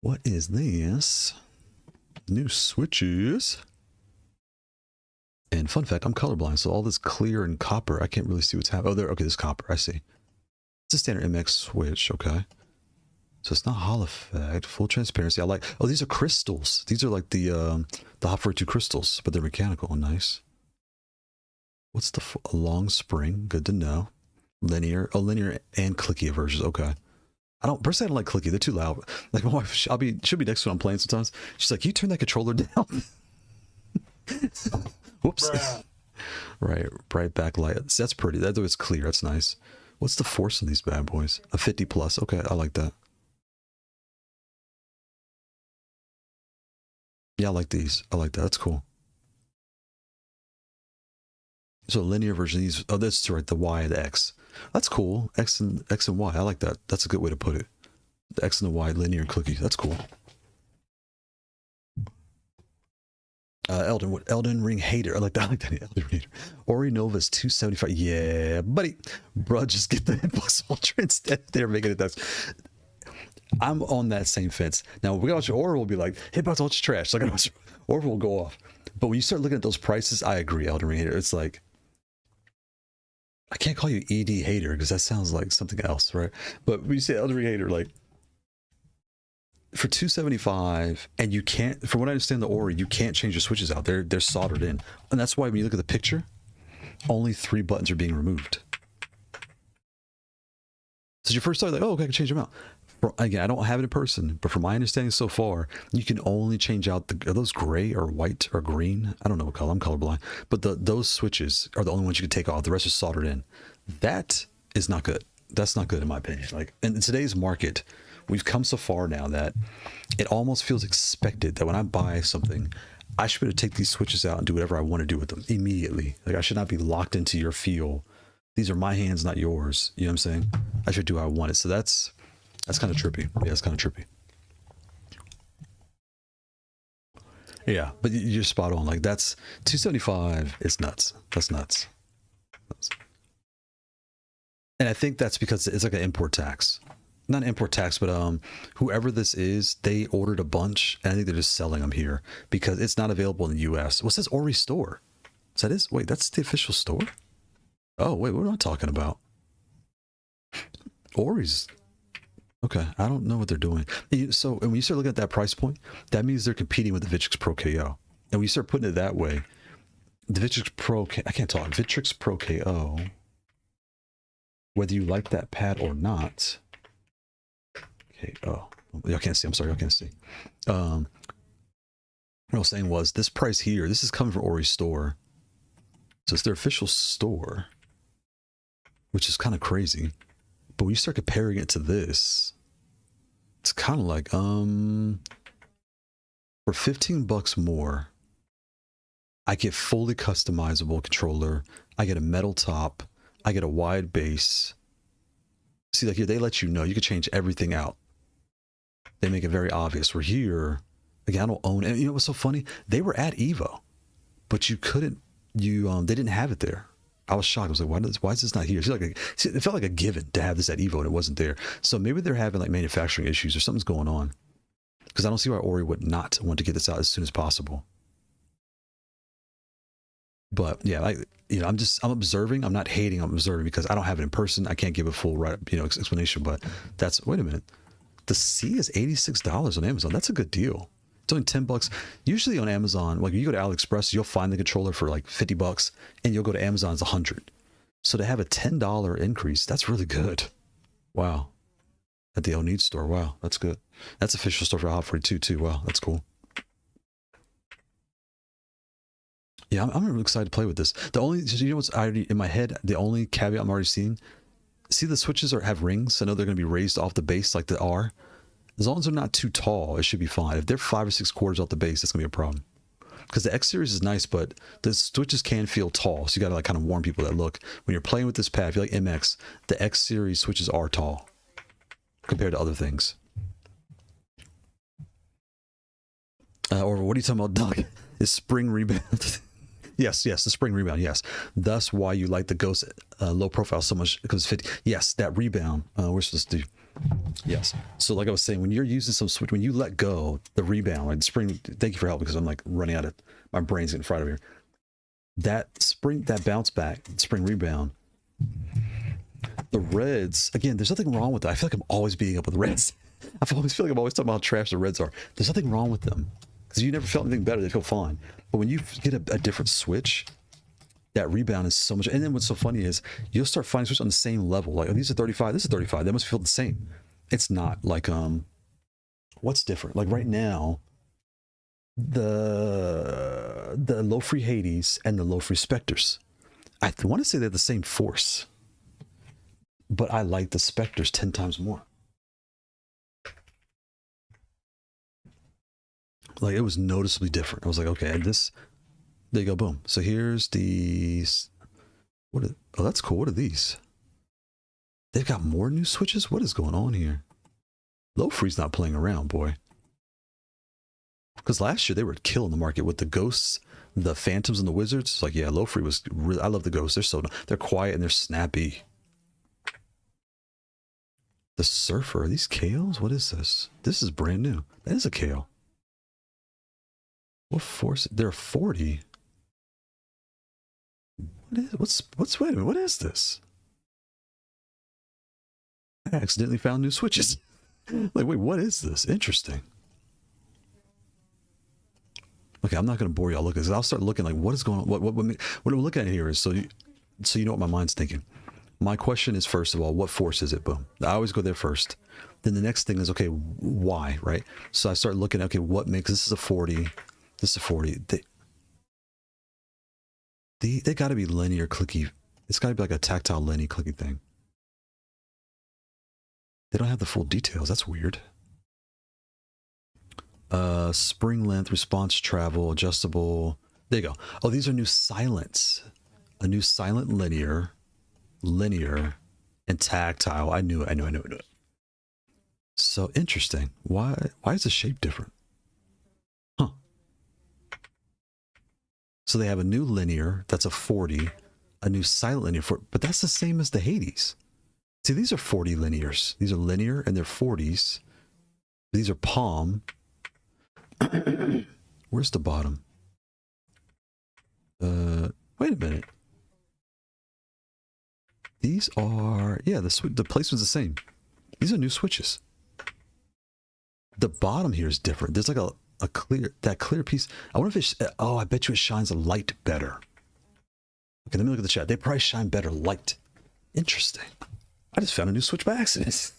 What is this? New switches. And fun fact, I'm colorblind, so all this clear and copper, I can't really see what's happening. Oh, there. Okay, this copper. I see. It's a standard MX switch. Okay. So it's not Hall effect. Full transparency. I like. Oh, these are crystals. These are like the Haute42 crystals, but they're mechanical. Nice. What's the a long spring? Good to know. Linear. Oh, linear and clicky versions. Okay. Personally, I don't like clicky. They're too loud. Like my wife, she'll be next to when I'm playing sometimes. She's like, "You turn that controller down." Whoops. Right. Bright backlight. That's pretty. That's always clear. That's nice. What's the force of these bad boys? A 50 plus. Okay, I like that. Yeah, I like these. I like that. That's cool. So linear version of these. Oh, that's right. The Y and the X. That's cool. X and Y. I like that. That's a good way to put it. The X and the Y, linear and clicky. That's cool. Elden Ring hater. I like that. Elden Ring hater. Ori Nova's 275. Yeah, buddy. Bruh, just get the Hitbox Ultra instead. They're making it that. I'm on that same fence. Now, we watch Ori will be like, Hitbox Ultra's trash. Like, Ori will go off. But when you start looking at those prices, I agree, Elden Ring hater. It's like, I can't call you ED hater because that sounds like something else, right? But when you say Elden Ring hater, like, for 275, and you can't, from what I understand, the Ori, you can't change the switches out. They're soldered in. And that's why when you look at the picture, only 3 buttons are being removed. So your first thought, like, oh, okay, I can change them out. Again, I don't have it in person, but from my understanding so far, you can only change out are those gray or white or green? I don't know what color. I'm colorblind. But those switches are the only ones you can take off. The rest are soldered in. That is not good. That's not good in my opinion. Like in today's market, we've come so far now that it almost feels expected that when I buy something, I should be able to take these switches out and do whatever I want to do with them immediately. Like I should not be locked into your feel These are my hands, not yours. You know what I'm saying? I should do how I want it. So that's kind of trippy. Yeah, it's kind of trippy. Yeah, but you're spot on. Like that's 275. It's nuts. That's nuts. And I think that's because it's like an import tax. Not an import tax, but whoever this is, they ordered a bunch, and I think they're just selling them here because it's not available in the US. What says Ori store? Is that is? Wait, that's the official store? Oh, wait, what am I talking about? Ori's. Okay, I don't know what they're doing. So, and when you start looking at that price point, that means they're competing with the Victrix Pro KO. And when you start putting it that way, the Victrix Pro, I can't talk, Victrix Pro KO, whether you like that pad or not. Okay, oh, y'all can't see. I'm sorry, y'all can't see. What I was saying was this price here, this is coming from Ori's store. So it's their official store, which is kind of crazy. But when you start comparing it to this, it's kind of like, for 15 bucks more, I get fully customizable controller. I get a metal top. I get a wide base. See, like here, they let you know you can change everything out. They make it very obvious. We're here. Again, I don't own it. And you know what's so funny? They were at Evo, but you couldn't, they didn't have it there. I was shocked. I was like, why is this not here? It felt like a given to have this at Evo and it wasn't there. So maybe they're having like manufacturing issues or something's going on. Because I don't see why Ori would not want to get this out as soon as possible. But yeah, I'm observing. I'm not hating. I'm observing because I don't have it in person. I can't give a full explanation. But wait a minute. The C is $86 on Amazon. That's a good deal. It's only 10 bucks. Usually on Amazon, like you go to AliExpress, you'll find the controller for like 50 bucks and you'll go to Amazon, it's 100. So to have a $10 increase, that's really good. Wow. At the Need store. Wow. That's good. That's official store for Haute42 too. Wow. That's cool. Yeah, I'm really excited to play with this. The only, you know what's already in my head, the only caveat I'm already seeing, see the switches have rings. I know they're going to be raised off the base like the R. As long as they're not too tall, it should be fine. If they're 5 or 6 quarters off the base, that's gonna be a problem. Because the X series is nice, but the switches can feel tall, so you gotta like kind of warn people that look when you're playing with this pad. If you like MX, the X series switches are tall compared to other things. Or what are you talking about, Doug? Is spring rebound? Yes, the spring rebound. Yes, thus why you like the Ghost low profile so much because 50. Yes, that rebound. We're supposed to do. Yes. So like I was saying, when you're using some switch, when you let go, the rebound, like the spring, thank you for help because I'm like running out of, my brain's getting fried over here. That spring, that bounce back, spring rebound, the reds, again, there's nothing wrong with that. I feel like I'm always beating up with the reds. I always feel like I'm always talking about how trash the reds are. There's nothing wrong with them because you never felt anything better. They feel fine. But when you get a different switch, that rebound is so much. And then what's so funny is you'll start finding switches on the same level. Like, oh, these are 35. This is 35. They must feel the same. It's not like, what's different? Like right now, the Lofree Hades and the Lofree Specters, I want to say they're the same force, but I like the Specters 10 times more. Like it was noticeably different. I was like, okay, and this, there you go, boom. So here's these. Oh, that's cool. What are these? They've got more new switches? What is going on here? Lofree's not playing around, boy. Because last year they were killing the market with the Ghosts, the Phantoms, and the Wizards. It's like, yeah, Lofree was really, I love the Ghosts. They're quiet and they're snappy. The Surfer, are these Kailhs? What is this? This is brand new. That is a Kailh. What force? They're 40. Wait a minute, what is this? I accidentally found new switches. Like, wait, what is this? Interesting. Okay, I'm not going to bore y'all looking. I'll start looking like, what is going on? What I'm looking at here is, so you know what my mind's thinking. My question is, first of all, what force is it? Boom. I always go there first. Then the next thing is, okay, why, right? So I start looking at, okay, what makes, this is a 40. This is a 40. They got to be linear clicky. It's got to be like a tactile linear clicky thing. They don't have the full details. That's weird. Spring length, response travel, adjustable. There you go. Oh, these are new silents. A new silent linear. linear, and tactile. I knew it. So interesting. Why is the shape different? Huh. So they have a new linear, that's a 40, a new silent linear, but that's the same as the Hades. See, these are 40 linears. These are linear and they're 40s. These are palm. Where's the bottom? Wait a minute. These are, yeah, the placement's the same. These are new switches. The bottom here is different. There's like a clear piece. I wonder if it's, oh, I bet you it shines a light better. Okay, let me look at the chat. They probably shine better light. Interesting. I just found a new switch by accident.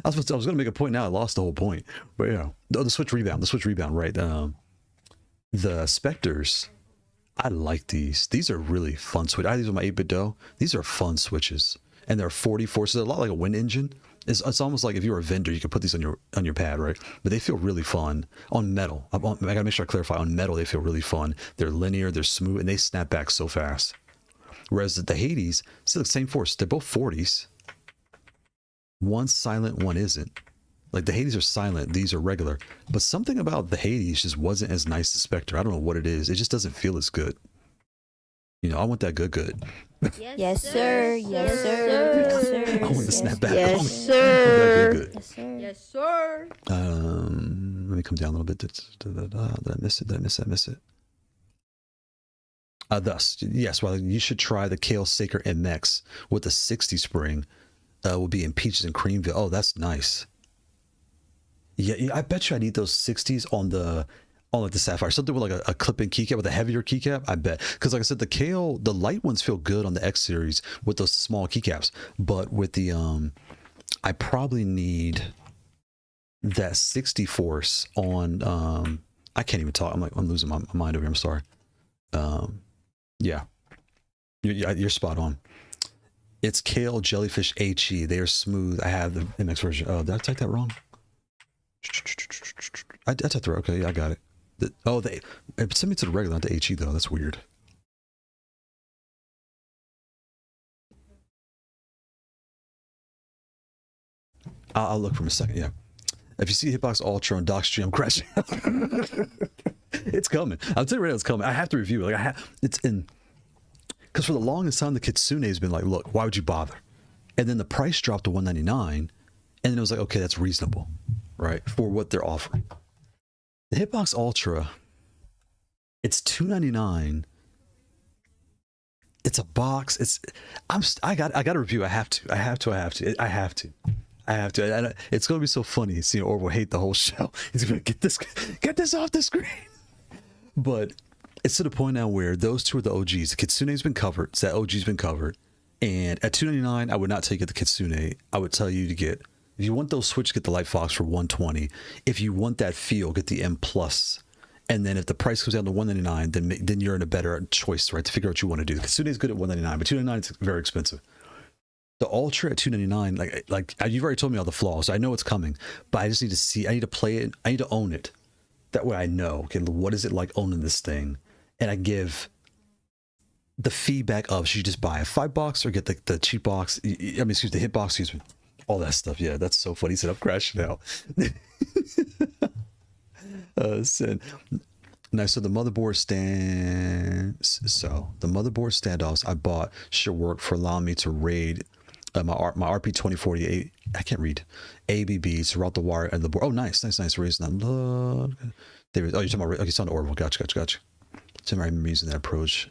I was going to make a point now. I lost the whole point. But yeah. Oh, the switch rebound, right? The Specters, I like these. These are really fun switches. I have these on my 8-bit dough. These are fun switches. And they're 44, so they're a lot like a wind engine. It's almost like if you were a vendor, you could put these on your pad, right? But they feel really fun on metal. I gotta make sure I clarify. On metal, they feel really fun. They're linear, they're smooth, and they snap back so fast. Whereas the Hades, still the same force. They're both 40s. One's silent, one isn't. Like the Hades are silent, these are regular. But something about the Hades just wasn't as nice as Specter. I don't know what it is. It just doesn't feel as good. You know, I want that good. Yes, sir. Yes, sir. Yes, sir. I want to snap back. Yes, sir. Good. Yes, sir. Yes, sir. Let me come down a little bit. Did I miss it? Thus, yes, well, you should try the Kailh Saker MX with the 60 spring. Will be in peaches and creamville. Oh, that's nice. Yeah, I bet you I need those 60s on like the Sapphire. Something with like a clip-in keycap with a heavier keycap, I bet. Because like I said, the Kailh, the light ones feel good on the X series with those small keycaps. But with the I probably need that 60 force on I can't even talk. I'm losing my mind over here. I'm sorry. Yeah. You're spot on. It's Kailh Jellyfish HE. They are smooth. I have the MX version. Oh, did I type that wrong? I typed that right. Okay, yeah, I got it. It sent me to the regular, not the HE though. That's weird. I'll look for a second. Yeah. If you see Hitbox Ultra on DocStream, I'm crashing. It's coming. I'll tell you right now, it's coming. I have to review it. Like it's in. Because for the longest time, the Kitsune has been like, look, why would you bother? And then the price dropped to $199, and then it was like, okay, that's reasonable, right, for what they're offering. The Hitbox Ultra, it's $299. It's a box. I got to review. I have to. It's going to be so funny seeing Orville hate the whole show. He's going to get this off the screen. But it's to the point now where those two are the OGs. The Kitsune's been covered. So that OG's been covered. And at $299, I would not tell you to get the Kitsune. I would tell you to get, if you want those Switch, get the Light Fox for $120. If you want that feel, get the M Plus. And then if the price comes down to $199, then you're in a better choice, right, to figure out what you want to do. The Kitsune is good at $199, but $299 is very expensive. The Ultra at $299, like you've already told me all the flaws. So I know it's coming, but I just need to see. I need to play it. I need to own it. That way I know, okay, what is it like owning this thing? And I give the feedback of, should you just buy a $5 or get the cheap box? The hitbox, excuse me. All that stuff. Yeah, that's so funny. He said, I'm crashing now. Nice. So the motherboard standoffs I bought should work for allowing me to raid my RP2048. I can't read. ABB to route the wire and the board. Oh, nice. Reason that. Oh, you're talking about. Okay, it's on Orville. Gotcha. I remember using that approach.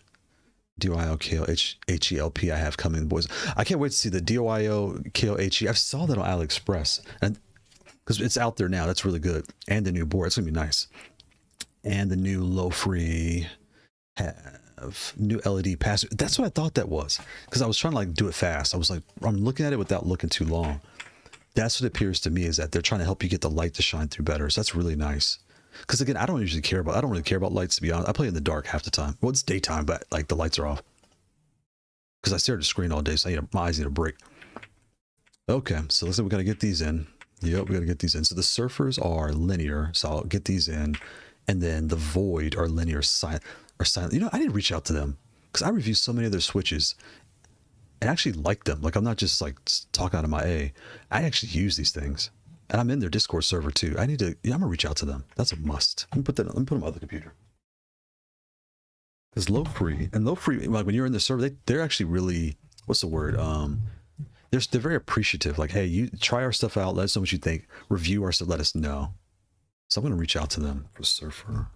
DOIO Kailh HELP I have coming, boys. I can't wait to see the DOIO Kailh HE. I saw that on AliExpress, and because it's out there now, that's really good. And the new board, it's gonna be nice. And the new Lofree have new LED pass. That's what I thought that was, because I was trying to like do it fast. I was like, I'm looking at it without looking too long. That's what it appears to me, is that they're trying to help you get the light to shine through better. So that's really nice. Because again, I don't really care about lights, to be honest. I play in the dark half the time. Well, it's daytime, but like the lights are off. Because I stare at the screen all day, so my eyes need a break. Okay, so let's say we got to get these in. Yep, we got to get these in. So the Surfers are linear, so I'll get these in. And then the Void are linear, silent. You know, I didn't reach out to them because I review so many of their Switches. and actually like them. Like I'm not just like talking out of my A. I actually use these things, and I'm in their Discord server too. I need to. Yeah, I'm gonna reach out to them. That's a must. Let me put that. Let me put them on my other computer. Because Lofree, like when you're in the server, they're actually really, what's the word? They're very appreciative. Like, hey, you try our stuff out. Let us know what you think. Review our stuff. Let us know. So I'm gonna reach out to them for Surfer.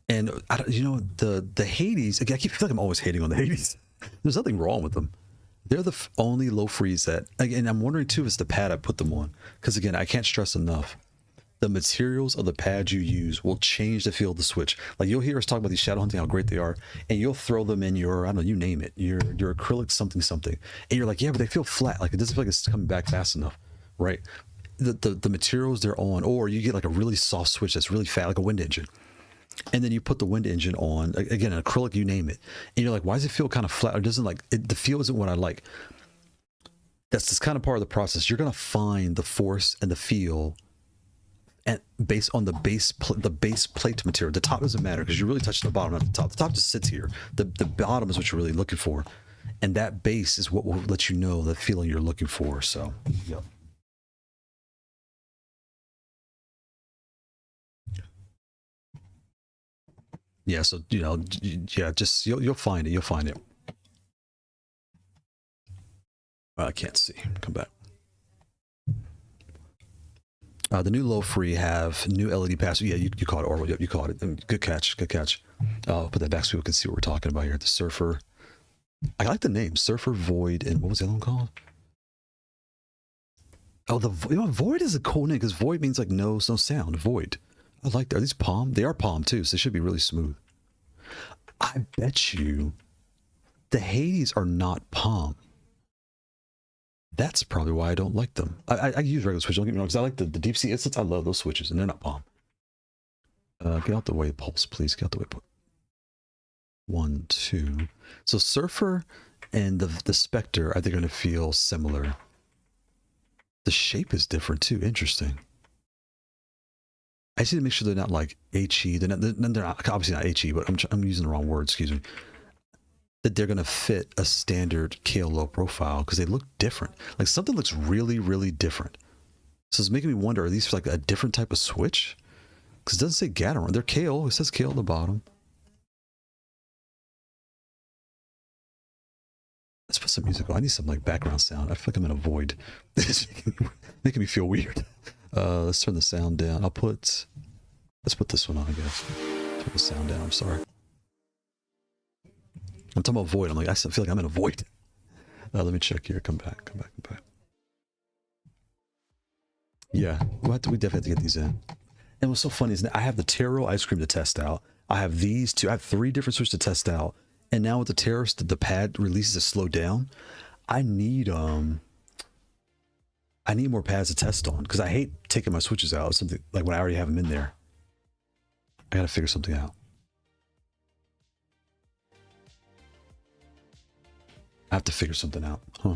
And the Hades. Again, I feel like I'm always hating on the Hades. There's nothing wrong with them. They're the only Lofrees that, again, I'm wondering too if it's the pad I put them on. Because again, I can't stress enough, the materials of the pads you use will change the feel of the Switch. Like you'll hear us talk about these shadow hunting, how great they are, and you'll throw them in your, I don't know, you name it, your acrylic something, and you're like, yeah, but they feel flat. Like it doesn't feel like it's coming back fast enough, right? The materials they're on, or you get like a really soft Switch that's really fat, like a wind engine. And then you put the wind engine on, again, an acrylic, you name it. And you're like, why does it feel kind of flat? Or doesn't like, the feel isn't what I like. That's just kind of part of the process. You're going to find the force and the feel and based on the base plate material. The top doesn't matter because you're really touching the bottom, not the top. The top just sits here. The bottom is what you're really looking for. And that base is what will let you know the feeling you're looking for. So, yep. Yeah, so yeah, just you'll find it. You'll find it. I can't see. Come back. The new Lofree have new LED pass. Yeah, you caught it, Orwell. Yep, you caught it. Good catch. Good catch. I'll put that back so people can see what we're talking about here. The Surfer. I like the name Surfer, Void, and what was the other one called? Oh, Void is a cool name because Void means like no sound. Void. I like that. Are these palm? They are palm too, so they should be really smooth. I bet you the Hades are not palm. That's probably why I don't like them. I use regular switches, don't get me wrong, because I like the deep sea instants. I love those switches, and they're not palm. Get out the way, Pulse, please. Get out the way. 1, 2. So Surfer and the Specter, I think, are going to feel similar. The shape is different too. Interesting. I just need to make sure they're not like HE. They're not obviously not HE, but I'm using the wrong word. Excuse me. That they're gonna fit a standard Kailh low profile because they look different. Like something looks really, really different. So it's making me wonder: are these like a different type of Switch? Because it doesn't say Gateron. They're Kailh. It says Kailh at the bottom. Let's put some music on. I need some like background sound. I feel like I'm in a void. It's making me feel weird. Let's turn the sound down. Let's put this one on, I guess. Turn the sound down, I'm sorry. I'm talking about void. I'm like, I feel like I'm in a void. Let me check here. Come back. Yeah, we definitely have to get these in. And what's so funny is I have the Taro ice cream to test out. I have these two. I have 3 different switches to test out. And now with the Taro, the pad releases to slow down. I need more pads to test on because I hate taking my switches out. Something like when I already have them in there. I gotta figure something out. I have to figure something out, huh?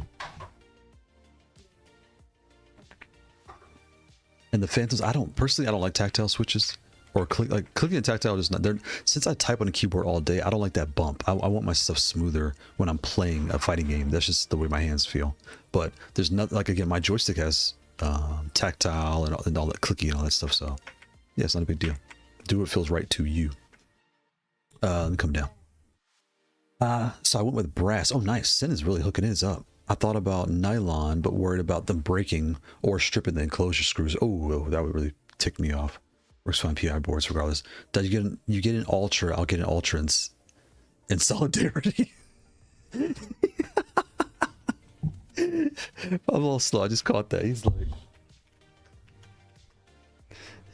And the Phantoms, I don't like tactile switches or Clicky and Tactile. Just not. Since I type on a keyboard all day, I don't like that bump. I want my stuff smoother when I'm playing a fighting game. That's just the way my hands feel. But there's nothing like, again, my joystick has tactile and all that clicky and all that stuff. So yeah, it's not a big deal. Do what feels right to you. Let me come down. So I went with brass. Oh, nice. Sin is really hooking his up. I thought about nylon, but worried about them breaking or stripping the enclosure screws. Oh, that would really tick me off. Works fine PI boards regardless. Did you get an Ultra? I'll get an Ultra in solidarity. I'm a little slow. I just caught that.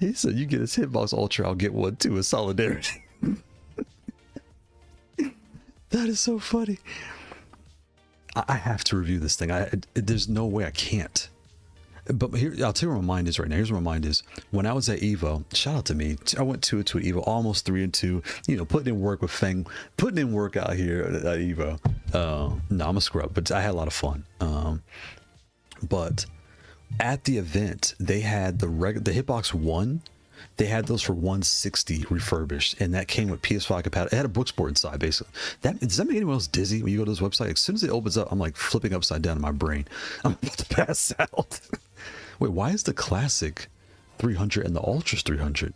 He said, you get his Hitbox Ultra, I'll get one too in solidarity. That is so funny. I have to review this thing. There's no way I can't. But here, I'll tell you where my mind is right now. Here's where my mind is. When I was at Evo, shout out to me. I went 2-2 at Evo, almost 3-2. You know, putting in work with Feng, putting in work out here at Evo. No, I'm a scrub, but I had a lot of fun. But at the event, they had the Hitbox 1. They had those for 160 refurbished, and that came with PS5 compatible. It had a Brooks board inside, basically. Does that make anyone else dizzy when you go to this website? As soon as it opens up, I'm like flipping upside down in my brain. I'm about to pass out. Wait, why is the Classic 300 and the Ultra's 300?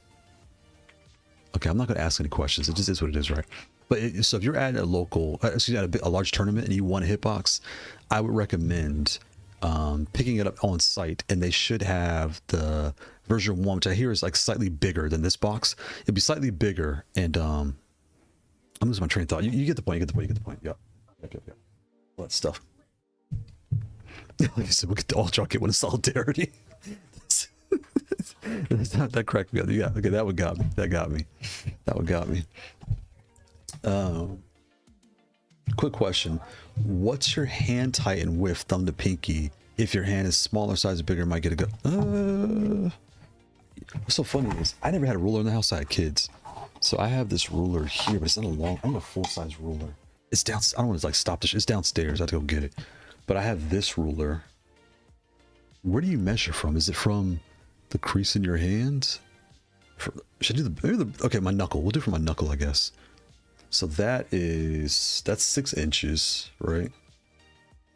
Okay, I'm not going to ask any questions. It just is what it is, right? But so if you're at a local, at a large tournament and you want a hitbox, I would recommend picking it up on site, and they should have the version 1, which I hear is like slightly bigger than this box. It'd be slightly bigger, and I'm losing my train of thought. You get the point. You get the point. Yep. All that stuff. Like I said, we'll get the Ultra kit when it's Solidarity. That cracked me up. Yeah, okay, that one got me. That one got me. Quick question. What's your hand tighten with thumb to pinky? If your hand is smaller size or bigger, might get a go. What's so funny is I never had a ruler in the house. I had kids. So I have this ruler here, but it's not a long, I need a full-size ruler. It's down, I don't want to like stop this. It's downstairs. I have to go get it. But I have this ruler. Where do you measure from? Is it from the crease in your hand? Should I do okay, my knuckle. We'll do it for my knuckle, I guess. So that's 6 inches, right?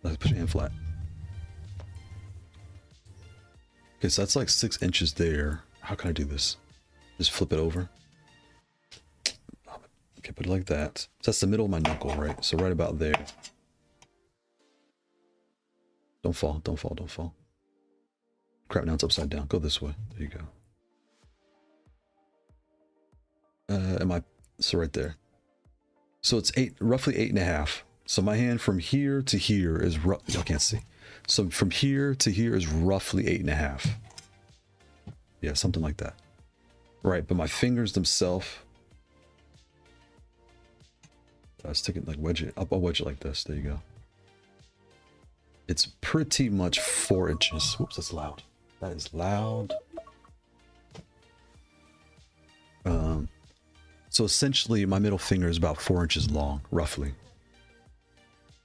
Let's put your hand flat. Okay, so that's like 6 inches there. How can I do this? Just flip it over. Okay, put it like that. So that's the middle of my knuckle, right? So right about there. Don't fall, don't fall, don't fall. Crap, now it's upside down. Go this way. There you go. So right there. So it's roughly 8.5. So my hand from here to here is y'all can't see. So from here to here is roughly 8.5. Yeah, something like that. Right, but my fingers themselves. I stick it like wedge it. I'll wedge it like this. There you go. It's pretty much 4 inches. Whoops, that's loud. That is loud. So essentially my middle finger is about 4 inches long, roughly.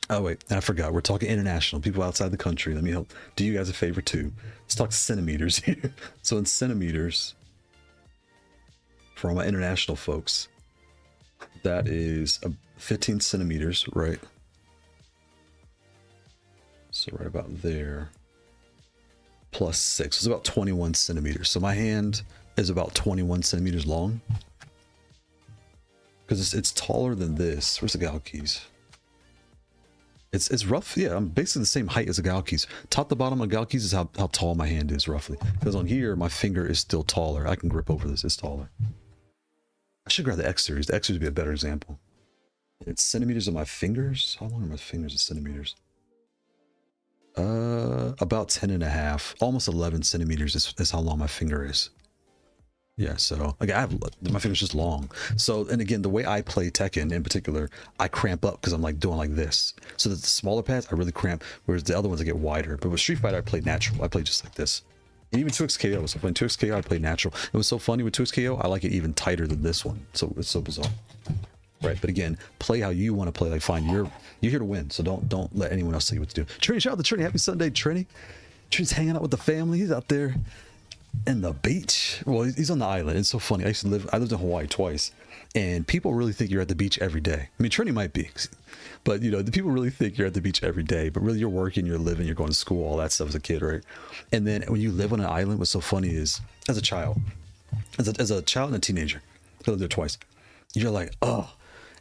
Oh wait, I forgot. We're talking international, people outside the country. Let me help do you guys a favor too. Let's talk centimeters here. So in centimeters, for all my international folks, that is 15 centimeters, right? So right about there, plus 6. It's about 21 centimeters. So my hand is about 21 centimeters long. Because it's taller than this. Where's the gal keys? It's rough. Yeah, I'm basically the same height as the gal keys. Top to bottom of gal keys is how tall my hand is roughly. Because on here, my finger is still taller. I can grip over this. It's taller. I should grab the X series. The X series would be a better example. It's centimeters of my fingers. How long are my fingers in centimeters? About 10.5. Almost 11 centimeters is how long my finger is. Yeah, so like my finger's just long. So, and again, the way I play Tekken in particular, I cramp up because I'm like doing like this. So that the smaller pads, I really cramp, whereas the other ones I get wider. But with Street Fighter, I play natural. I play just like this. And even 2XKO, so playing 2XKO, I play natural. It was so funny with 2XKO, I like it even tighter than this one. So it's so bizarre. Right, but again, play how you want to play. Like, fine, you're here to win, so don't let anyone else tell you what to do. Trini, shout out to Trini. Happy Sunday, Trini. Trini's hanging out with the family. He's out there in the beach. Well, he's on the island. It's so funny. I lived in Hawaii twice, and people really think you're at the beach every day. I mean, Trini might be, but you know, the people really think you're at the beach every day, but really you're working, you're living, you're going to school, all that stuff as a kid, right? And then when you live on an island, what's so funny is, as a child and a teenager, I lived there twice, you're like, oh,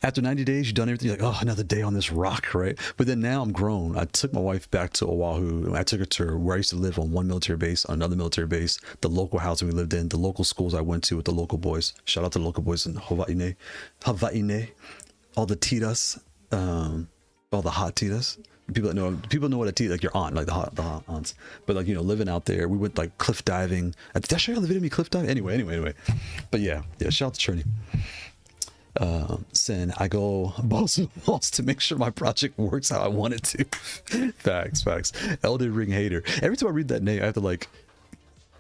after 90 days, you've done everything. You're like, oh, another day on this rock, right? But then now I'm grown. I took my wife back to Oahu. I took her to where I used to live on one military base, on another military base, the local housing we lived in, the local schools I went to with the local boys. Shout out to the local boys in Hawaii, all the titas, all the hot titas. People know what a tita, like your aunt, like the hot aunts. But like, you know, living out there, we went like cliff diving. Did I show you the video of me cliff diving? Anyway. But yeah, shout out to Trini. Sin, I go balls to balls to make sure my project works how I want it to. Facts. Elden Ring hater. Every time I read that name, I have to like.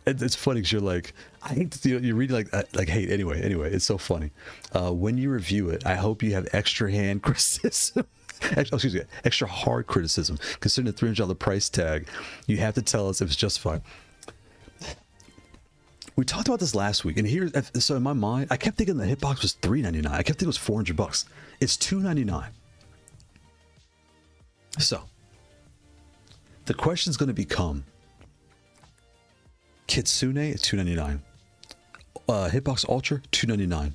It's funny because you're like, I hate to, you read like hate anyway. It's so funny. When you review it, I hope you have extra hand criticism. Extra hard criticism. Considering the $300 price tag, you have to tell us if it's justified. We talked about this last week, and here, so in my mind, I kept thinking the hitbox was $399. I kept thinking it was $400. It's $299. So the question's going to become: Kitsune at $299, Hitbox Ultra $299,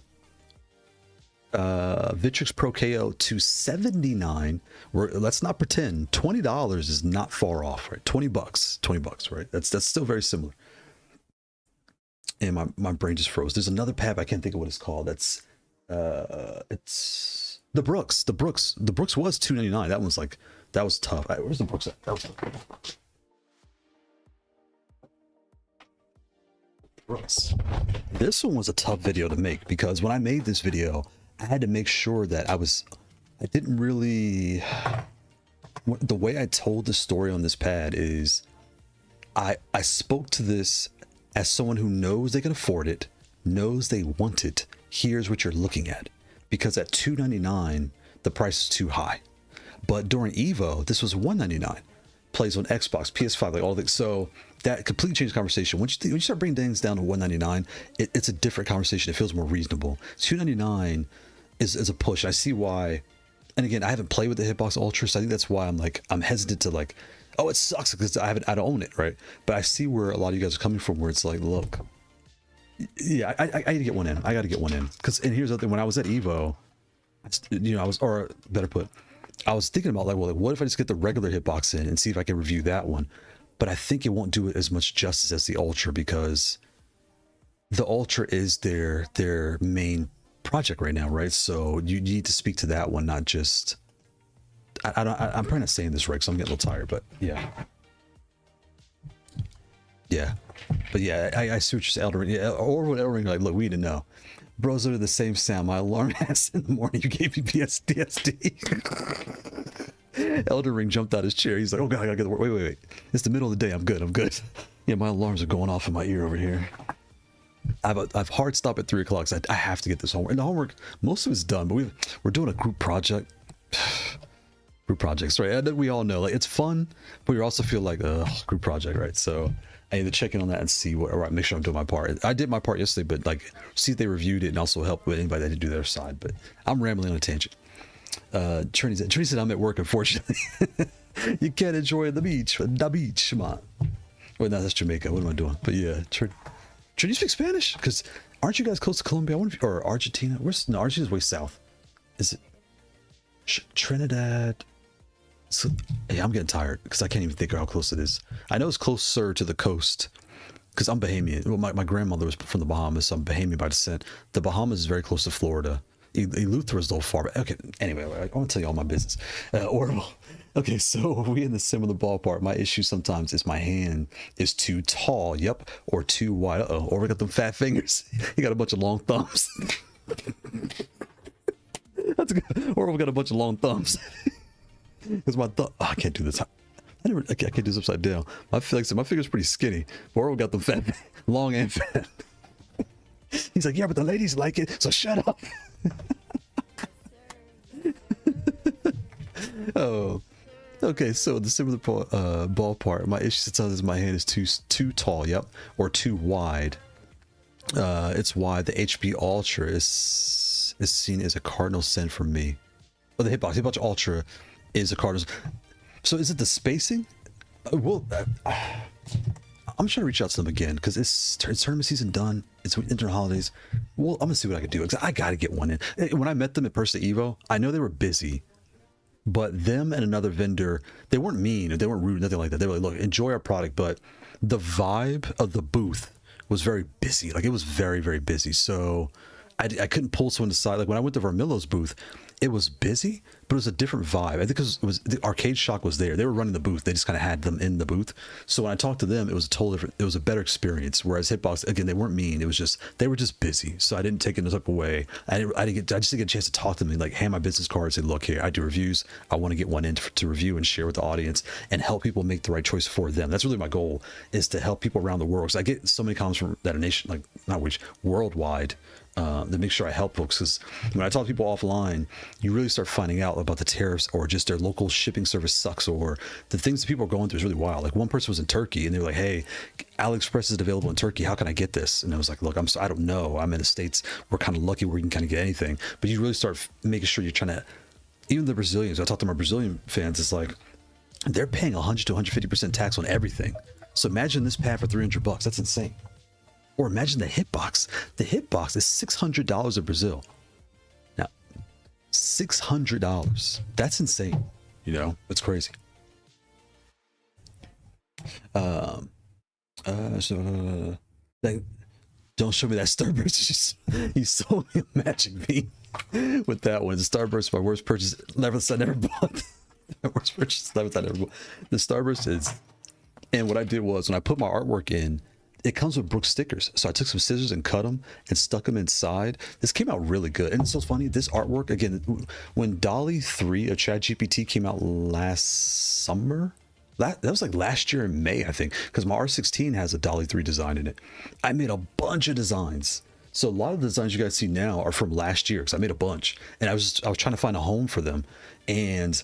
Victrix Pro KO $279. Let's not pretend $20 is not far off, right? $20, right? That's still very similar. And my brain just froze. There's another pad, I can't think of what it's called. That's it's the Brooks. The Brooks was $299. That was tough. Where's the Brooks at? That was tough. Brooks. This one was a tough video to make because when I made this video, I had to make sure that I didn't really, the way I told the story on this pad is I spoke to this as someone who knows they can afford it, knows they want it. Here's what you're looking at, because at $299 the price is too high, but during Evo this was $199. Plays on Xbox, PS5, like all the, so that completely changed the conversation. When you start bringing things down to $199, it's a different conversation. It feels more reasonable. $299 is a push. I see why. And again, I haven't played with the Hitbox Ultra, so I think that's why I'm hesitant to like, oh, it sucks because I don't own it, right? But I see where a lot of you guys are coming from, where it's like, look, yeah, I got to get one in. I got to get one in, and here's the thing: when I was at Evo, or better put, I was thinking about like, well, what if I just get the regular Hitbox in and see if I can review that one? But I think it won't do it as much justice as the Ultra, because the Ultra is their main project right now, right? So you need to speak to that one, not just. I'm probably not saying this right, because I'm getting a little tired, but yeah. But yeah, I see what you're saying, Elden Ring. Yeah, or what Elden Ring, like, look, we need to know. Bros are the same sound. My alarm has in the morning. You gave me PTSD. Elden Ring jumped out his chair. He's like, oh god, I gotta get to work. Wait. It's the middle of the day. I'm good. Yeah, my alarms are going off in my ear over here. I've hard stop at 3 o'clock. So I have to get this homework. And the homework, most of it's done, but we're doing a group project. Group projects, right? We all know, like, it's fun, but you also feel like a group project, right? So I need to check in on that and see what, or make sure I'm doing my part. I did my part yesterday, but like, see if they reviewed it and also help with anybody that did do their side. But I'm rambling on a tangent. Trinity said I'm at work, unfortunately. You can't enjoy the beach, man. Well, no, that's Jamaica. What am I doing? But yeah, Trinity, you speak Spanish? Because aren't you guys close to Colombia? I wonder if, or Argentina? No, Argentina's way south. Is it Trinidad? So, hey, I'm getting tired because I can't even think of how close it is. I know it's closer to the coast because I'm Bahamian. Well, my grandmother was from the Bahamas, so I'm Bahamian by descent. The Bahamas is very close to Florida. Eleuthera is a little far, but okay. Anyway, I want to tell you all my business. Orbital. Okay, so we in the similar ballpark. My issue sometimes is my hand is too tall. Yep, or too wide. Or we got them fat fingers. He got a bunch of long thumbs. That's good. Or we got a bunch of long thumbs. Because my I can't do this. I can't do this upside down. My finger's pretty skinny. Or we got them fat, long and fat. He's like, yeah, but the ladies like it, so shut up. Oh, okay. So the similar ballpark. My issue sometimes is my hand is too tall. Yep, or too wide. It's wide. The HP Ultra is seen as a cardinal sin for me. Well, the Hitbox Ultra is a cardinal. So is it the spacing? Well, I'm trying to reach out to them again because it's tournament season done. It's inter holidays. Well, I'm gonna see what I can do. I gotta get one in. When I met them at person Evo, I know they were busy, but them and another vendor, they weren't mean, they weren't rude, nothing like that. They were like, look, enjoy our product, but the vibe of the booth was very busy. Like, it was very, very busy. So I couldn't pull someone aside. Like when I went to Vermillo's booth, it was busy, but it was a different vibe. I think it was the Arcade Shock was there. They were running the booth. They just kind of had them in the booth. So when I talked to them, it was a total different. It was a better experience. Whereas Hitbox, again, they weren't mean. It was just they were just busy. So I didn't take it up away. I just didn't get a chance to talk to them and like hand my business card and say, look here, I do reviews. I want to get one in to review and share with the audience and help people make the right choice for them. That's really my goal, is to help people around the world. Because I get so many comments from that are nation, like not which worldwide. to make sure I help folks, because when I talk to people offline, you really start finding out about the tariffs or just their local shipping service sucks, or the things that people are going through is really wild. Like one person was in Turkey and they were like, hey, AliExpress is available in Turkey, how can I get this? And I was like, look, I don't know, I'm in the States, we're kind of lucky where you can kind of get anything. But you really start making sure you're trying to, even the Brazilians, I talked to my Brazilian fans, it's like they're paying 100 to 150% tax on everything. So imagine this pad for $300, that's insane. Or imagine the hitbox. The hitbox is $600 in Brazil. Now, $600. That's insane. You know, it's crazy. Like, don't show me that Starburst. You sold me a magic bean with that one. The Starburst, my worst purchase. Leverless I never bought. My worst purchase. Leverless I never bought. The Starburst is. And what I did was when I put my artwork in, it comes with Brooks stickers. So I took some scissors and cut them and stuck them inside. This came out really good. And it's so funny, this artwork, again, when DALL-E 3 of ChatGPT came out last summer, that was like last year in May, I think, because my R16 has a DALL-E 3 design in it. I made a bunch of designs. So a lot of the designs you guys see now are from last year, because I made a bunch. And I was trying to find a home for them. And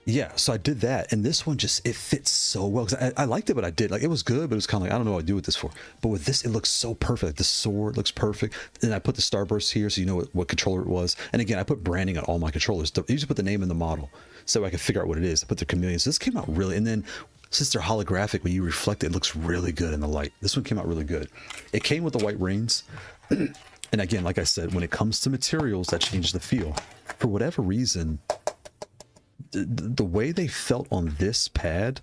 yeah, so I did that, and this one just, it fits so well, because I liked it, but I did, like, it was good, but it was kind of like, I don't know what I'd do with this for. But with this, it looks so perfect. The sword looks perfect, and I put the Starburst here so you know what controller it was. And again, I put branding on all my controllers. I usually put the name in the model so I can figure out what it is. I put the chameleon. So this came out really, and then since they're holographic, when you reflect it, it looks really good in the light. This one came out really good. It came with the white rings. And again, like I said, when it comes to materials, that changes the feel. For whatever reason, the way they felt on this pad,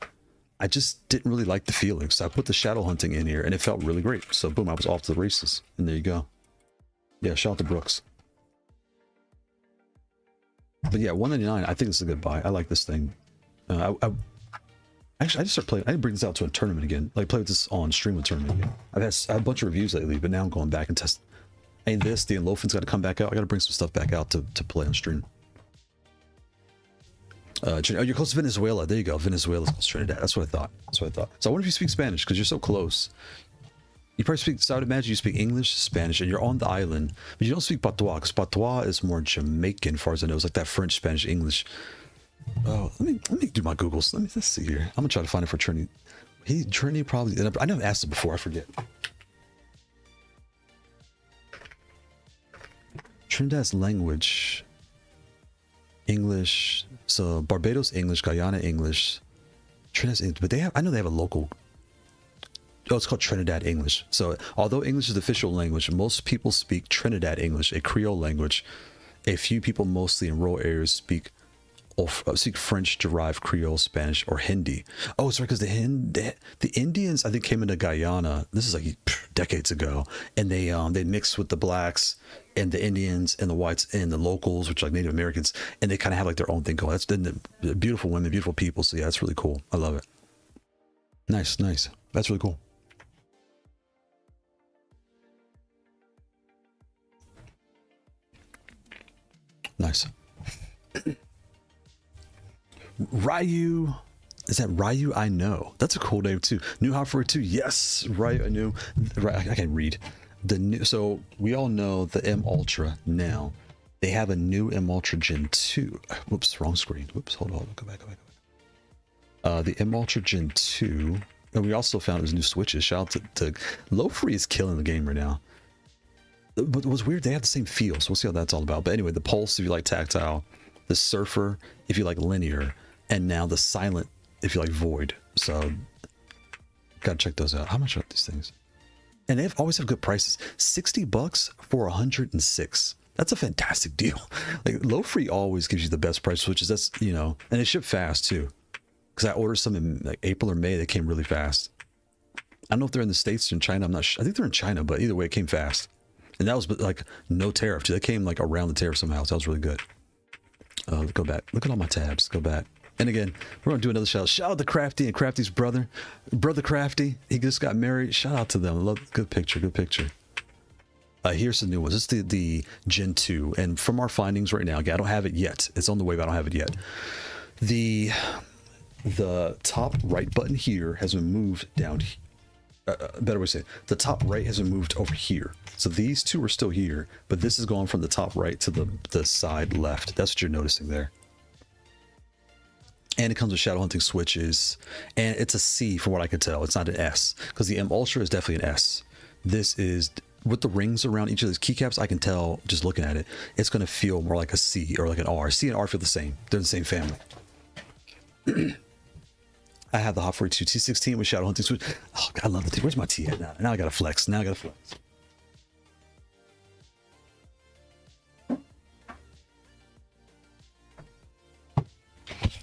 I just didn't really like the feeling. So I put the shadow hunting in here and it felt really great. So boom, I was off to the races. And there you go. Yeah, shout out to Brooks. But yeah, $199, I think this is a good buy. I like this thing. Actually, I just started playing. I didn't bring this out to a tournament again. Like, play with this on stream with tournament again. I had a bunch of reviews lately, but now I'm going back and test. And this, the Enlofin's got to come back out. I got to bring some stuff back out to play on stream. Oh, you're close to Venezuela. There you go. Venezuela's close to Trinidad. That's what I thought. That's what I thought. So I wonder if you speak Spanish, because you're so close. You probably speak, so I would imagine you speak English, Spanish, and you're on the island, but you don't speak Patois, because Patois is more Jamaican, as far as I know. It's like that French, Spanish, English. Oh, let me do my Googles. Let's see here. I'm gonna try to find it for Trinity. Trinity probably. I never asked it before. I forget. Trinidad's language. English. So Barbados English, Guyana English, Trinidad English, but they have. I know they have a local. Oh, it's called Trinidad English. So although English is the official language, most people speak Trinidad English, a Creole language. A few people, mostly in rural areas, speak French-derived Creole, Spanish, or Hindi. Oh, sorry, because the Indians, I think, came into Guyana. This is like decades ago, and they mixed with the blacks and the Indians and the whites and the locals, which are like Native Americans, and they kind of have like their own thing going. That's the beautiful women, beautiful people. So yeah, that's really cool. I love it. Nice, nice. That's really cool. Nice. Ryu, is that Ryu? I know that's a cool name too. New Haute42, yes, Ryu. I knew. I can't read the new. So we all know the M Ultra now. They have a new M Ultra Gen 2. Whoops, wrong screen. Whoops, hold on. Go back. The M Ultra Gen 2, and we also found there's new switches. Shout out to Lofree is killing the game right now. But what's weird, they have the same feel, so we'll see how that's all about. But anyway, the Pulse if you like tactile, the Surfer if you like linear, and now the Silent if you like void. So gotta check those out. How much are these things? And they always have good prices. $60 for 106. That's a fantastic deal. Like Lofree always gives you the best price switches. That's, you know, and they ship fast too. Because I ordered some in like April or May, they came really fast. I don't know if they're in the States or in China. I'm not sure. I think they're in China, but either way, it came fast. And that was like no tariff too. They came like around the tariff somehow. So that was really good. Go back. Look at all my tabs. Go back. And again, we're gonna do another shout out. Shout out to Crafty and Crafty's brother Crafty. He just got married. Shout out to them. Love, good picture. Good picture. Here's the new ones. This is the Gen 2, and from our findings right now, again, I don't have it yet. It's on the way, but I don't have it yet. The top right button here has been moved down better way to say it, the top right has been moved over here. So these two are still here, but this is going from the top right to the side left. That's what you're noticing there. And it comes with shadow hunting switches, and it's a C from what I could tell. It's not an S, because the M Ultra is definitely an S. This is, with the rings around each of these keycaps, I can tell just looking at it, it's going to feel more like a C or like an R. C and R feel the same. They're the same family. I have the Haute42 T16 with shadow hunting switch. Oh, God, I love the T. Where's my T at now? Now I got to flex. Now I got to flex.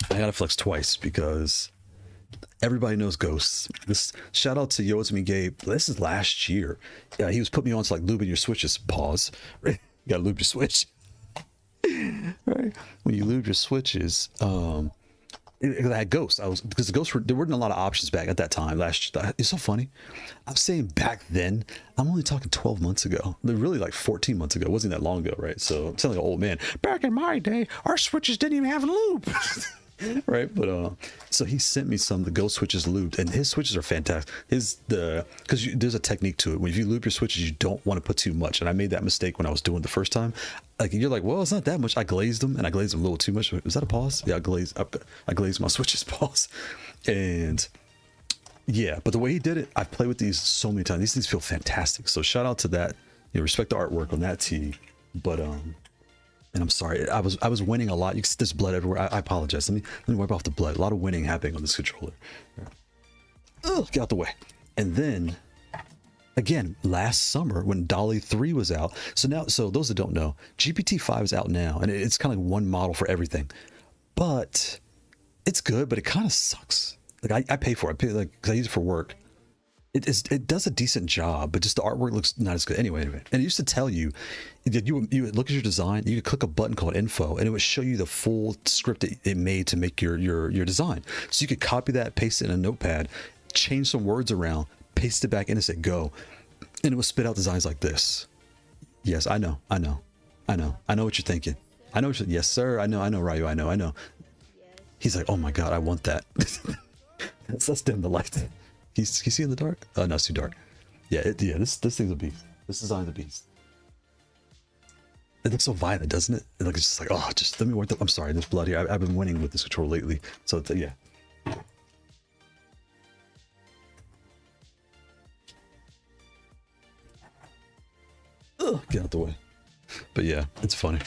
I gotta flex twice because everybody knows ghosts. This shout out to Yoazumi Gabe. This is last year. Yeah, he was putting me on to like lubing your switches. Pause. Right? You gotta lube your switch. Right? When you lube your switches, because I had ghosts. Because the ghosts there weren't a lot of options back at that time. Last year, it's so funny. I'm saying back then. I'm only talking 12 months ago. They're really like 14 months ago. It wasn't that long ago, right? So I'm sounding like an old man. Back in my day, our switches didn't even have a lube. Right, but so he sent me some the ghost switches lubed, and his switches are fantastic. Because there's a technique to it. When you lube your switches, you don't want to put too much, and I made that mistake when I was doing it the first time. Like you're like, well, it's not that much. I glazed them, and I glazed them a little too much. Was that a pause? Yeah, I glazed my switches. Pause. And yeah, but the way he did it, I've played with these so many times. These things feel fantastic. So shout out to that. You know, respect the artwork on that tee, but and I'm sorry, I was winning a lot. You can see there's blood everywhere. I apologize. Let me wipe off the blood. A lot of winning happening on this controller. Ugh, get out the way. And then again, last summer when Dolly 3 was out. So those that don't know, GPT-5 is out now, and it's kind of like one model for everything. But it's good, but it kind of sucks. Like I pay for it. Because I use it for work. It does a decent job, but just the artwork looks not as good. Anyway. And it used to tell you that you would look at your design, you could click a button called info, and it would show you the full script that it made to make your design. So you could copy that, paste it in a notepad, change some words around, paste it back in and say go. And it would spit out designs like this. Yes, I know what you're thinking. I know yes, sir. I know, Ryu, I know. He's like, oh my God, I want that. Let's dim the light. Can you see in the dark? Oh, no, it's too dark. Yeah, this thing's a beast. This design's a beast. It looks so violent, doesn't it? It's just like, oh, just let me work. I'm sorry, there's blood here. I've been winning with this controller lately, so it's, yeah. Ugh, get out the way. But yeah, it's funny.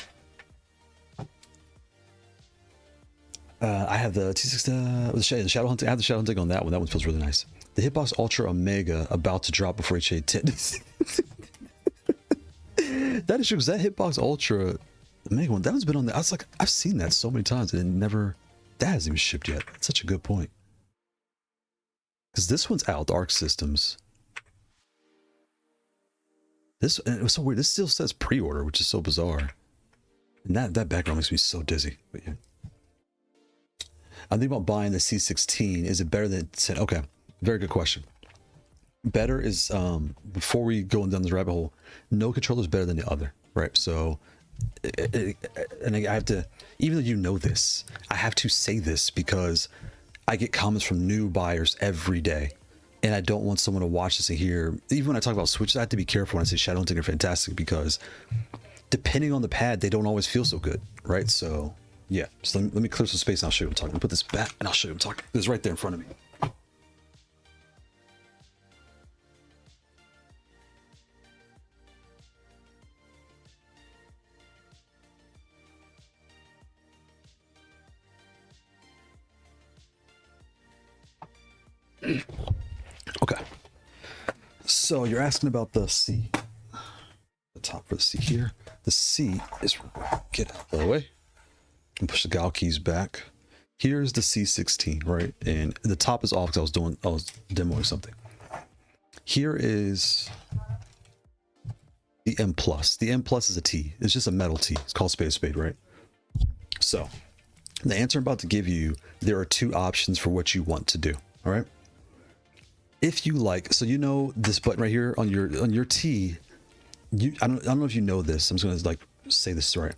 I have the T6, the Shadow Hunting. I have the Shadow Hunting on that one. That one feels really nice. The Hitbox Ultra Omega about to drop before HA10. That is true, because that Hitbox Ultra Omega one, that one's been on there. I was like, I've seen that so many times and that hasn't even shipped yet. That's such a good point. Because this one's out, the Arc Systems. It was so weird. This still says pre-order, which is so bizarre. And that background makes me so dizzy. But yeah. I'm thinking about buying the C16. Is it better than 10? Okay, very good question. Better is, before we go down this rabbit hole, no controller is better than the other, right? So, and I have to, even though you know this, I have to say this because I get comments from new buyers every day. And I don't want someone to watch this and hear, even when I talk about switches, I have to be careful when I say Shadow Hunting are fantastic because depending on the pad, they don't always feel so good, right? So, yeah, so let me clear some space and I'll show you what I'm talking about. Put this back and I'll show you what I'm talking about. It's right there in front of me. Okay, so you're asking about the C, the top for the C here. The C is, get out of the way and push the Kailh keys back. Here's the C16, right? And the top is off because I was demoing something. Here is the M plus. The M plus is a T. It's just a metal T. It's called spade, right? So the answer I'm about to give you, there are two options for what you want to do. All right. If you like, so you know this button right here on your T, I don't know if you know this. I'm just gonna like say this right.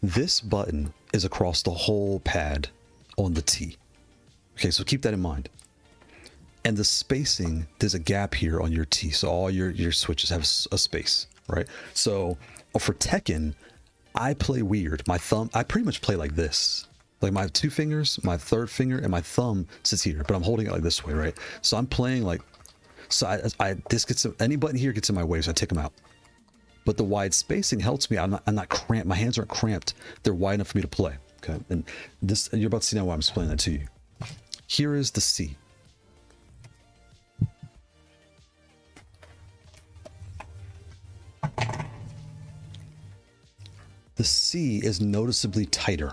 This button is across the whole pad on the T. Okay, so keep that in mind. And the spacing, there's a gap here on your T. So all your switches have a space, right? So for Tekken, I play weird. My thumb, I pretty much play like this. Like my 2 fingers, my 3rd finger, and my thumb sits here, but I'm holding it like this way, right? So I'm playing like, so this gets, any button here gets in my way, so I take them out. But the wide spacing helps me. I'm not cramped. My hands aren't cramped. They're wide enough for me to play. Okay, and this, you're about to see now why I'm explaining that to you. Here is the C. The C is noticeably tighter.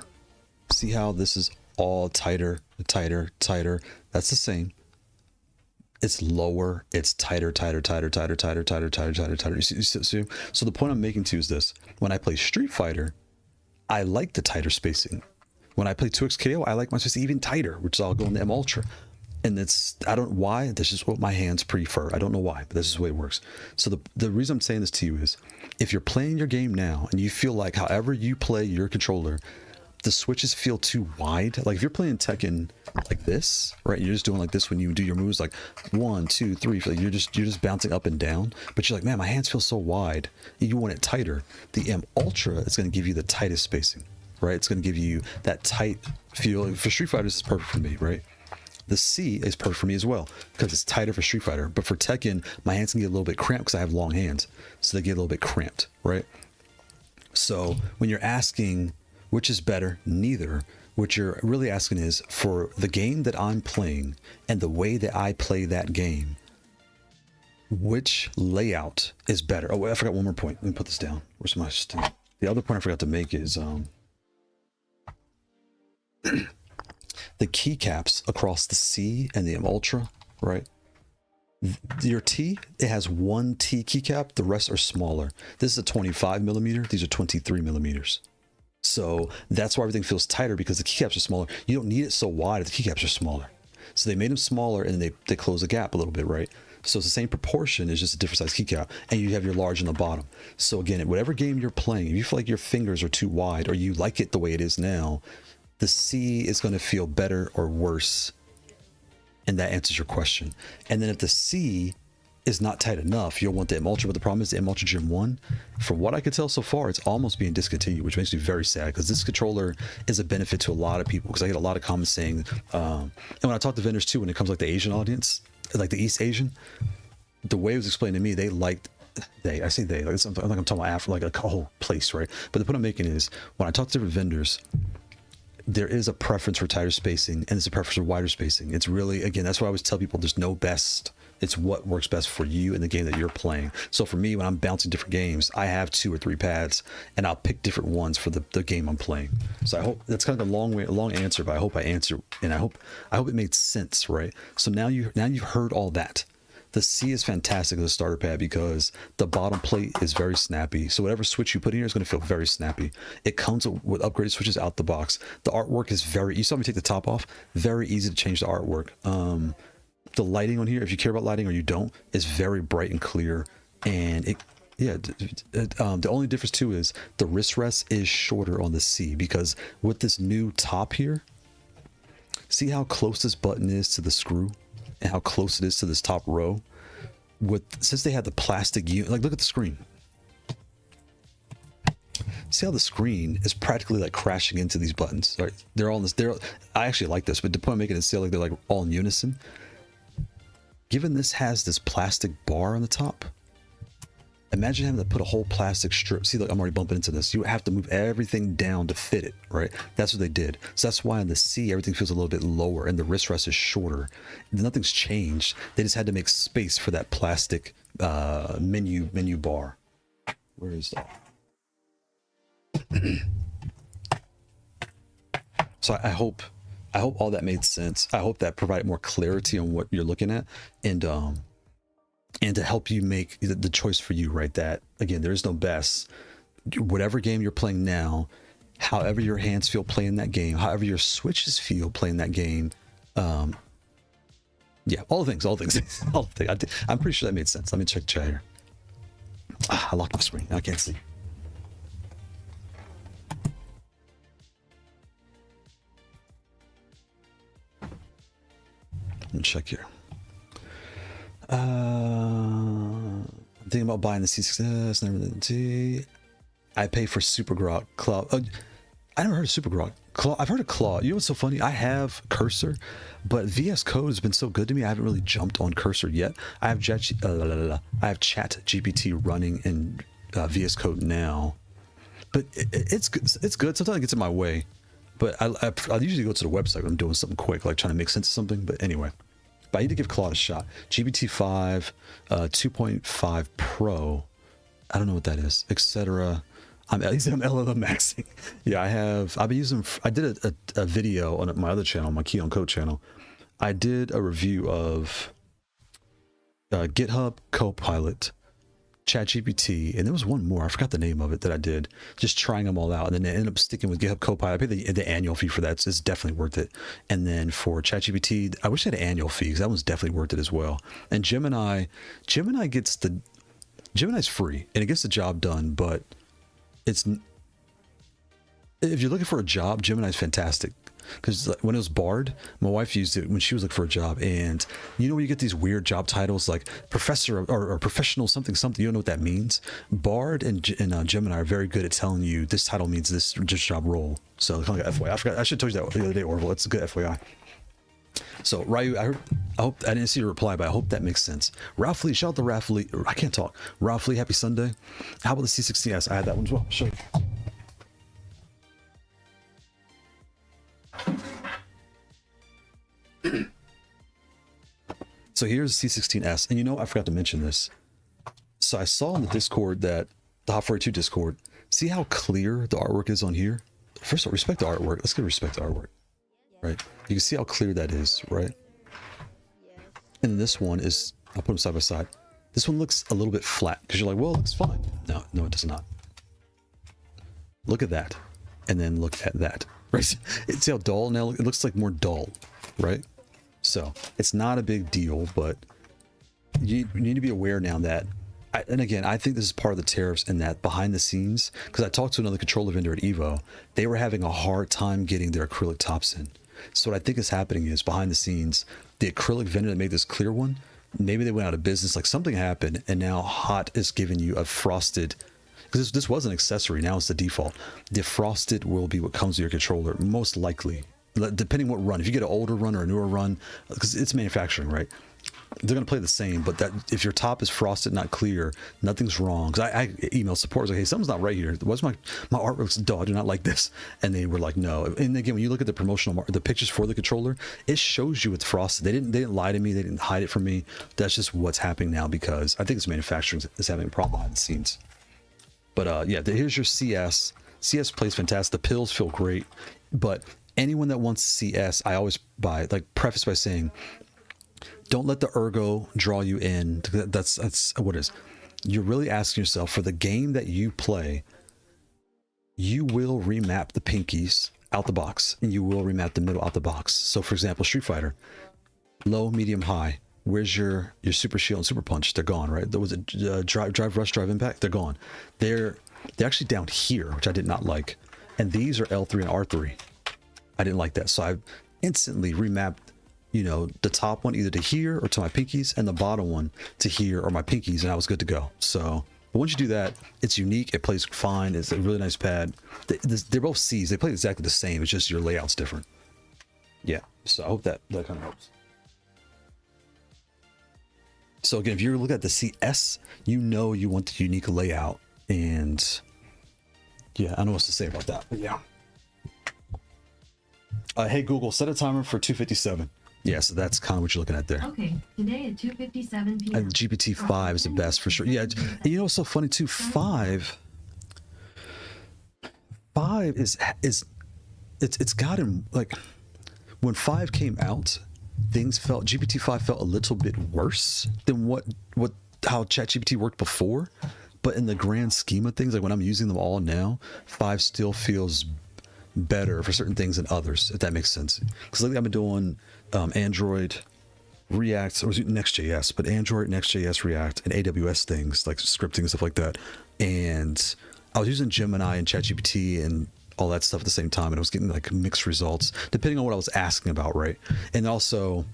See how this is all tighter, tighter, tighter. That's the same. It's lower. It's tighter, tighter, tighter, tighter, tighter, tighter, tighter, tighter, tighter. You see? So the point I'm making too is this: when I play Street Fighter, I like the tighter spacing. When I play 2XKO, I like my spacing even tighter, which is I'll go in the M Ultra. And it's, I don't know why, this is what my hands prefer. I don't know why, but this is the way it works. So the reason I'm saying this to you is, if you're playing your game now and you feel like however you play your controller, the switches feel too wide. Like if you're playing Tekken like this, right? You're just doing like this when you do your moves, like 1, 2, 3. Like you're just bouncing up and down. But you're like, man, my hands feel so wide. You want it tighter. The M Ultra is going to give you the tightest spacing, right? It's going to give you that tight feel. For Street Fighter, this is perfect for me, right? The C is perfect for me as well because it's tighter for Street Fighter. But for Tekken, my hands can get a little bit cramped because I have long hands, so they get a little bit cramped, right? So when you're asking which is better, neither. What you're really asking is, for the game that I'm playing and the way that I play that game, which layout is better? Oh, I forgot one more point. Let me put this down. Where's my stuff? The other point I forgot to make is the keycaps across the C and the M Ultra, right? Your T, it has 1 T keycap. The rest are smaller. This is a 25 millimeter. These are 23 millimeters. So that's why everything feels tighter, because the keycaps are smaller. You don't need it so wide if the keycaps are smaller. So they made them smaller and they close the gap a little bit, right? So it's the same proportion, it's just a different size keycap, and you have your large on the bottom. So again, whatever game you're playing, if you feel like your fingers are too wide or you like it the way it is now, the C is going to feel better or worse. And that answers your question. And then if the C is not tight enough, you'll want the M Ultra. But the problem is the M Ultra Gen 1, from what I could tell so far, it's almost being discontinued, which makes me very sad, because this controller is a benefit to a lot of people, because I get a lot of comments saying, and when I talk to vendors too, when it comes like the Asian audience, like the East Asian, the way it was explained to me, they liked, I say they, like I'm talking about Africa, like a whole place, right? But the point I'm making is, when I talk to different vendors, there is a preference for tighter spacing and there's a preference for wider spacing. It's really, again, that's why I always tell people there's no best. It's what works best for you in the game that you're playing. So for me, when I'm bouncing different games, I have 2 or 3 pads and I'll pick different ones for the game I'm playing. So I hope that's kind of a long answer, but I hope I answer, and I hope it made sense, right? So now you've heard all that. The C is fantastic as a starter pad because the bottom plate is very snappy. So whatever switch you put in here is going to feel very snappy. It comes with upgraded switches out the box. The artwork is you saw me take the top off, very easy to change the artwork. The lighting on here, if you care about lighting or you don't, is very bright and clear. And the only difference too is the wrist rest is shorter on the C, because with this new top here, see how close this button is to the screw and how close it is to this top row. Since they had the plastic unit, like look at the screen. See how the screen is practically like crashing into these buttons, right? They're all in this. I actually like this, but the point I'm making is still like they're like all in unison. Given this has this plastic bar on the top, imagine having to put a whole plastic strip. See, look, I'm already bumping into this. You have to move everything down to fit it, right? That's what they did. So that's why on the C, everything feels a little bit lower and the wrist rest is shorter. Nothing's changed. They just had to make space for that plastic menu bar. Where is that? So I hope all that made sense. I hope that provided more clarity on what you're looking at, and to help you make the choice for you, right? That again, there is no best. Whatever game you're playing now, however your hands feel playing that game, however your switches feel playing that game, yeah, all the things. I'm pretty sure that made sense. Let me check here. I locked my screen. I can't see. Let me check here. I'm thinking about buying the C6S. Never the T. I pay for Super Grok Cloud. I never heard of Super Grok. I've heard of Claw. You know what's so funny? I have Cursor, but VS Code has been so good to me. I haven't really jumped on Cursor yet. I have Chat GPT running in VS Code now, but it's good. It's good. Sometimes it gets in my way, but I usually go to the website when I'm doing something quick, like trying to make sense of something. But anyway, but I need to give Claude a shot. GPT-5, 2.5 Pro. I don't know what that is, etc. I'm LLM maxing. Yeah, I've been using. I did a video on my other channel, my Key on Code channel. I did a review of GitHub Copilot, ChatGPT, and there was one more. I forgot the name of it that I did. Just trying them all out, and then I ended up sticking with GitHub Copilot. I paid the annual fee for that. So it's definitely worth it. And then for ChatGPT, I wish I had an annual fee because that one's definitely worth it as well. And Gemini's free and it gets the job done, but if you're looking for a job, Gemini's fantastic. Because when it was Bard, my wife used it when she was looking for a job, and you know when you get these weird job titles like professor or professional something, you don't know what that means. Bard and Gemini are very good at telling you this title means this job role. So kind of like FYI. I should have told you that the other day, Orville. It's a good FYI. So Ryu, I hope I didn't see your reply, but I hope that makes sense. Ralph Lee, shout out to Ralph Lee. I can't talk. Ralph Lee, happy Sunday. How about the C16S? I had that one as well. I'll show you. So here's C16S, and you know I forgot to mention this. So I saw in the Discord that the Haute42 Discord. See how clear the artwork is on here. First of all, respect the artwork. Let's get respect the artwork. Right, you can see how clear that is, right? And this one is, I'll put them side by side. This one looks a little bit flat because you're like, well, it looks fine. No, it does not. Look at that, and then look at that. Right, see how dull now? It looks like more dull, right? So it's not a big deal, but you need to be aware now that. And again, I think this is part of the tariffs in that behind the scenes, because I talked to another controller vendor at Evo, they were having a hard time getting their acrylic tops in. So what I think is happening is behind the scenes, the acrylic vendor that made this clear one, maybe they went out of business, like something happened, and now Hot is giving you a frosted, because this was an accessory, now it's the default. The frosted will be what comes with your controller, most likely, depending what run. If you get an older run or a newer run, because it's manufacturing, right? They're going to play the same, but that if your top is frosted, not clear, nothing's wrong. Because I emailed support, I was like, hey, something's not right here. What's my artwork looks dull, I do not like this. And they were like, no. And again, when you look at the promotional, the pictures for the controller, it shows you it's frosted. They didn't lie to me. They didn't hide it from me. That's just what's happening now, because I think it's manufacturing is having a problem behind the scenes. But yeah, here's your CS. CS plays fantastic. The pills feel great. But anyone that wants CS, I always preface by saying, don't let the ergo draw you in. That's what it is. You're really asking yourself, for the game that you play, you will remap the pinkies out the box, and you will remap the middle out the box. So for example, Street Fighter, low, medium, high. Where's your super shield and super punch? They're gone, right? There was a drive rush, drive impact. They're gone. They're actually down here, which I did not like. And these are L3 and R3. I didn't like that. So I instantly remapped, the top one either to here or to my pinkies, and the bottom one to here or my pinkies, and I was good to go. So, but once you do that, it's unique. It plays fine. It's a really nice pad. They're both C's. They play exactly the same. It's just your layout's different. Yeah. So I hope that kind of helps. So again, if you look at the CS, you want the unique layout, and yeah, I don't know what to say about that, but yeah. Hey Google, set a timer for 2:57. Yeah, so that's kind of what you're looking at there. Okay, today at 2:57 p.m. And GPT-5 is the best for sure. Yeah, and what's so funny too? 5 is it's gotten, like, when 5 came out, GPT-5 felt a little bit worse than how ChatGPT worked before. But in the grand scheme of things, like when I'm using them all now, 5 still feels better for certain things than others, if that makes sense. Because lately I've been doing Android, React, or Next.js, but Android, Next.js, React, and AWS things like scripting and stuff like that. And I was using Gemini and ChatGPT and all that stuff at the same time, and I was getting like mixed results depending on what I was asking about, right? And also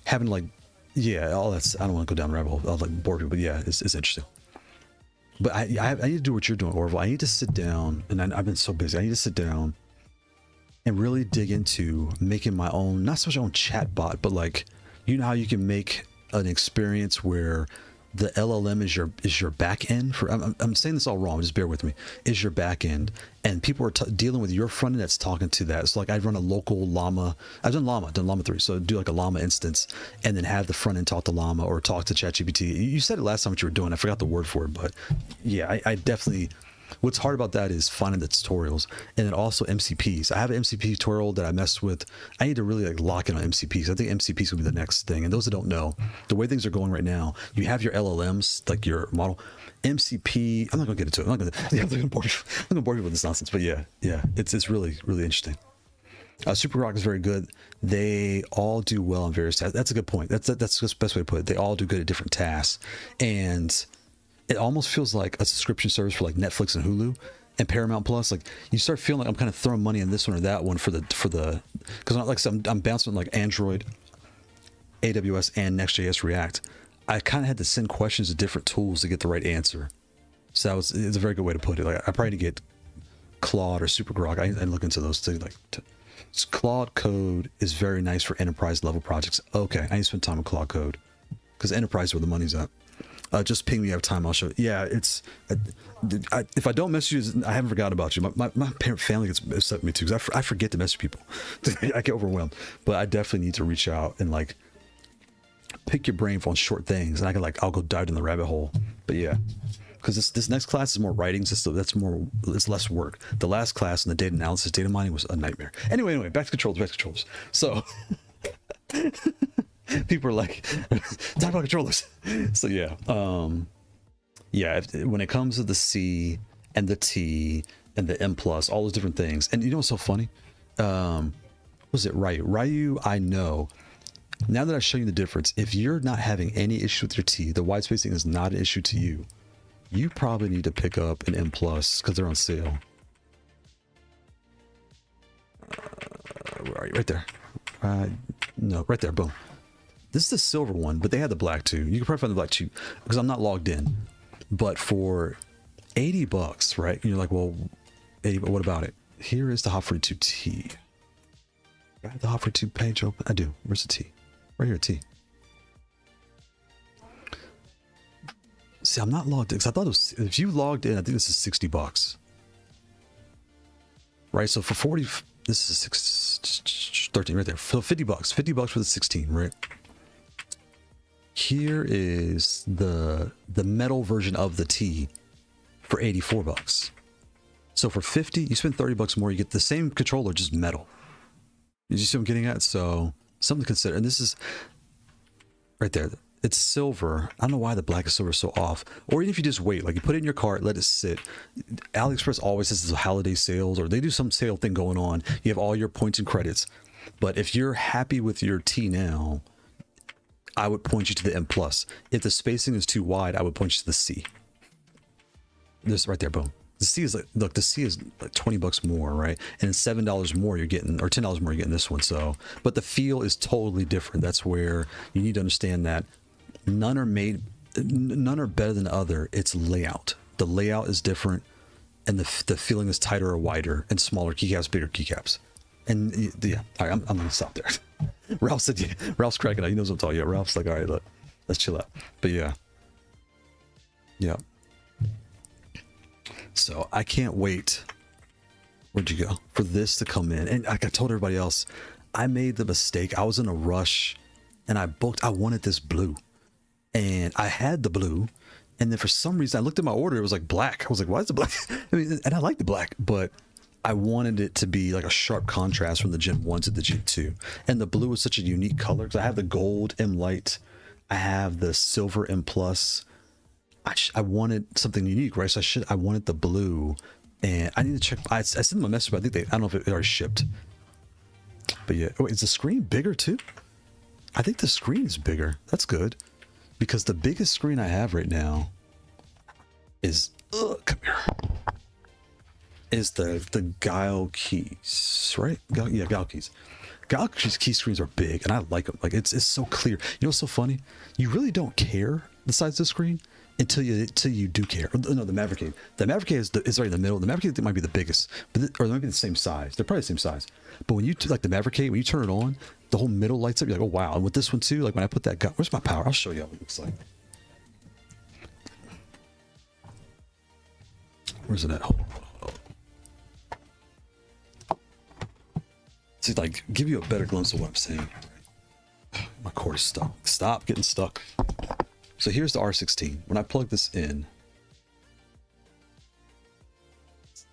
having like yeah, all that's, I don't want to go down the rabbit hole. I'll like bore people, but yeah, it's interesting. But I need to do what you're doing, Orville. I need to sit down, and I've been so busy. I need to sit down and really dig into making my own, not so much my own chat bot, but like, you know how you can make an experience where the LLM is your back end for, I'm saying this all wrong, just bear with me, is your back end, and people are dealing with your front end that's talking to that. So like I run a local llama, I've done llama 3, so do like a llama instance and then have the front end talk to llama or talk to ChatGPT. You said it last time what you were doing, I forgot the word for it, but yeah, I definitely, what's hard about that is finding the tutorials, and then also MCPs. I have an MCP tutorial that I messed with. I need to really like lock in on MCPs. I think MCPs will be the next thing. And those that don't know, the way things are going right now, you have your LLMs, like your model. MCP, I'm not gonna get into it. I'm not gonna bore you with this nonsense. But yeah, it's really, really interesting. Super Rock is very good. They all do well on various tasks. That's a good point. That's the best way to put it. They all do good at different tasks, and it almost feels like a subscription service for like Netflix and Hulu and Paramount Plus. Like you start feeling like I'm kind of throwing money in this one or that one for the because like I said, I'm bouncing like Android, AWS, and Next.js React. I kind of had to send questions to different tools to get the right answer. So it's a very good way to put it. Like I probably need to get Claude or SuperGrok. I look into those too. Claude Code is very nice for enterprise level projects. Okay, I need to spend time with Claude Code because enterprise is where the money's at. Just ping me every time, I'll show you. Yeah, it's if I don't message you, I haven't forgot about you. My parent family gets upset with me too because I forget to message people. I get overwhelmed, but I definitely need to reach out and like pick your brain on short things, and I'll go dive in the rabbit hole. But yeah, because this next class is more writing, so it's less work. The last class in the data analysis, data mining was a nightmare. Anyway, back to controllers. So people are like, talk about controllers. So yeah, when it comes to the C and the T and the M plus, all those different things, and you know what's so funny? Was it Ryu? I know. Now that I show you the difference, if you're not having any issue with your T, the white spacing is not an issue to you. You probably need to pick up an M plus because they're on sale. Where are you? Right there. No, right there. Boom. This is the silver one, but they had the black too. You can probably find the black cheap because I'm not logged in. But for $80, right? And you're like, well, 80, but what about it? Here is the Haute42 T. I have the Haute42 page open. I do. Where's the T? Right here, T. See, I'm not logged in because I thought it was, if you logged in, I think this is $60. Right? So for 40, this is 13 right there. So $50. $50 for the 16, right? Here is the metal version of the T for $84. So for 50, you spend $30 more, you get the same controller, just metal. You see what I'm getting at? So something to consider. And this is right there. It's silver. I don't know why the black and silver is so off. Or even if you just wait, like you put it in your cart, let it sit. AliExpress always has this holiday sales, or they do some sale thing going on. You have all your points and credits. But if you're happy with your T now, I would point you to the M plus. If the spacing is too wide, I would point you to the C. This right there, boom. The C is like, look, the C is like $20 more, right? And $7 more you're getting, or $10 more you're getting this one. So, but the feel is totally different. That's where you need to understand that none are better than the other. It's layout. The layout is different, and the feeling is tighter or wider, and smaller keycaps, bigger keycaps. And yeah, all right, I'm gonna stop there. Ralph said, yeah, Ralph's cracking out. He knows what I'm talking about. Ralph's like, all right, look, let's chill out. But yeah. So I can't wait. Where'd you go? For this to come in. And like I told everybody else, I made the mistake. I was in a rush and I wanted this blue. And I had the blue. And then for some reason I looked at my order, it was like black. I was like, why is the black? I mean, and I like the black, but I wanted it to be like a sharp contrast from the Gen 1 to the Gen 2. And the blue is such a unique color because I have the gold M Light. I have the silver M Plus. I wanted something unique, right? So I wanted the blue, and I need to check. I sent them a message, but I don't know if it already shipped. But yeah, oh, is the screen bigger too? I think the screen is bigger. That's good, because the biggest screen I have right now is come here. Is the Kailh keys, right? Kailh keys. Galaxy's key screens are big, and I like them. Like it's so clear. You know what's so funny? You really don't care the size of the screen until you do care. No, the Maverick 8. The Maverick 8 is right in the middle. The Maverick 8 might be the biggest, but or they might be the same size. They're probably the same size. But when you like the Maverick 8, when you turn it on, the whole middle lights up. You're like, oh wow. And with this one too, like when I put that, where's my power? I'll show you what it looks like. Where's it at? Hold on. See, like, give you a better glimpse of what I'm saying. My cord is stuck. Stop getting stuck. So here's the R16. When I plug this in,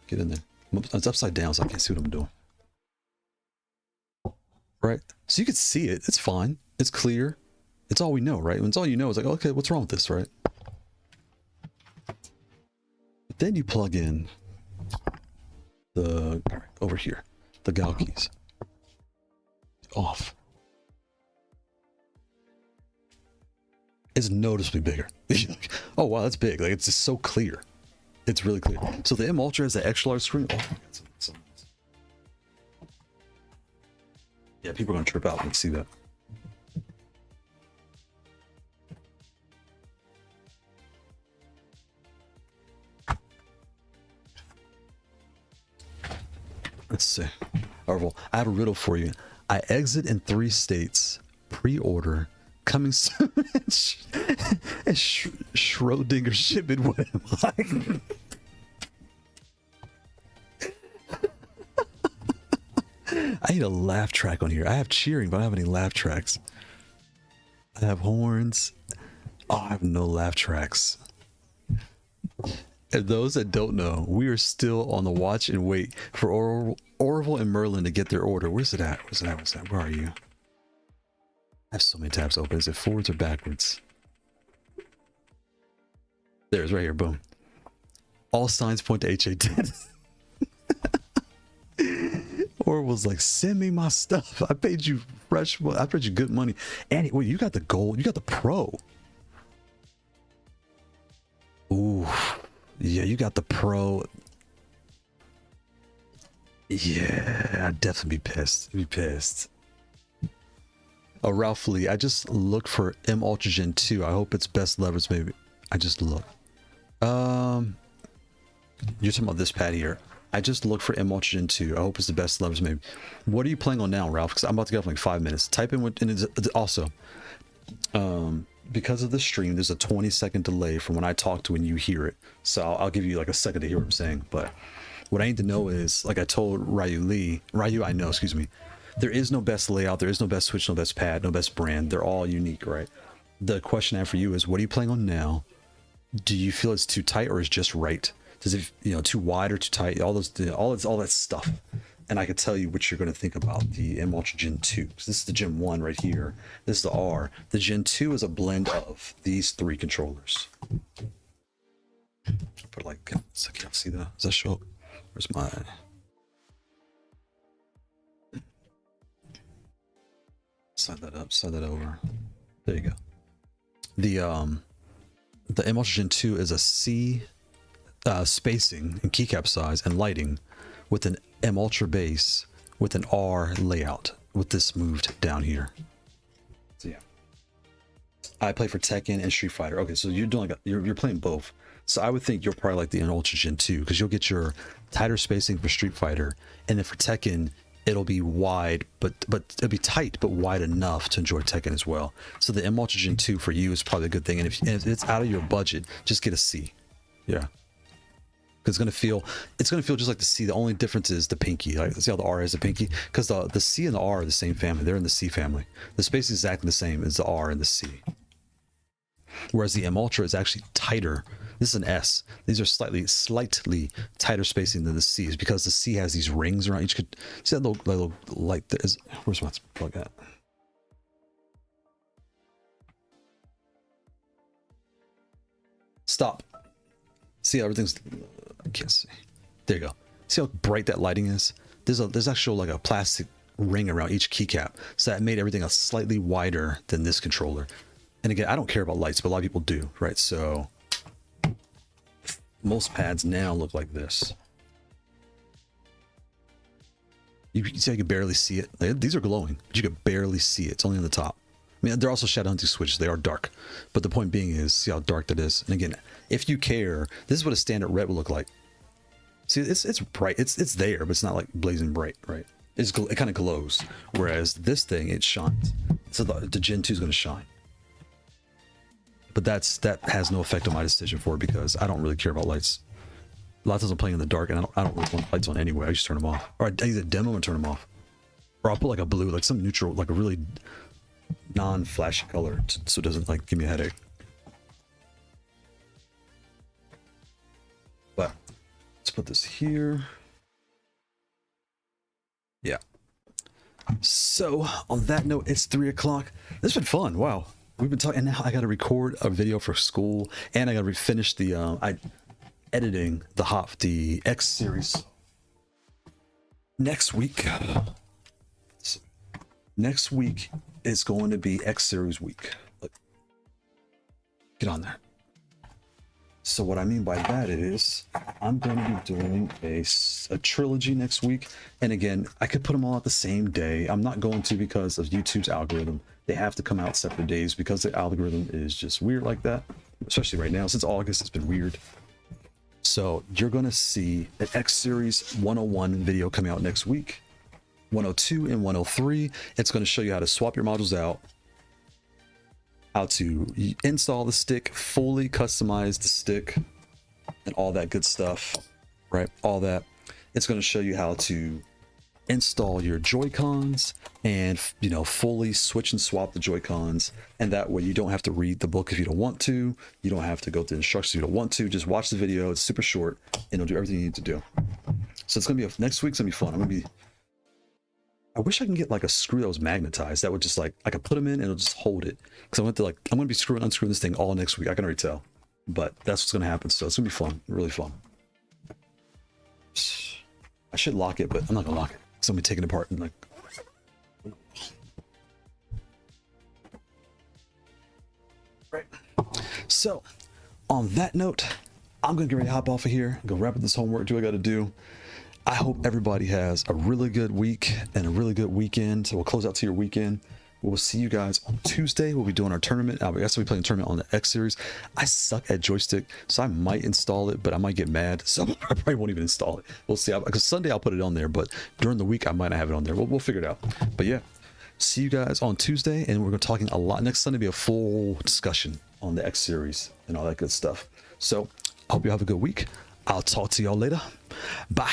get in there. It's upside down, so I can't see what I'm doing. Right? So you can see it. It's fine. It's clear. It's all we know, right? When it's all you know, it's like, okay, what's wrong with this, right? But then you plug in the, all right, over here, the gal keys. Off. It's noticeably bigger. Oh wow, that's big. Like it's just so clear. It's really clear. So the M Ultra has the extra large screen. Oh, yeah, people are gonna trip out when they see that. Let's see. All right, well, I have a riddle for you. I exit in 3 states. Pre-order. Coming soon. And Schrodinger shipment. What am I? I need a laugh track on here. I have cheering, but I don't have any laugh tracks. I have horns. Oh, I have no laugh tracks. And those that don't know, we are still on the watch and wait for Orville and Merlin to get their order. Where's it at? Where's it at? Where's that? Where are you? I have so many tabs open. Is it forwards or backwards? There's right here. Boom. All signs point to HA10. Orville's like, send me my stuff. I paid you fresh. I paid you good money. And wait, you got the gold. You got the pro. Ooh. Yeah, you got the pro. Yeah, I'd definitely be pissed. Be pissed. Oh, Ralph Lee, I just looked for M Ultra Gen 2. I hope it's best levers, maybe. I just looked. You're talking about this pad here. I just looked for M Ultra Gen 2. I hope it's the best levers, maybe. What are you playing on now, Ralph? Because I'm about to get off in like 5 minutes. Type in what, and it's also, because of the stream, there's a 20-second delay from when I talk to when you hear it. So I'll give you like a second to hear what I'm saying. But what I need to know is, like I told Ryu, I know, excuse me, there is no best layout, there is no best switch, no best pad, no best brand. They're all unique, right? The question I have for you is, what are you playing on now? Do you feel it's too tight or is just right? Does it, too wide or too tight? All that stuff. And I could tell you what you're going to think about the M Ultra Gen 2. So this is the Gen 1 right here. This is the R. The Gen 2 is a blend of these 3 controllers. But like, so can I see that? Does that show up? Where's my... Slide that up, slide that over. There you go. The M Ultra Gen 2 is a C spacing and keycap size and lighting with an M Ultra base with an R layout with this moved down here. So yeah, I play for Tekken and Street Fighter. Okay, so you're doing like you're playing both. So I would think you're probably like the M Ultra Gen 2 because you'll get your tighter spacing for Street Fighter, and then for Tekken it'll be wide, but it'll be tight but wide enough to enjoy Tekken as well. So the M Ultra Gen 2 for you is probably a good thing, and if it's out of your budget, just get a C. Yeah. It's gonna feel just like the C. The only difference is the pinky. Like, see how the R has a pinky? Because the C and the R are the same family. They're in the C family. The space is exactly the same as the R and the C. Whereas the M Ultra is actually tighter. This is an S. These are slightly tighter spacing than the C's because the C has these rings around each. See that little light? Where's my plug at? Stop. See how everything's. I can't see. There you go. See how bright that lighting is? There's actually like a plastic ring around each keycap, so that made everything a slightly wider than this controller. And again, I don't care about lights, but a lot of people do, right? So most pads now look like this. You see, I can barely see it. These are glowing, but you can barely see it. It's only on the top. I mean, they're also shadow hunting switches. They are dark, but the point being is, see how dark that is. And again, if you care, this is what a standard red would look like. See, it's bright. It's there, but it's not like blazing bright, right? It kind of glows. Whereas this thing, it shines. So the Gen 2 is going to shine. But that has no effect on my decision for it because I don't really care about lights. A lot of times I'm playing in the dark and I don't really want lights on anyway. I just turn them off. Or I either dim them and turn them off. Or I'll put like a blue, like some neutral, like a really non-flashy color so it doesn't like give me a headache. But let's put this here. Yeah. So on that note, it's 3 o'clock. This has been fun. Wow. We've been talking, and now I got to record a video for school, and I got to finish the editing the X series next week. Next week is going to be X series week. Get on there. So what I mean by that is I'm going to be doing a trilogy next week. And again, I could put them all out the same day. I'm not going to because of YouTube's algorithm. They have to come out separate days because the algorithm is just weird like that. Especially right now, since August, it's been weird. So you're going to see an X Series 101 video coming out next week. 102 and 103. It's going to show you how to swap your modules out, how to install the stick, fully customize the stick, and all that good stuff, right? All that. It's going to show you how to install your Joy-Cons and, you know, fully switch and swap the Joy-Cons. And that way you don't have to read the book if you don't want to. You don't have to go through instructions if you don't want to. Just watch the video. It's super short and it'll do everything you need to do. So it's going to be, next week's going to be fun. I wish I can get like a screw that was magnetized. That would just like, I could put them in and it'll just hold it. Because I'm going to be screwing, unscrewing this thing all next week. I can already tell. But that's what's going to happen. So it's going to be fun. Really fun. I should lock it, but I'm not going to lock it. Because I'm going to be taking it apart and like... Right. So, on that note, I'm going to get ready to hop off of here. Go wrap up this homework, do what I got to do. I hope everybody has a really good week and a really good weekend. So we'll close out to your weekend. We'll see you guys on Tuesday. We'll be doing our tournament. I guess we'll be playing a tournament on the X Series. I suck at joystick, so I might install it, but I might get mad. So I probably won't even install it. We'll see. Because Sunday I'll put it on there, but during the week I might not have it on there. We'll figure it out. But yeah, see you guys on Tuesday, and we're going to be talking a lot. Next Sunday will be a full discussion on the X Series and all that good stuff. So I hope you have a good week. I'll talk to y'all later. Bye.